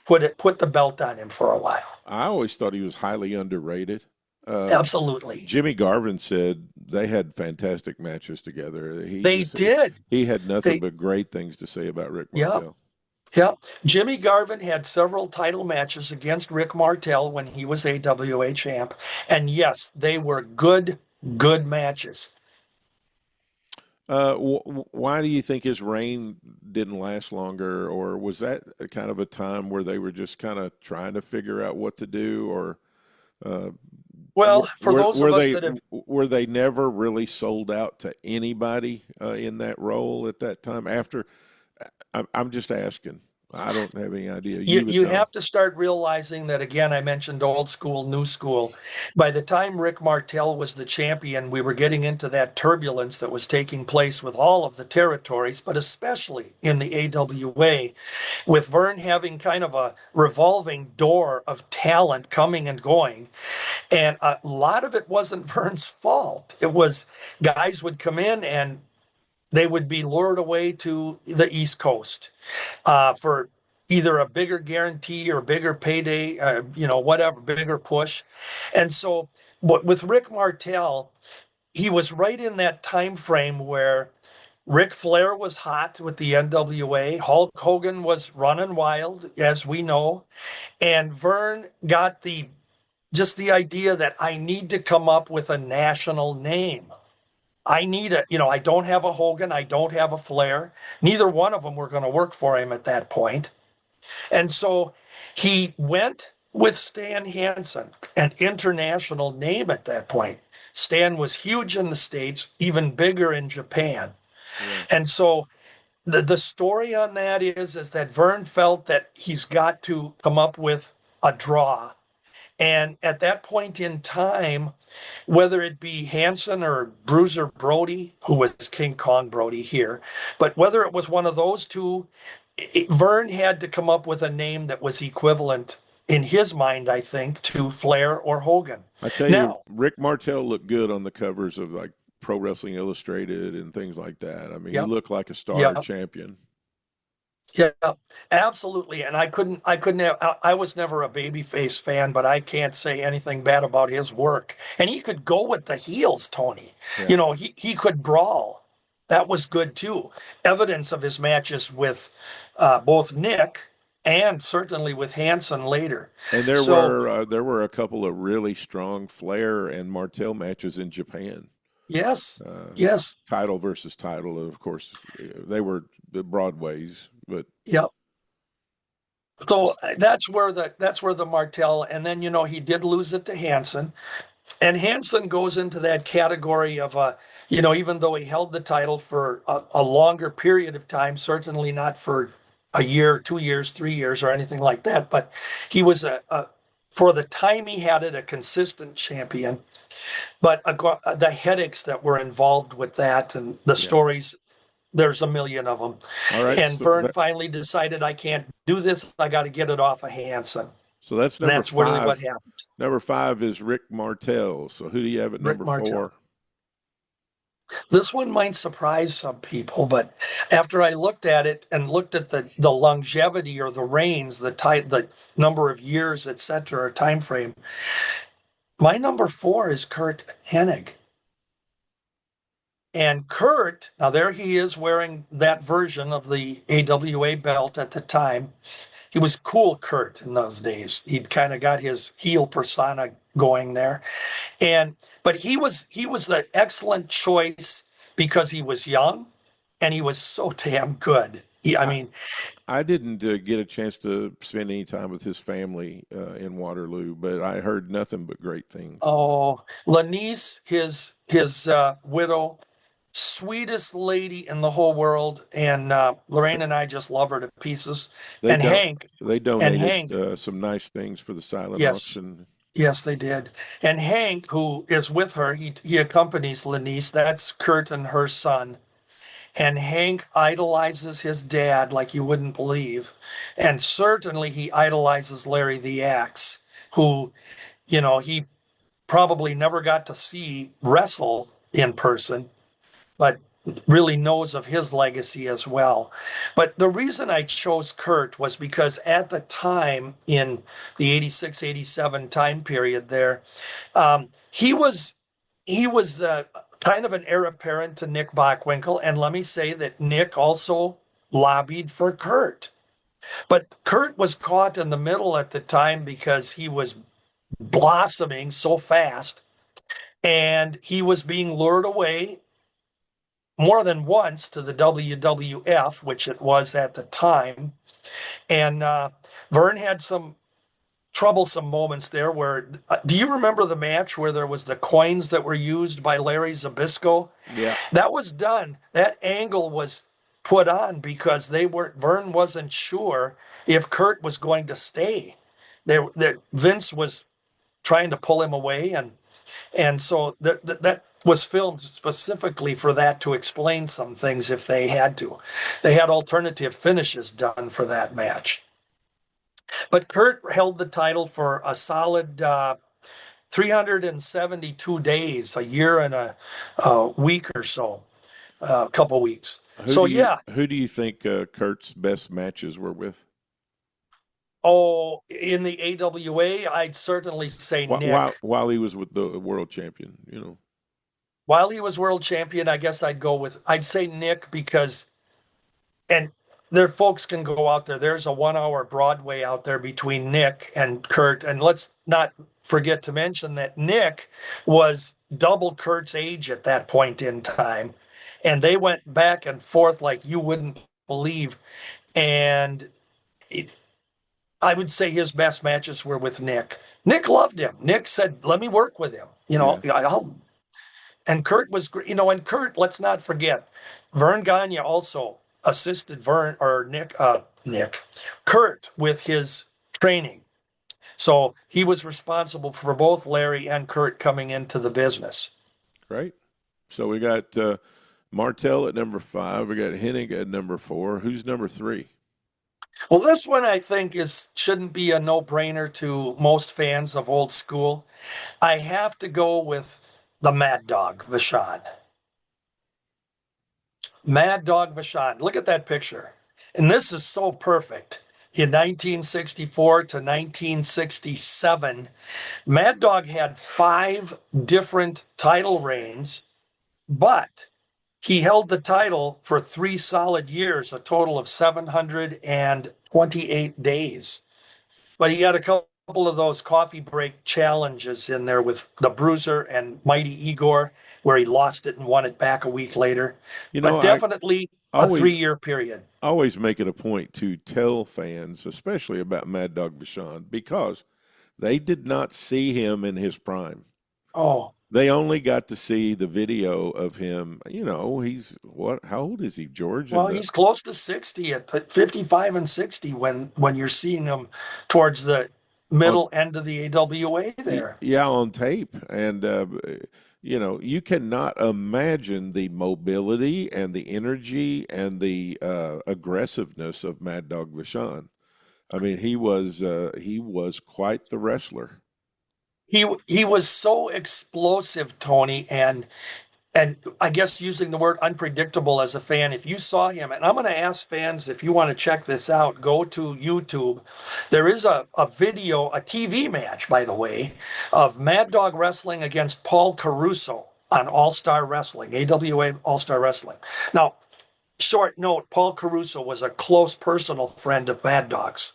Put the belt on him for a while. I always thought he was highly underrated. Absolutely. Jimmy Garvin said they had fantastic matches together. They did. He had nothing but great things to say about Rick Martel. Yeah. Jimmy Garvin had several title matches against Rick Martel when he was AWA champ. And yes, they were good matches. Why do you think his reign didn't last longer? Or was that kind of a time where they were just kind of trying to figure out what to do? Or well, for those of us that have... Were they never really sold out to anybody in that role at that time? I'm just asking. I don't have any idea. You, would you know. have to start realizing that, again, I mentioned old school, new school. By the time Rick Martel was the champion, we were getting into that turbulence that was taking place with all of the territories, but especially in the AWA, with Vern having kind of a revolving door of talent coming and going. And a lot of it wasn't Vern's fault. It was guys would come in and they would be lured away to the East Coast for either a bigger guarantee or a bigger payday, whatever, bigger push. And so, but with Rick Martel, he was right in that time frame where Ric Flair was hot with the NWA. Hulk Hogan was running wild, as we know. And Vern got just the idea that I need to come up with a national name. I don't have a Hogan. I don't have a Flair. Neither one of them were going to work for him at that point. And so he went with Stan Hansen, an international name at that point. Stan was huge in the States, even bigger in Japan. Yeah. And so the story on that is that Vern felt that he's got to come up with a draw. And at that point in time, whether it be Hansen or Bruiser Brody, who was King Kong Brody here, but whether it was one of those two, Vern had to come up with a name that was equivalent in his mind, I think, to Flair or Hogan. I tell you, Rick Martel looked good on the covers of like Pro Wrestling Illustrated and things like that. I mean, he looked like a star champion. Yeah, absolutely. And I was never a babyface fan, but I can't say anything bad about his work. And he could go with the heels, Tony. Yeah. He could brawl. That was good too. Evidence of his matches with both Nick and certainly with Hansen later. And there were a couple of really strong Flair and Martel matches in Japan. Yes. Yes. Title versus title, of course. They were the Broadways, but yep. So that's where the Martel, and then he did lose it to Hansen, and Hansen goes into that category of even though he held the title for a longer period of time, certainly not for a year, 2 years, 3 years, or anything like that, but he was for the time he had it, a consistent champion. But the headaches that were involved with that and the stories, there's a million of them. All right, and Vern finally decided, I can't do this. I got to get it off of Hansen. So that's number 5. That's really what happened. Number 5 is Rick Martel. So who do you have at number 4? This one might surprise some people, but after I looked at it and looked at the longevity or the reigns, the number of years, etc., or time frame, my number 4 is Curt Hennig. And Curt, now there he is wearing that version of the AWA belt at the time. He was cool Curt in those days. He'd kind of got his heel persona going there. But he was an excellent choice because he was young and he was so damn good. I didn't get a chance to spend any time with his family in Waterloo, but I heard nothing but great things. Oh, Lanice, his widow, sweetest lady in the whole world, and Lorraine and I just love her to pieces. Hank, they donated some nice things for the silent auction. Yes, they did. And Hank, who is with her, he accompanies Lanice. That's Curt and her son. And Hank idolizes his dad like you wouldn't believe. And certainly he idolizes Larry the Axe, who, he probably never got to see wrestle in person, but really knows of his legacy as well. But the reason I chose Curt was because at the time, in the 86, 87 time period there, he was kind of an heir apparent to Nick Bockwinkel. And let me say that Nick also lobbied for Curt. But Curt was caught in the middle at the time because he was blossoming so fast. And he was being lured away more than once to the WWF, which it was at the time. And Vern had some troublesome moments there where, do you remember the match where there was the coins that were used by Larry Zbyszko? Yeah. That was done. That angle was put on because Vern wasn't sure if Kurt was going to stay. Vince was trying to pull him away, and so that was filmed specifically for that, to explain some things if they had to. They had alternative finishes done for that match. But Kurt held the title for a solid 372 days, a year and a week or so, a couple weeks. Who do you think Kurt's best matches were with? Oh, in the AWA, I'd certainly say Nick. While he was with the world champion, While he was world champion, I guess I'd say Nick, because, and there folks can go out there. There's a 1 hour Broadway out there between Nick and Kurt. And let's not forget to mention that Nick was double Kurt's age at that point in time. And they went back and forth like you wouldn't believe. And I would say his best matches were with Nick. Nick loved him. Nick said, let me work with him. And Kurt was, and Kurt, let's not forget, Vern Gagne also assisted Kurt with his training. So he was responsible for both Larry and Kurt coming into the business. Great. So we got Martel at number 5. We got Hennig at number 4. Who's number 3? Well, this one I think shouldn't be a no-brainer to most fans of old school. I have to go with the Mad Dog Vachon. Mad Dog Vachon. Look at that picture. And this is so perfect. In 1964 to 1967, Mad Dog had 5 different title reigns, but he held the title for 3 solid years, a total of 728 days. But he had a couple of those coffee break challenges in there with the Bruiser and Mighty Igor, where he lost it and won it back a week later. But definitely a 3-year period. I always make it a point to tell fans, especially about Mad Dog Vachon, because they did not see him in his prime. Oh. They only got to see the video of him. He's how old is he, George? Well, he's close to 60, at 55 and 60 when you're seeing him towards the middle end of the AWA there. Yeah, on tape. And, you cannot imagine the mobility and the energy and the aggressiveness of Mad Dog Vachon. I mean, he was quite the wrestler. He was so explosive, Tony, and I guess using the word unpredictable as a fan, if you saw him, and I'm going to ask fans, if you want to check this out, go to YouTube. There is a video, a TV match, by the way, of Mad Dog wrestling against Paul Caruso on All-Star Wrestling, AWA All-Star Wrestling. Now, short note, Paul Caruso was a close personal friend of Mad Dog's.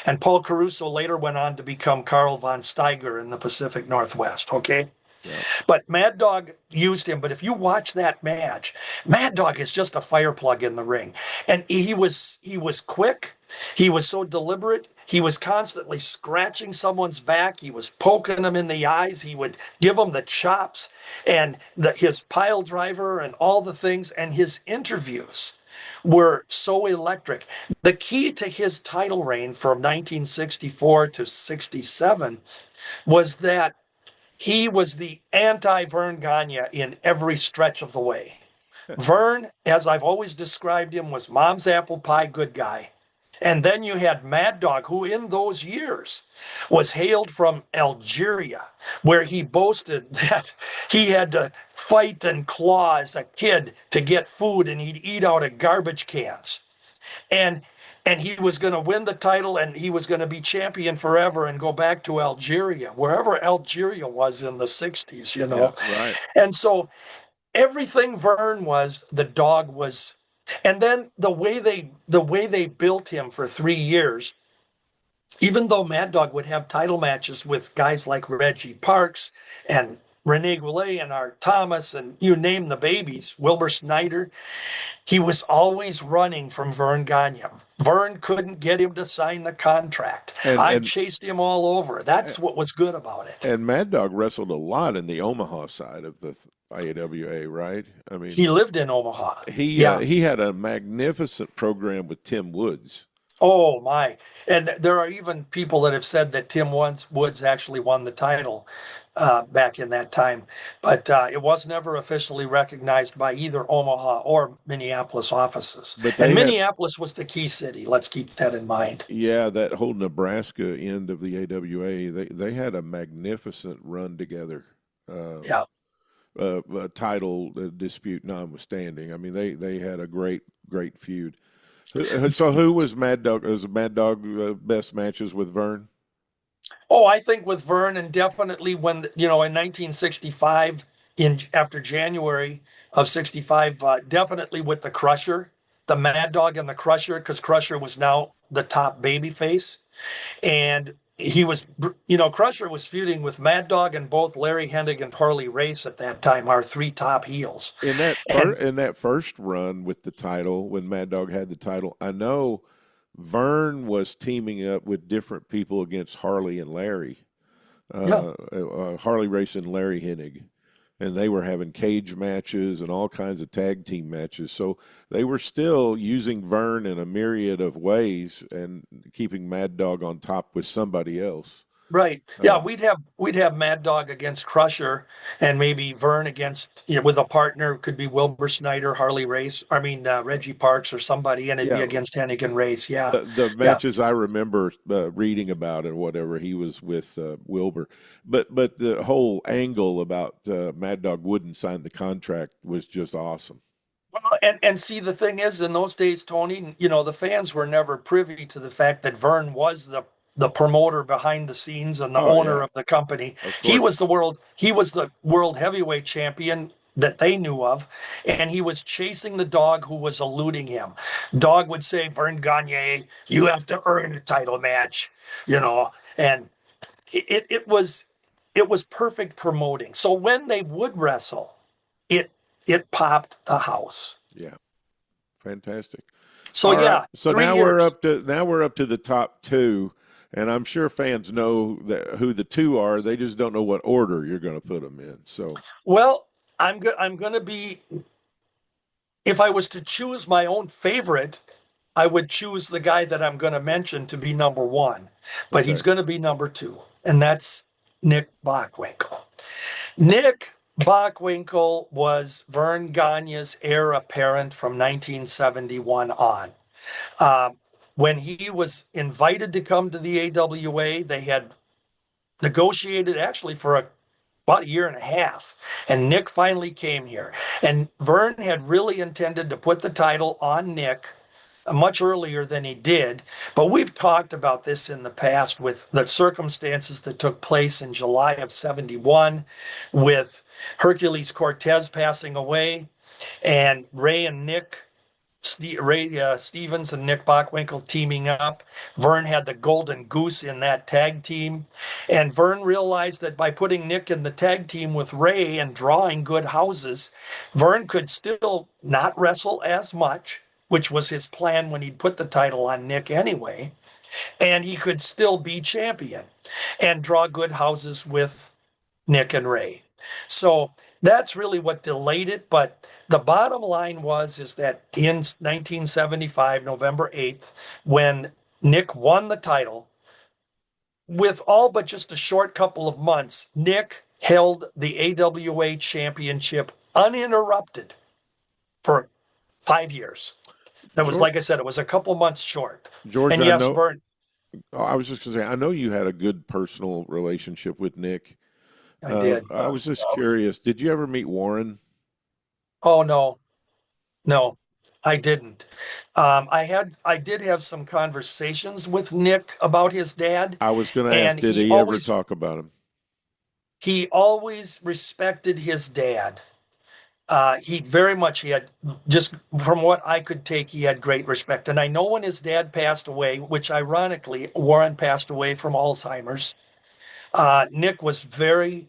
And Paul Caruso later went on to become Carl von Steiger in the Pacific Northwest, okay? Yeah. But Mad Dog used him. But if you watch that match, Mad Dog is just a fire plug in the ring. And he was quick. He was so deliberate. He was constantly scratching someone's back. He was poking them in the eyes. He would give them the chops and his pile driver and all the things. And his interviews were so electric. The key to his title reign from 1964 to 67 was that he was the anti-Vern Gagne in every stretch of the way. Vern, as I've always described him, was mom's apple pie good guy. And then you had Mad Dog, who in those years was hailed from Algeria, where he boasted that he had to fight and claw as a kid to get food, and he'd eat out of garbage cans. And he was going to win the title, and he was going to be champion forever and go back to Algeria, wherever Algeria was in the 60s, Yeah, right. And so everything Vern was, the Dog was. And then the way they built him for 3 years, even though Mad Dog would have title matches with guys like Reggie Parks and Rene Goulet and Art Thomas, and you name the babies, Wilbur Snyder. He was always running from Vern Gagne. Vern couldn't get him to sign the contract. I've And chased him all over. That's what was good about it. and Mad Dog wrestled a lot in the Omaha side of the IAWA, right? I mean, He lived in Omaha. he Yeah. he had a magnificent program with Tim Woods. Oh my. And there are even people that have said that Tim Woods actually won the title back in that time. But it was never officially recognized by either Omaha or Minneapolis offices. But And Minneapolis was the key city. Let's keep that in mind. Yeah, that whole Nebraska end of the AWA, they had a magnificent run together. Yeah. Title dispute notwithstanding. I mean, they had a great feud. So who was Mad Dog? Was Mad Dog best matches with Vern? Oh, I think with Vern, and definitely when, in 1965, after January of 65, definitely with the Crusher, the Mad Dog and the Crusher, because Crusher was now the top baby face. And he was, Crusher was feuding with Mad Dog and both Larry Hennig and Harley Race at that time, our three top heels. In that first run with the title, when Mad Dog had the title, I know Vern was teaming up with different people against Harley and Larry. Harley Race and Larry Hennig. And they were having cage matches and all kinds of tag team matches. So they were still using Vern in a myriad of ways and keeping Mad Dog on top with somebody else. Right. Yeah, we'd have Mad Dog against Crusher, and maybe Vern against with a partner. Could be Wilbur Snyder, Harley Race. I mean Reggie Parks or somebody, and it'd be against Hennig and Race. Yeah. The matches I remember reading about and whatever, he was with Wilbur, but the whole angle about Mad Dog wouldn't sign the contract was just awesome. Well, and see, the thing is, in those days, Tony, the fans were never privy to the fact that Vern was the promoter behind the scenes and the owner of the company. He was the world heavyweight champion that they knew of, and he was chasing the dog who was eluding him. Dog would say, Vern Gagne, you have to earn a title match, and it was perfect promoting. So when they would wrestle, it popped the house. Yeah. Fantastic. So so now we're up to the top two. And I'm sure fans know who the two are. They just don't know what order you're going to put them in. So, well, I'm going to be. If I was to choose my own favorite, I would choose the guy that I'm going to mention to be number one, but he's going to be number two, and that's Nick Bockwinkel. Nick Bockwinkel was Vern Gagne's heir apparent from 1971 on. When he was invited to come to the AWA, they had negotiated actually for about a year and a half, and Nick finally came here. And Vern had really intended to put the title on Nick much earlier than he did, but we've talked about this in the past with the circumstances that took place in July of 71 with Hercules Cortez passing away and Ray Stevens and Nick Bockwinkel teaming up. Vern had the Golden Goose in that tag team. And Vern realized that by putting Nick in the tag team with Ray and drawing good houses, Vern could still not wrestle as much, which was his plan when he'd put the title on Nick anyway. And he could still be champion and draw good houses with Nick and Ray. So that's really what delayed it. But the bottom line is that in 1975, November 8th, when Nick won the title, with all but just a short couple of months, Nick held the AWA championship uninterrupted for 5 years. That was, like I said, it was a couple months short. George, and yes, Vern. I was just going to say, I know you had a good personal relationship with Nick. I did. I was just curious. Did you ever meet Warren? Oh, no, I didn't. I did have some conversations with Nick about his dad. I was going to ask, did he ever talk about him? He always respected his dad. He had, just from what I could take, he had great respect. And I know when his dad passed away, which ironically, Warren passed away from Alzheimer's, Nick was very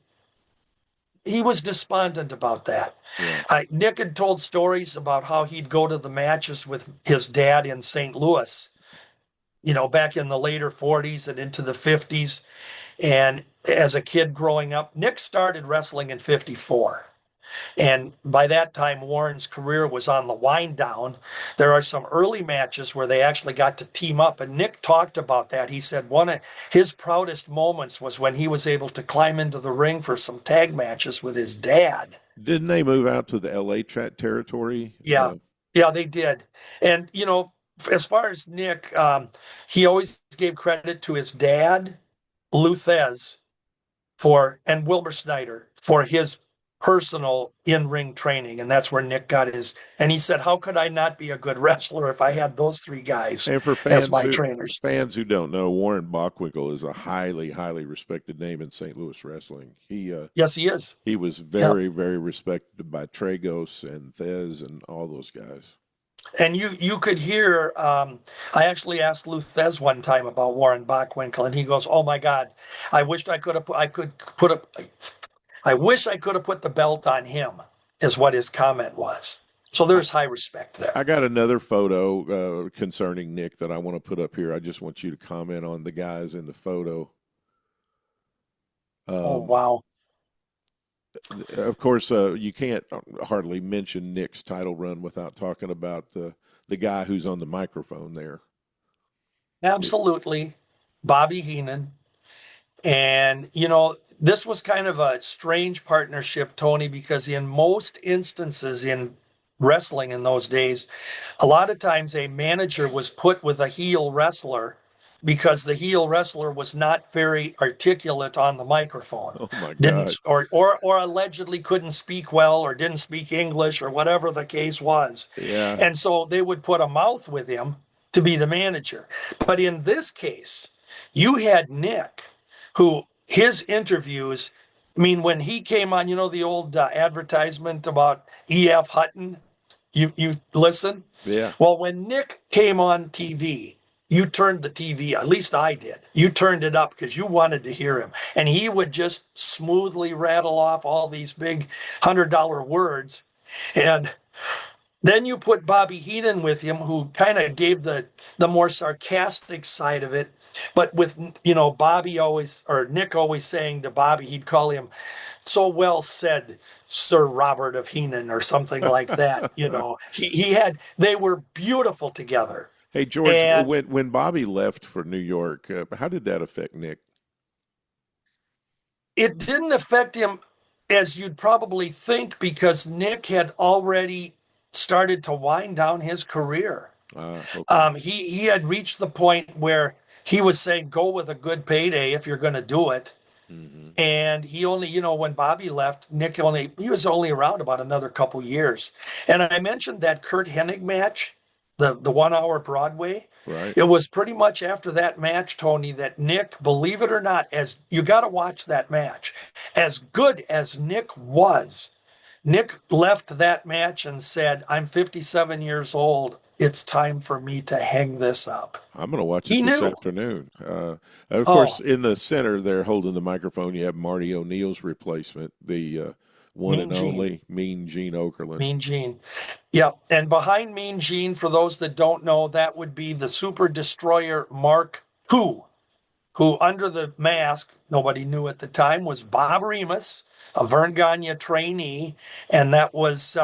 he was despondent about that. Yeah. Nick had told stories about how he'd go to the matches with his dad in St. Louis, back in the later 40s and into the 50s. And as a kid growing up, Nick started wrestling in 54. And by that time, Warren's career was on the wind down. There are some early matches where they actually got to team up. And Nick talked about that. He said one of his proudest moments was when he was able to climb into the ring for some tag matches with his dad. Didn't they move out to the LA territory? Yeah. Yeah, they did. And, as far as Nick, he always gave credit to his dad, Lou Thez, and Wilbur Snyder for his personal in-ring training, and that's where Nick got his. And he said, "How could I not be a good wrestler if I had those three guys And for as my trainers?" fans who don't know, Warren Bockwinkel is a highly, highly respected name in St. Louis wrestling. Yes, he is. He was very, very respected by Tragos and Thez and all those guys. And you could hear. I actually asked Lou Thez one time about Warren Bockwinkel, and he goes, "Oh my God, I wish I could have. I wish I could have put the belt on him," is what his comment was. So there's high respect there. I got another photo concerning Nick that I want to put up here. I just want you to comment on the guys in the photo. Oh, wow. Of course, you can't hardly mention Nick's title run without talking about the guy who's on the microphone there. Absolutely. Bobby Heenan. And, this was kind of a strange partnership, Tony, because in most instances in wrestling in those days, a lot of times a manager was put with a heel wrestler because the heel wrestler was not very articulate on the microphone. Oh my God. Didn't or allegedly couldn't speak well or didn't speak English or whatever the case was. Yeah. And so they would put a mouth with him to be the manager. But in this case, you had Nick, who his interviews, when he came on, the old advertisement about E.F. Hutton, you listen? Yeah. Well, when Nick came on TV, you turned the TV, at least I did. You turned it up because you wanted to hear him. And he would just smoothly rattle off all these big $100 words. And then you put Bobby Heenan with him, who kind of gave the more sarcastic side of it. But with, Bobby always, or Nick always saying to Bobby, he'd call him, "So well said, Sir Robert of Heenan," or something like that. They were beautiful together. Hey, George, when Bobby left for New York, how did that affect Nick? It didn't affect him as you'd probably think, because Nick had already started to wind down his career. Okay. He had reached the point where he was saying, go with a good payday if you're going to do it. Mm-hmm. And he only, when Bobby left, he was only around about another couple years. And I mentioned that Kurt Hennig match, the 1 hour Broadway. Right. It was pretty much after that match, Tony, that Nick, believe it or not, you got to watch that match. As good as Nick was, Nick left that match and said, "I'm 57 years old. It's time for me to hang this up." I'm going to watch it this afternoon. Of course, in the center there holding the microphone, you have Marty O'Neill's replacement, the one and only Mean Gene Okerlund. Mean Gene. Yeah. And behind Mean Gene, for those that don't know, that would be the Super Destroyer Mark II, who under the mask, nobody knew at the time, was Bob Remus, a Vern Gagne trainee. And that was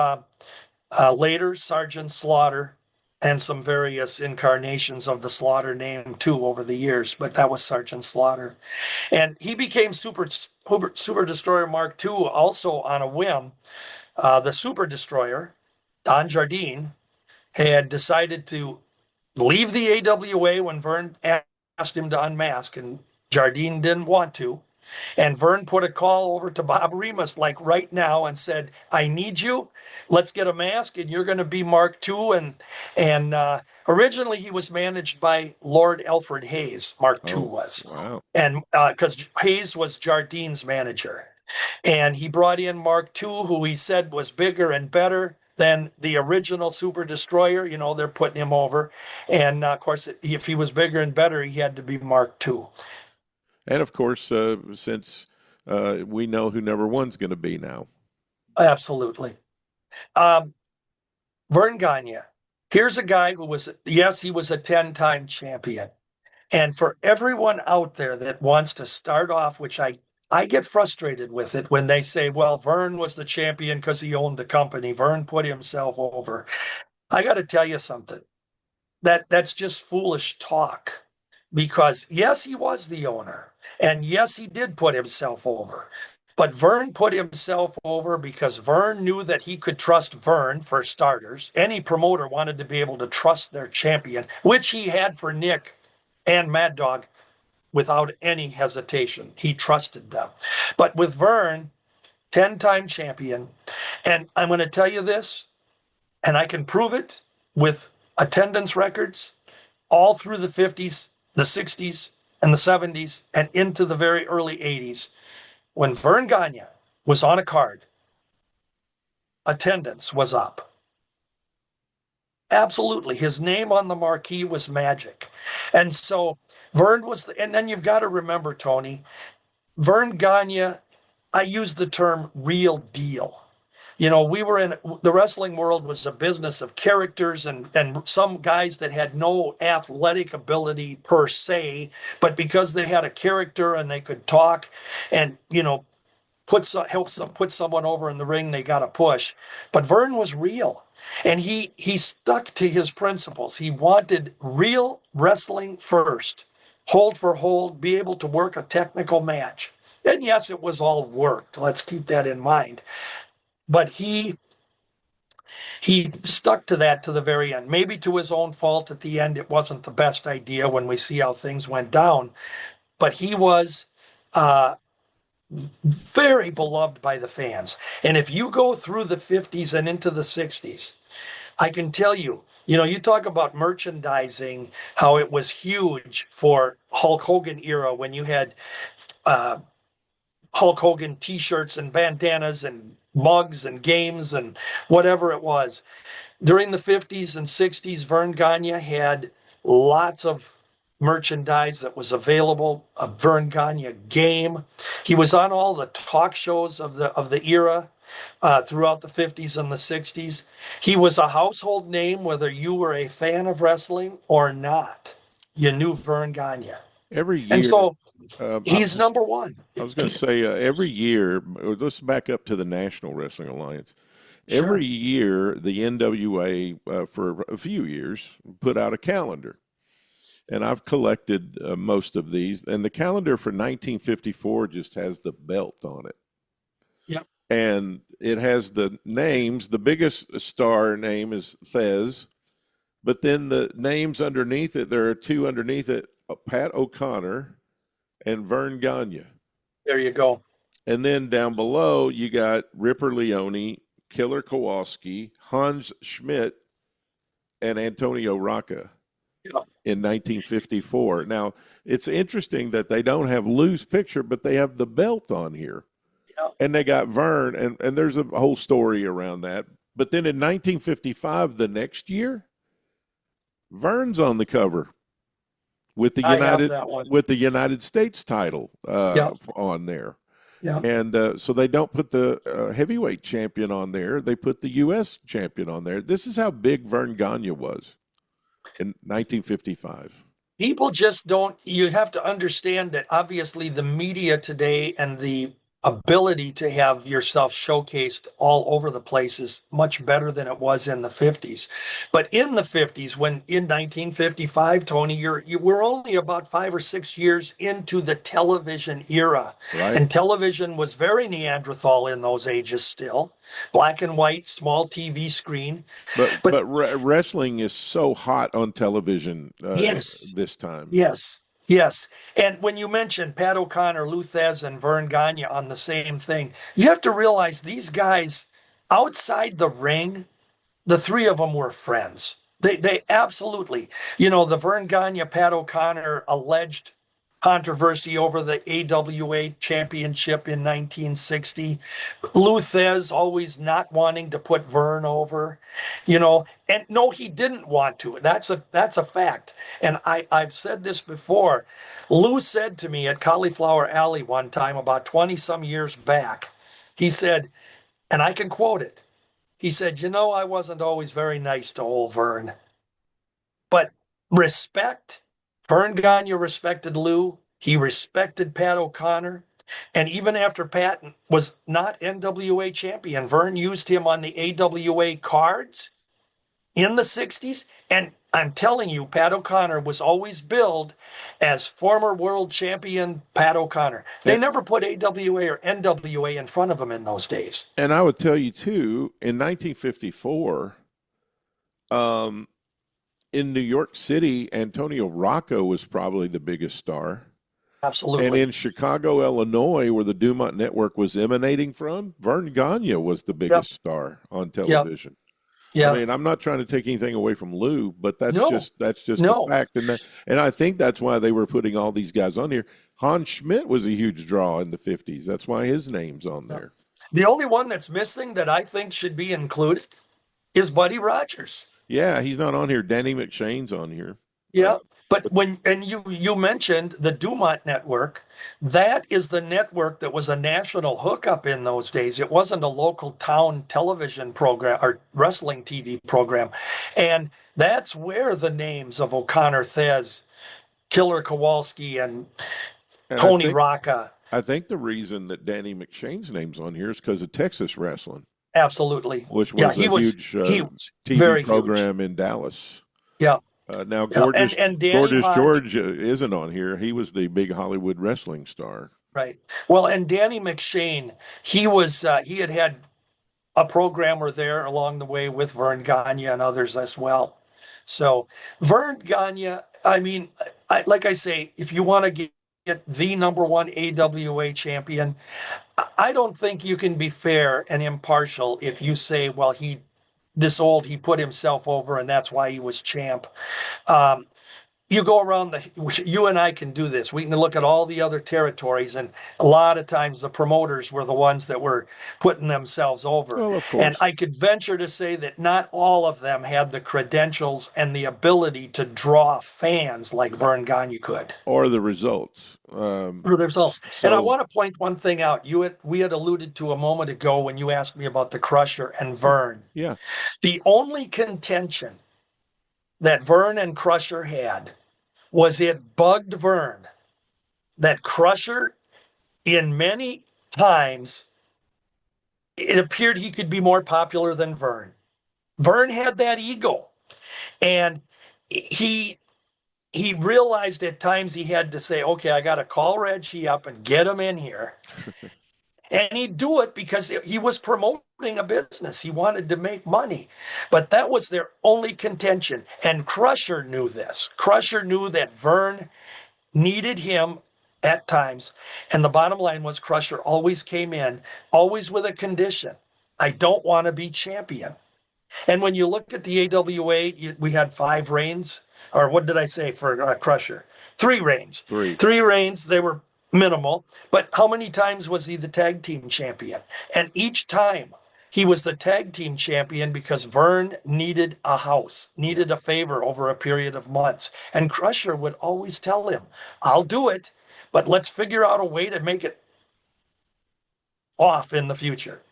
later Sergeant Slaughter, and some various incarnations of the Slaughter name too over the years, but that was Sergeant Slaughter. And he became Super Destroyer Mark II also on a whim. The Super Destroyer, Don Jardine, had decided to leave the AWA when Vern asked him to unmask, and Jardine didn't want to. And Vern put a call over to Bob Remus, like right now, and said, "I need you. Let's get a mask, and you're going to be Mark II." And originally he was managed by Lord Alfred Hayes. Mark II was. Wow. And because Hayes was Jardine's manager. And he brought in Mark II, who he said was bigger and better than the original Super Destroyer. They're putting him over. And of course, if he was bigger and better, he had to be Mark II. And of course, since we know who number one's going to be now. Absolutely. Vern Gagne. Here's a guy who was, yes, he was a 10-time champion. And for everyone out there that wants to start off, which I get frustrated with it when they say, well, Vern was the champion because he owned the company. Vern put himself over. I got to tell you something. That's just foolish talk. Because yes, he was the owner. And yes, he did put himself over. But Vern put himself over because Vern knew that he could trust Vern, for starters. Any promoter wanted to be able to trust their champion, which he had for Nick and Mad Dog without any hesitation. He trusted them. But with Vern, 10-time champion, and I'm going to tell you this, and I can prove it with attendance records all through the 50s, the 60s, and the 70s, and into the very early 80s. When Vern Gagne was on a card, attendance was up. Absolutely. His name on the marquee was magic. And so Vern was, and then you've got to remember, Tony, Vern Gagne, I use the term real deal. You know, we were in, the wrestling world was a business of characters and some guys that had no athletic ability per se, but because they had a character and they could talk and, you know, help put someone over in the ring, they got a push. But Vern was real. And he stuck to his principles. He wanted real wrestling first, hold for hold, be able to work a technical match. And yes, it was all worked. Let's keep that in mind. But he stuck to that to the very end. Maybe to his own fault at the end, it wasn't the best idea when we see how things went down. But he was very beloved by the fans. And if you go through the 50s and into the 60s, I can tell you, you know, you talk about merchandising, how it was huge for Hulk Hogan era when you had Hulk Hogan t-shirts and bandanas and mugs and games and whatever it was. During the 50s and 60s, Vern Gagne had lots of merchandise that was available, a Vern Gagne game. He was on all the talk shows of the era throughout the 50s and the 60s. He was a household name, whether you were a fan of wrestling or not. You knew Vern Gagne. Every year. And so he's number one. I was going to say every year, let's back up to the National Wrestling Alliance. Sure. Every year, the NWA, for a few years, put out a calendar. And I've collected most of these. And the calendar for 1954 just has the belt on it. Yeah. And it has the names. The biggest star name is Thez. But then the names underneath it, there are two underneath it, Pat O'Connor and Vern Gagne. There you go. And then down below, you got Ripper Leone, Killer Kowalski, Hans Schmidt, and Antonio Rocca in 1954. Now, it's interesting that they don't have Lou's picture, but they have the belt on here. And they got Vern, and there's a whole story around that. But then in 1955, the next year, Vern's on the cover with the United States title on there. Yeah. And so they don't put the heavyweight champion on there. They put the U.S. champion on there. This is how big Vern Gagne was in 1955. People just don't, you have to understand that obviously the media today and the ability to have yourself showcased all over the place is much better than it was in the 50s. But in the 50s, when in 1955, Tony, you were only about 5 or 6 years into the television era. Right. And television was very Neanderthal in those ages still. Black and white, small TV screen. But wrestling is so hot on television this time. Yes. And when you mentioned Pat O'Connor, Lou Thez, and Vern Gagne on the same thing, you have to realize these guys outside the ring, the three of them were friends. They absolutely, you know, the Vern Gagne, Pat O'Connor alleged controversy over the AWA championship in 1960. Lou Thez always not wanting to put Vern over, and no, he didn't want to. That's a fact. And I've said this before. Lou said to me at Cauliflower Alley one time about 20 some years back, he said, and I can quote it. He said, I wasn't always very nice to old Vern, but respect. Vern Gagne respected Lou. He respected Pat O'Connor. And even after Pat was not NWA champion, Vern used him on the AWA cards in the 60s. And I'm telling you, Pat O'Connor was always billed as former world champion Pat O'Connor. They never put AWA or NWA in front of him in those days. And I would tell you, too, in 1954, in New York City, Antonio Rocco was probably the biggest star. Absolutely. And in Chicago, Illinois, where the Dumont Network was emanating from, Vern Gagne was the biggest star on television. Yeah. I mean, I'm not trying to take anything away from Lou, but that's just No. a fact. And I think that's why they were putting all these guys on here. Hans Schmidt was a huge draw in the 50s. That's why his name's on there. The only one that's missing that I think should be included is Buddy Rogers. Yeah, he's not on here. Danny McShane's on here. Yeah, but you mentioned the Dumont Network, that is the network that was a national hookup in those days. It wasn't a local town television program or wrestling TV program. And that's where the names of O'Connor, Thez, Killer Kowalski, and Tony Rocca. I think the reason that Danny McShane's name's on here is because of Texas wrestling. Absolutely. Which was a huge TV program in Dallas. Yeah. Now, Gorgeous, and Gorgeous George isn't on here. He was the big Hollywood wrestling star. Right. Well, and Danny McShane, he had a programmer there along the way with Vern Gagne and others as well. So Vern Gagne, I mean, like I say, if you want to get the number one AWA champion, I don't think you can be fair and impartial if you say, well, he put himself over and that's why he was champ. You go around you and I can do this. We can look at all the other territories, and a lot of times the promoters were the ones that were putting themselves over. Well, of course. And I could venture to say that not all of them had the credentials and the ability to draw fans like Vern Gagne could. Or the results. And I want to point one thing out. We had alluded to a moment ago when you asked me about the Crusher and Vern. Yeah. The only contention that Vern and Crusher had was it bugged Vern that Crusher, in many times, it appeared he could be more popular than Vern. Vern had that ego, and he realized at times he had to say, okay, I got to call Reggie up and get him in here. And he'd do it because he was promoting a business. He wanted to make money. But that was their only contention. And Crusher knew this. Crusher knew that Vern needed him at times. And the bottom line was Crusher always came in, always with a condition. I don't want to be champion. And when you look at the AWA, we had 5 reigns. Or what did I say for Crusher? 3 reigns. 3 reigns. They were minimal, but how many times was he the tag team champion? And each time he was the tag team champion because Vern needed a house, needed a favor over a period of months. And Crusher would always tell him, I'll do it, but let's figure out a way to make it off in the future.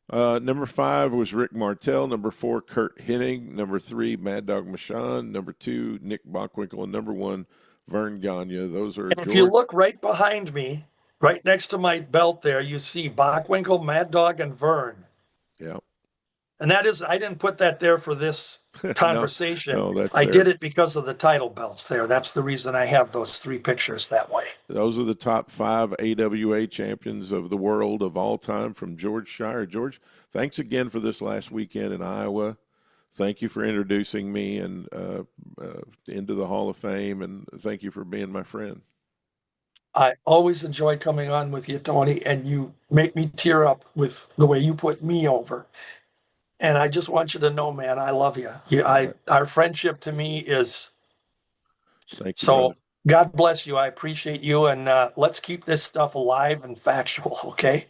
Number 5 was Rick Martel. Number 4, Kurt Hennig. Number 3, Mad Dog Michon. Number 2, Nick Bockwinkel. And number 1, Vern Gagne. Those are. And if you look right behind me, right next to my belt there, you see Bockwinkel, Mad Dog, and Vern. Yeah. And that is, I didn't put that there for this conversation. I did it because of the title belts there. That's the reason I have those 3 pictures that way. Those are the top 5 AWA champions of the world of all time from George Shire. George, thanks again for this last weekend in Iowa. Thank you for introducing me and into the Hall of Fame, and thank you for being my friend. I always enjoy coming on with you, Tony, and you make me tear up with the way you put me over. And I just want you to know, man, I love you. Our friendship to me is Thank you, so brother. God bless you. I appreciate you. And let's keep this stuff alive and factual, okay?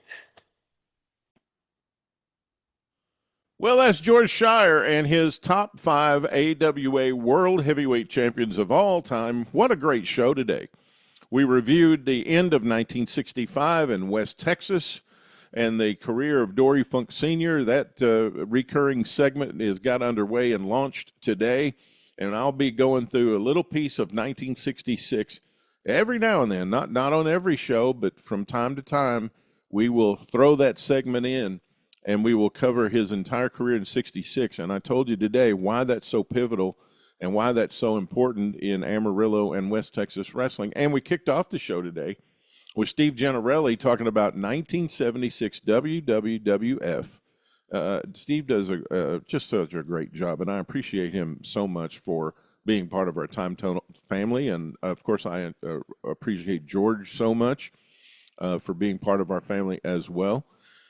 Well, that's George Shire and his top 5 AWA World Heavyweight Champions of all time. What a great show today. We reviewed the end of 1965 in West Texas and the career of Dory Funk Sr. That recurring segment is got underway and launched today, and I'll be going through a little piece of 1966 every now and then, not on every show, but from time to time, we will throw that segment in, and we will cover his entire career in 66. And I told you today why that's so pivotal and why that's so important in Amarillo and West Texas wrestling. And we kicked off the show today with Steve Gennerelli talking about 1976 WWWF. Steve does just such a great job, and I appreciate him so much for being part of our Time Tunnel family. And, of course, I appreciate George so much for being part of our family as well.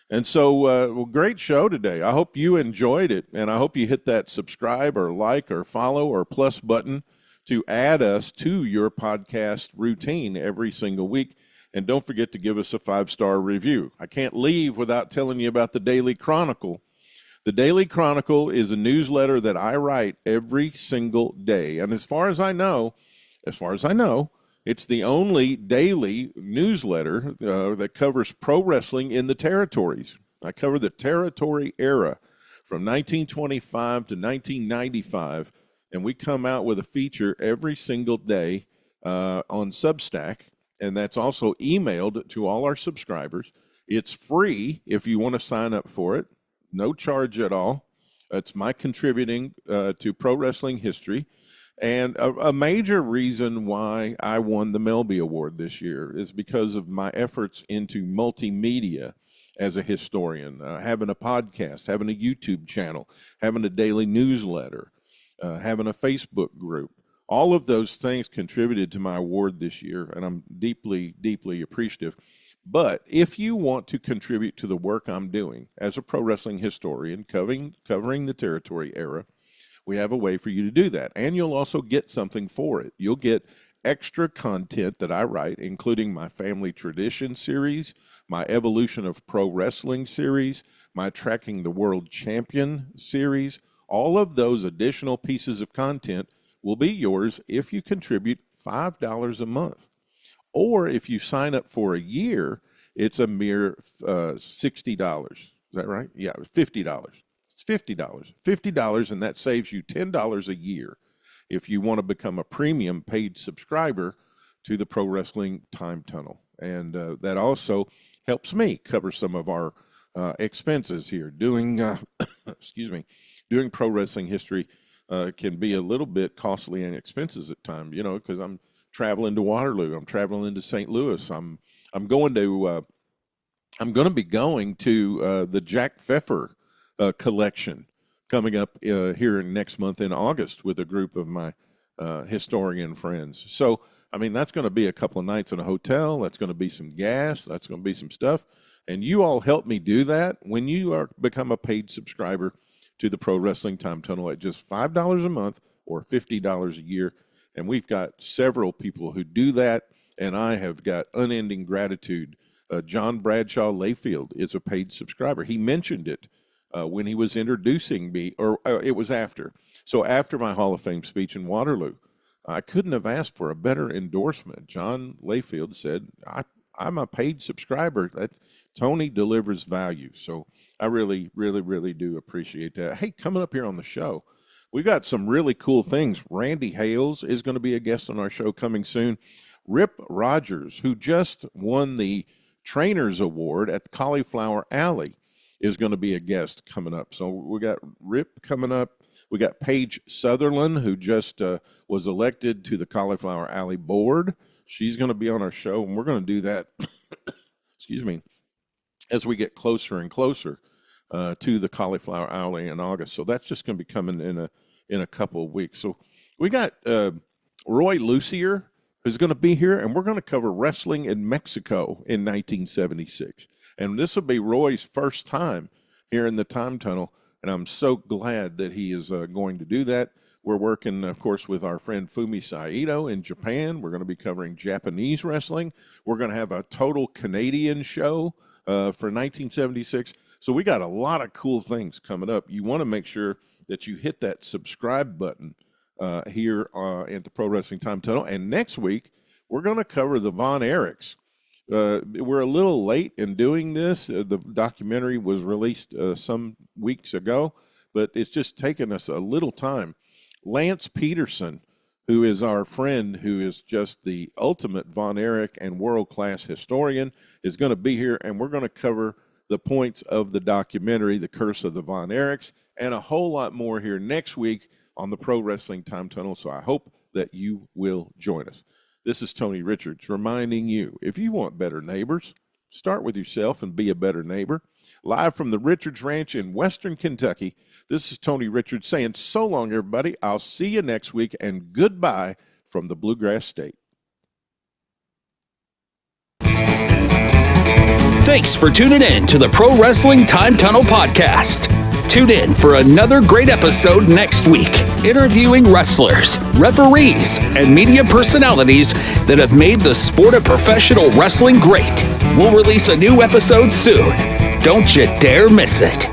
And so, great show today. I hope you enjoyed it, and I hope you hit that subscribe or like or follow or plus button to add us to your podcast routine every single week. And don't forget to give us a 5-star review. I can't leave without telling you about the Daily Chronicle. The Daily Chronicle is a newsletter that I write every single day. And as far as I know, it's the only daily newsletter that covers pro wrestling in the territories. I cover the territory era from 1925 to 1995, and we come out with a feature every single day on Substack, and that's also emailed to all our subscribers. It's free if you want to sign up for it, no charge at all. It's my contributing to pro wrestling history. And a major reason why I won the Melby Award this year is because of my efforts into multimedia as a historian, having a podcast, having a YouTube channel, having a daily newsletter, having a Facebook group. All of those things contributed to my award this year, and I'm deeply, deeply appreciative. But if you want to contribute to the work I'm doing as a pro wrestling historian covering the territory era, we have a way for you to do that. And you'll also get something for it. You'll get extra content that I write, including my Family Tradition series, my Evolution of Pro Wrestling series, my Tracking the World Champion series. All of those additional pieces of content will be yours if you contribute $5 a month. Or if you sign up for a year, it's a mere $60. Is that right? Yeah, $50. It's $50, and that saves you $10 a year if you want to become a premium paid subscriber to the Pro Wrestling Time Tunnel. And that also helps me cover some of our expenses here. Doing pro wrestling history can be a little bit costly and expensive at times, because I'm traveling to Waterloo, I'm traveling to St. Louis, I'm going to be going to the Jack Pfeffer collection coming up here next month in August with a group of my historian friends. So, that's going to be a couple of nights in a hotel. That's going to be some gas. That's going to be some stuff. And you all help me do that when you become a paid subscriber to the Pro Wrestling Time Tunnel at just $5 a month or $50 a year. And we've got several people who do that, and I have got unending gratitude. John Bradshaw Layfield is a paid subscriber. He mentioned it when he was introducing me, or it was after. So after my Hall of Fame speech in Waterloo, I couldn't have asked for a better endorsement. John Layfield said, I'm a paid subscriber. That Tony delivers value. So I really, really, really do appreciate that. Hey, coming up here on the show, we got some really cool things. Randy Hales is going to be a guest on our show coming soon. Rip Rogers, who just won the Trainers Award at the Cauliflower Alley, is going to be a guest coming up. So we got Rip coming up. We got Paige Sutherland, who just was elected to the Cauliflower Alley board. She's going to be on our show, and we're going to do that, as we get closer and closer to the Cauliflower Alley in August. So that's just going to be coming in a couple of weeks. So we got Roy Lucier, who's going to be here, and we're going to cover wrestling in Mexico in 1976. And this will be Roy's first time here in the Time Tunnel. and I'm so glad that he is going to do that. We're working, of course, with our friend Fumi Saito in Japan. We're going to be covering Japanese wrestling. We're going to have a total Canadian show for 1976. So we got a lot of cool things coming up. You want to make sure that you hit that subscribe button here at the Pro Wrestling Time Tunnel. And next week, we're going to cover the Von Erichs. We're a little late in doing this. The documentary was released some weeks ago, but it's just taken us a little time. Lance Peterson, who is our friend, who is just the ultimate Von Erich and world-class historian, is going to be here, and we're going to cover the points of the documentary, The Curse of the Von Erichs, and a whole lot more here next week on the Pro Wrestling Time Tunnel, so I hope that you will join us. This is Tony Richards reminding you, if you want better neighbors, start with yourself and be a better neighbor. Live from the Richards Ranch in Western Kentucky, this is Tony Richards saying so long, everybody. I'll see you next week, and goodbye from the Bluegrass State. Thanks for tuning in to the Pro Wrestling Time Tunnel podcast. Tune in for another great episode next week, interviewing wrestlers, referees, and media personalities that have made the sport of professional wrestling great. We'll release a new episode soon. Don't you dare miss it.